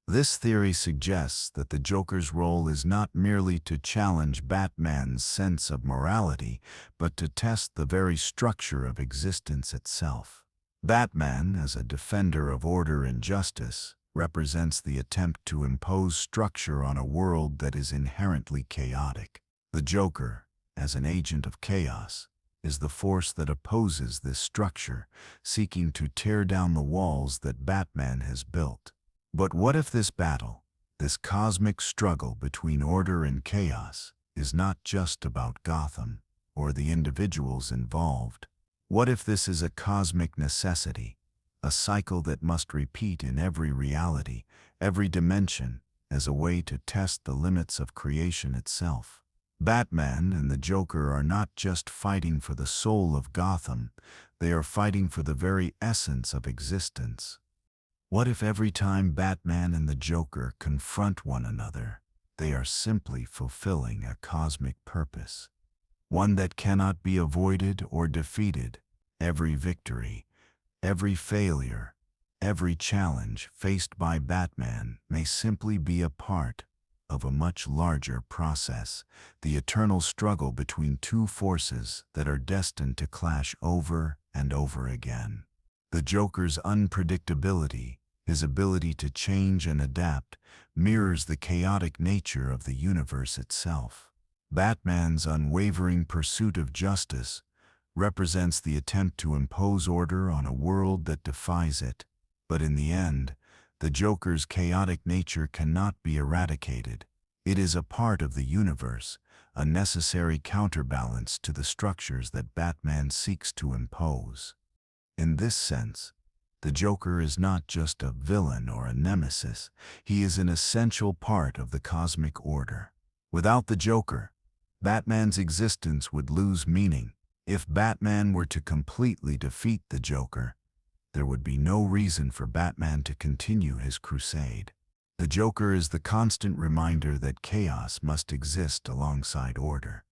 This theory suggests that the Joker's role is not merely to challenge Batman's sense of morality, but to test the very structure of existence itself. Batman, as a defender of order and justice, represents the attempt to impose structure on a world that is inherently chaotic. The Joker, as an agent of chaos, is the force that opposes this structure, seeking to tear down the walls that Batman has built. But what if this battle, this cosmic struggle between order and chaos, is not just about Gotham or the individuals involved? What if this is a cosmic necessity, a cycle that must repeat in every reality, every dimension, as a way to test the limits of creation itself? Batman and the Joker are not just fighting for the soul of Gotham, they are fighting for the very essence of existence. What if every time Batman and the Joker confront one another, they are simply fulfilling a cosmic purpose, one that cannot be avoided or defeated? Every victory, every failure, every challenge faced by Batman may simply be a part of a much larger process, the eternal struggle between two forces that are destined to clash over and over again. The Joker's unpredictability, his ability to change and adapt, mirrors the chaotic nature of the universe itself. Batman's unwavering pursuit of justice represents the attempt to impose order on a world that defies it. But in the end, the Joker's chaotic nature cannot be eradicated. It is a part of the universe, a necessary counterbalance to the structures that Batman seeks to impose. In this sense, the Joker is not just a villain or a nemesis, he is an essential part of the cosmic order. Without the Joker, Batman's existence would lose meaning. If Batman were to completely defeat the Joker, there would be no reason for Batman to continue his crusade. The Joker is the constant reminder that chaos must exist alongside order,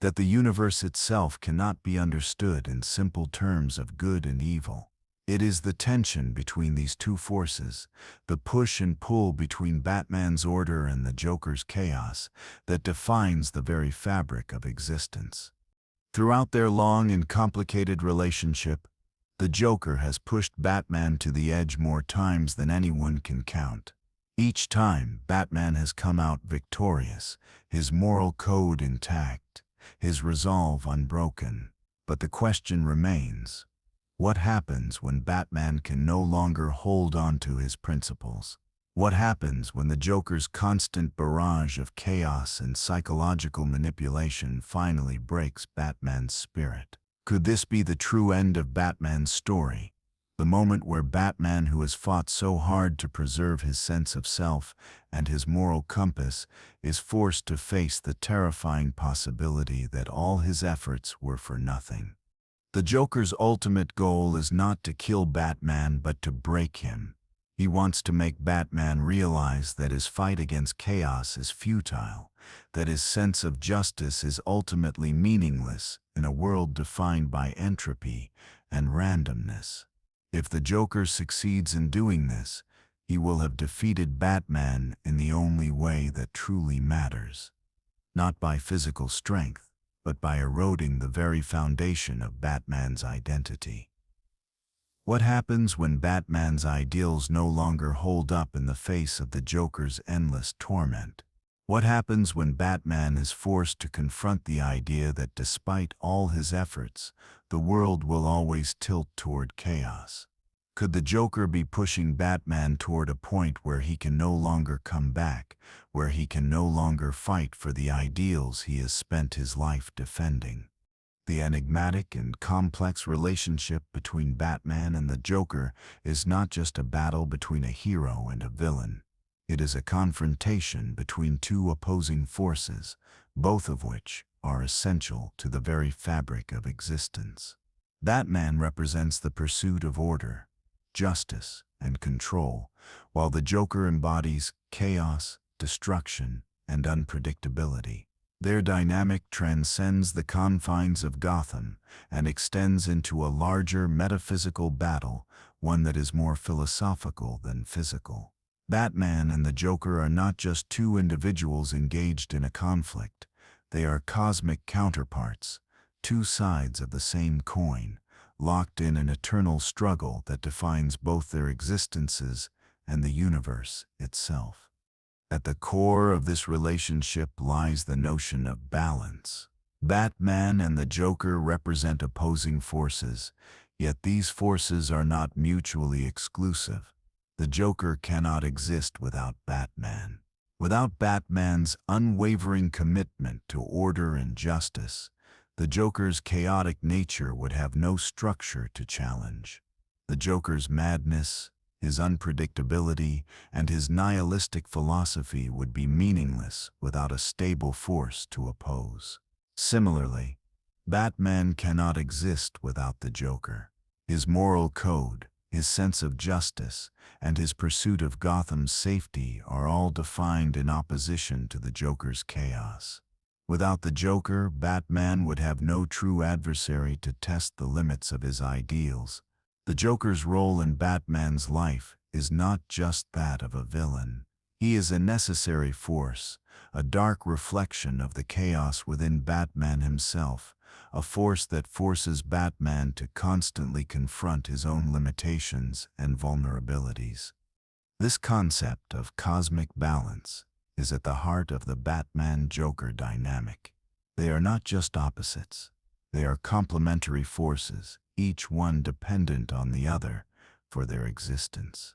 that the universe itself cannot be understood in simple terms of good and evil. It is the tension between these two forces, the push and pull between Batman's order and the Joker's chaos, that defines the very fabric of existence. Throughout their long and complicated relationship, the Joker has pushed Batman to the edge more times than anyone can count. Each time, Batman has come out victorious, his moral code intact, his resolve unbroken. But the question remains: what happens when Batman can no longer hold on to his principles? What happens when the Joker's constant barrage of chaos and psychological manipulation finally breaks Batman's spirit? Could this be the true end of Batman's story? The moment where Batman, who has fought so hard to preserve his sense of self and his moral compass, is forced to face the terrifying possibility that all his efforts were for nothing. The Joker's ultimate goal is not to kill Batman but to break him. He wants to make Batman realize that his fight against chaos is futile, that his sense of justice is ultimately meaningless in a world defined by entropy and randomness. If the Joker succeeds in doing this, he will have defeated Batman in the only way that truly matters. Not by physical strength, but by eroding the very foundation of Batman's identity. What happens when Batman's ideals no longer hold up in the face of the Joker's endless torment? What happens when Batman is forced to confront the idea that despite all his efforts, the world will always tilt toward chaos? Could the Joker be pushing Batman toward a point where he can no longer come back, where he can no longer fight for the ideals he has spent his life defending? The enigmatic and complex relationship between Batman and the Joker is not just a battle between a hero and a villain. It is a confrontation between two opposing forces, both of which are essential to the very fabric of existence. Batman represents the pursuit of order, justice, and control, while the Joker embodies chaos, destruction, and unpredictability. Their dynamic transcends the confines of Gotham and extends into a larger metaphysical battle, one that is more philosophical than physical. Batman and the Joker are not just two individuals engaged in a conflict. They are cosmic counterparts, two sides of the same coin, locked in an eternal struggle that defines both their existences and the universe itself. At the core of this relationship lies the notion of balance. Batman and the Joker represent opposing forces, yet these forces are not mutually exclusive. The Joker cannot exist without Batman. Without Batman's unwavering commitment to order and justice, the Joker's chaotic nature would have no structure to challenge. The Joker's madness, his unpredictability, and his nihilistic philosophy would be meaningless without a stable force to oppose. Similarly, Batman cannot exist without the Joker. His moral code, his sense of justice, and his pursuit of Gotham's safety are all defined in opposition to the Joker's chaos. Without the Joker, Batman would have no true adversary to test the limits of his ideals. The Joker's role in Batman's life is not just that of a villain. He is a necessary force, a dark reflection of the chaos within Batman himself, a force that forces Batman to constantly confront his own limitations and vulnerabilities. This concept of cosmic balance is at the heart of the Batman-Joker dynamic. They are not just opposites. They are complementary forces, each one dependent on the other for their existence.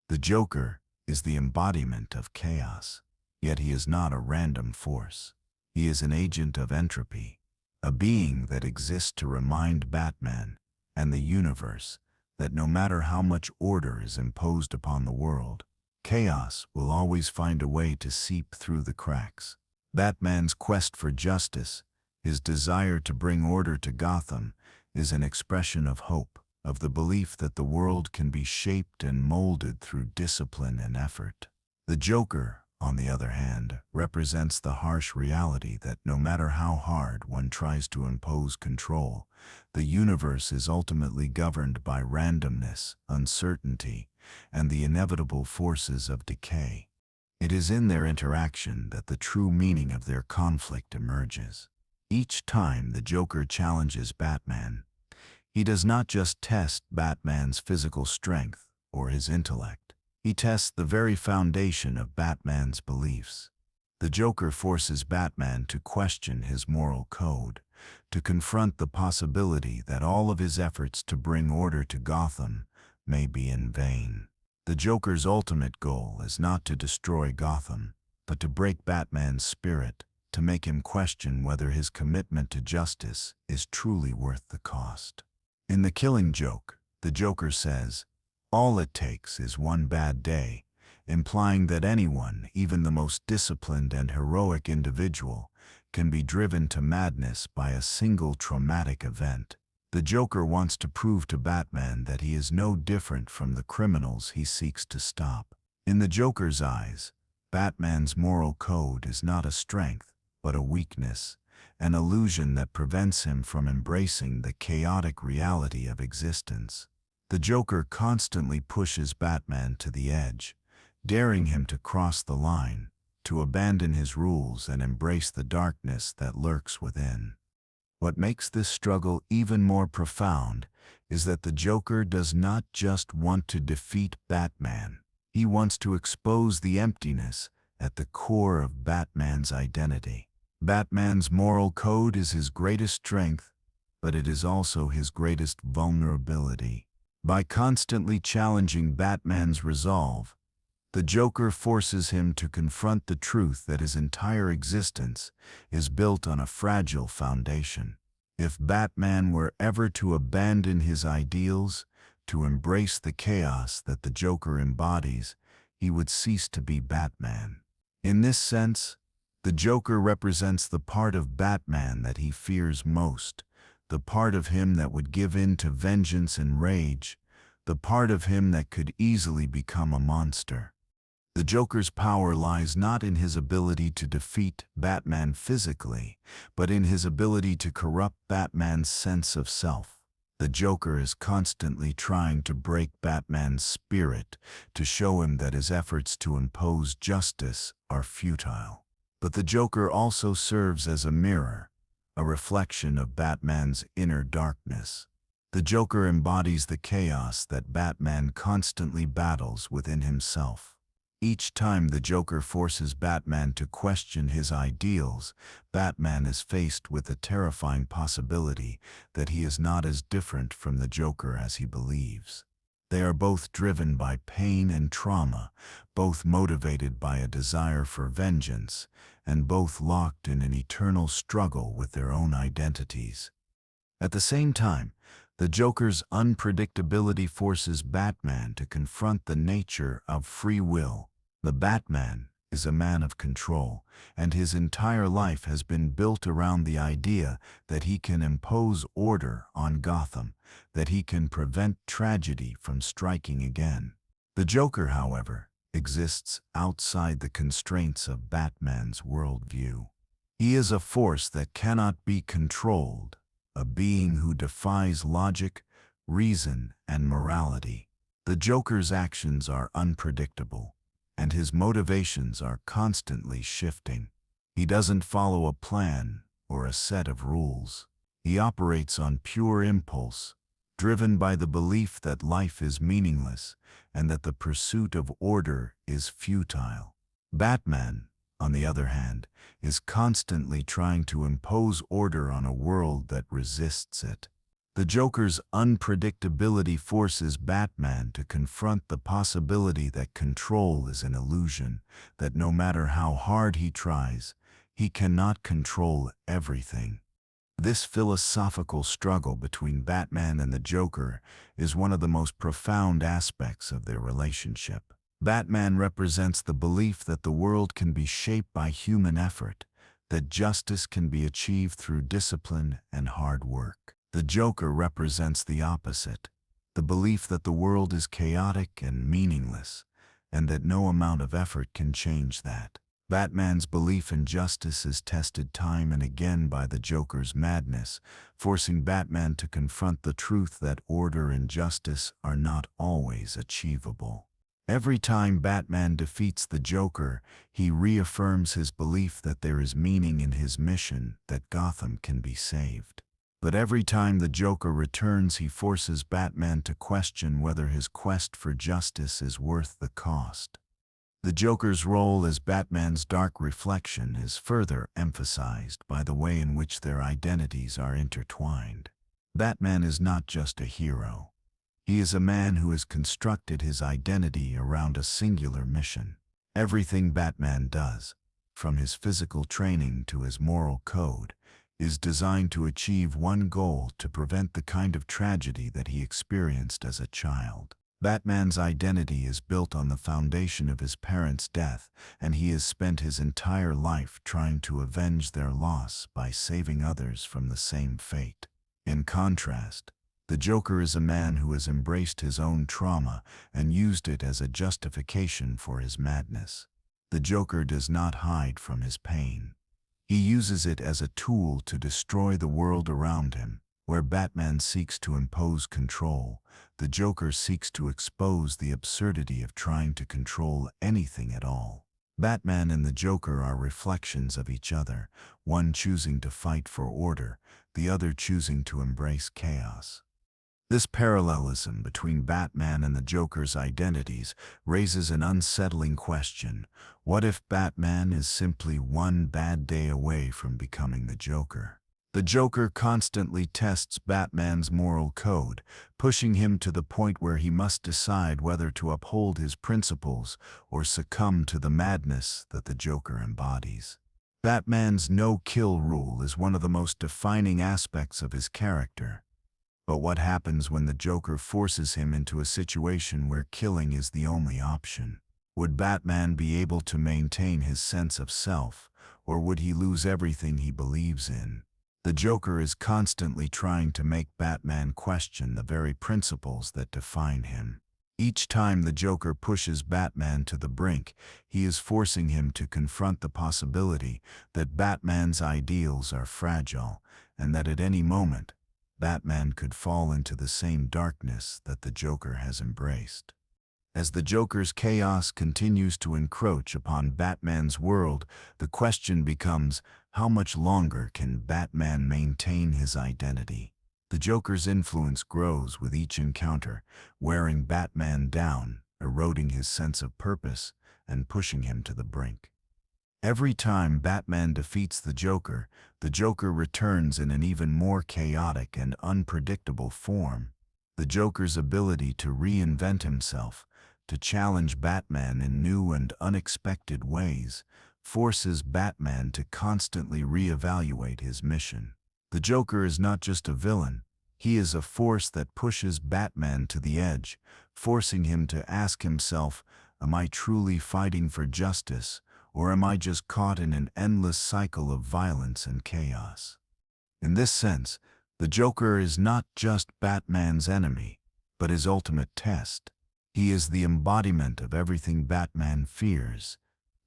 The Joker is the embodiment of chaos, yet he is not a random force. He is an agent of entropy, a being that exists to remind Batman and the universe that no matter how much order is imposed upon the world, chaos will always find a way to seep through the cracks. Batman's quest for justice, his desire to bring order to Gotham, is an expression of hope, of the belief that the world can be shaped and molded through discipline and effort. The Joker, on the other hand, represents the harsh reality that no matter how hard one tries to impose control, the universe is ultimately governed by randomness, uncertainty, and the inevitable forces of decay. It is in their interaction that the true meaning of their conflict emerges. Each time the Joker challenges Batman, he does not just test Batman's physical strength or his intellect. He tests the very foundation of Batman's beliefs. The Joker forces Batman to question his moral code, to confront the possibility that all of his efforts to bring order to Gotham may be in vain. The Joker's ultimate goal is not to destroy Gotham, but to break Batman's spirit, to make him question whether his commitment to justice is truly worth the cost. In The Killing Joke, the Joker says, "All it takes is one bad day," implying that anyone, even the most disciplined and heroic individual, can be driven to madness by a single traumatic event. The Joker wants to prove to Batman that he is no different from the criminals he seeks to stop. In the Joker's eyes, Batman's moral code is not a strength, but a weakness, an illusion that prevents him from embracing the chaotic reality of existence. The Joker constantly pushes Batman to the edge, daring him to cross the line, to abandon his rules and embrace the darkness that lurks within. What makes this struggle even more profound is that the Joker does not just want to defeat Batman. He wants to expose the emptiness at the core of Batman's identity. Batman's moral code is his greatest strength, but it is also his greatest vulnerability. By constantly challenging Batman's resolve, the Joker forces him to confront the truth that his entire existence is built on a fragile foundation. If Batman were ever to abandon his ideals, to embrace the chaos that the Joker embodies, he would cease to be Batman. In this sense, the Joker represents the part of Batman that he fears most, the part of him that would give in to vengeance and rage, the part of him that could easily become a monster. The Joker's power lies not in his ability to defeat Batman physically, but in his ability to corrupt Batman's sense of self. The Joker is constantly trying to break Batman's spirit, to show him that his efforts to impose justice are futile. But the Joker also serves as a mirror, a reflection of Batman's inner darkness. The Joker embodies the chaos that Batman constantly battles within himself. Each time the Joker forces Batman to question his ideals, Batman is faced with the terrifying possibility that he is not as different from the Joker as he believes. They are both driven by pain and trauma, both motivated by a desire for vengeance, and both locked in an eternal struggle with their own identities. At the same time, the Joker's unpredictability forces Batman to confront the nature of free will. The Batman is a man of control, and his entire life has been built around the idea that he can impose order on Gotham, that he can prevent tragedy from striking again. The Joker, however, exists outside the constraints of Batman's worldview. He is a force that cannot be controlled, a being who defies logic, reason, and morality. The Joker's actions are unpredictable, and his motivations are constantly shifting. He doesn't follow a plan or a set of rules. He operates on pure impulse, driven by the belief that life is meaningless and that the pursuit of order is futile. Batman, on the other hand, is constantly trying to impose order on a world that resists it. The Joker's unpredictability forces Batman to confront the possibility that control is an illusion, that no matter how hard he tries, he cannot control everything. This philosophical struggle between Batman and the Joker is one of the most profound aspects of their relationship. Batman represents the belief that the world can be shaped by human effort, that justice can be achieved through discipline and hard work. The Joker represents the opposite, the belief that the world is chaotic and meaningless, and that no amount of effort can change that. Batman's belief in justice is tested time and again by the Joker's madness, forcing Batman to confront the truth that order and justice are not always achievable. Every time Batman defeats the Joker, he reaffirms his belief that there is meaning in his mission, that Gotham can be saved. But every time the Joker returns, he forces Batman to question whether his quest for justice is worth the cost. The Joker's role as Batman's dark reflection is further emphasized by the way in which their identities are intertwined. Batman is not just a hero. He is a man who has constructed his identity around a singular mission. Everything Batman does, from his physical training to his moral code, is designed to achieve one goal: to prevent the kind of tragedy that he experienced as a child. Batman's identity is built on the foundation of his parents' death, and he has spent his entire life trying to avenge their loss by saving others from the same fate. In contrast, the Joker is a man who has embraced his own trauma and used it as a justification for his madness. The Joker does not hide from his pain. He uses it as a tool to destroy the world around him. Where Batman seeks to impose control, the Joker seeks to expose the absurdity of trying to control anything at all. Batman and the Joker are reflections of each other, one choosing to fight for order, the other choosing to embrace chaos. This parallelism between Batman and the Joker's identities raises an unsettling question. What if Batman is simply one bad day away from becoming the Joker? The Joker constantly tests Batman's moral code, pushing him to the point where he must decide whether to uphold his principles or succumb to the madness that the Joker embodies. Batman's no-kill rule is one of the most defining aspects of his character. But what happens when the Joker forces him into a situation where killing is the only option? Would Batman be able to maintain his sense of self, or would he lose everything he believes in? The Joker is constantly trying to make Batman question the very principles that define him. Each time the Joker pushes Batman to the brink, he is forcing him to confront the possibility that Batman's ideals are fragile, and that at any moment, Batman could fall into the same darkness that the Joker has embraced. As the Joker's chaos continues to encroach upon Batman's world, the question becomes, how much longer can Batman maintain his identity? The Joker's influence grows with each encounter, wearing Batman down, eroding his sense of purpose, and pushing him to the brink. Every time Batman defeats the Joker returns in an even more chaotic and unpredictable form. The Joker's ability to reinvent himself, to challenge Batman in new and unexpected ways, forces Batman to constantly reevaluate his mission. The Joker is not just a villain, he is a force that pushes Batman to the edge, forcing him to ask himself, am I truly fighting for justice, or am I just caught in an endless cycle of violence and chaos? In this sense, the Joker is not just Batman's enemy, but his ultimate test. He is the embodiment of everything Batman fears,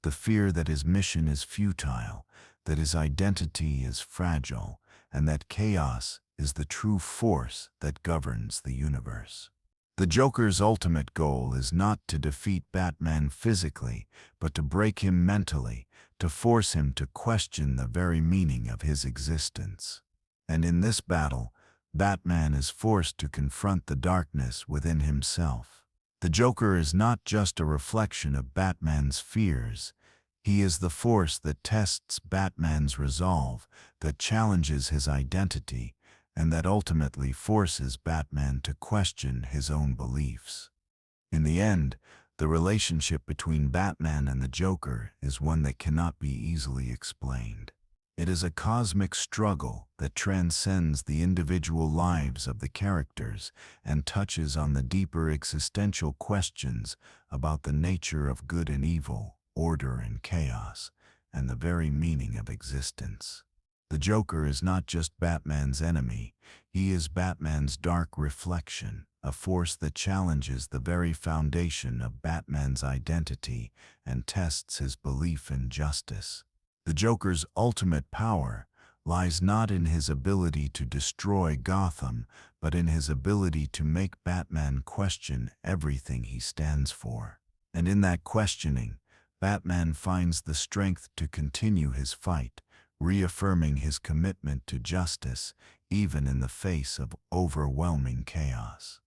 the fear that his mission is futile, that his identity is fragile, and that chaos is the true force that governs the universe. The Joker's ultimate goal is not to defeat Batman physically, but to break him mentally, to force him to question the very meaning of his existence. And in this battle, Batman is forced to confront the darkness within himself. The Joker is not just a reflection of Batman's fears. He is the force that tests Batman's resolve, that challenges his identity, and that ultimately forces Batman to question his own beliefs. In the end, the relationship between Batman and the Joker is one that cannot be easily explained. It is a cosmic struggle that transcends the individual lives of the characters and touches on the deeper existential questions about the nature of good and evil, order and chaos, and the very meaning of existence. The Joker is not just Batman's enemy, he is Batman's dark reflection, a force that challenges the very foundation of Batman's identity and tests his belief in justice. The Joker's ultimate power lies not in his ability to destroy Gotham, but in his ability to make Batman question everything he stands for. And in that questioning, Batman finds the strength to continue his fight, reaffirming his commitment to justice, even in the face of overwhelming chaos.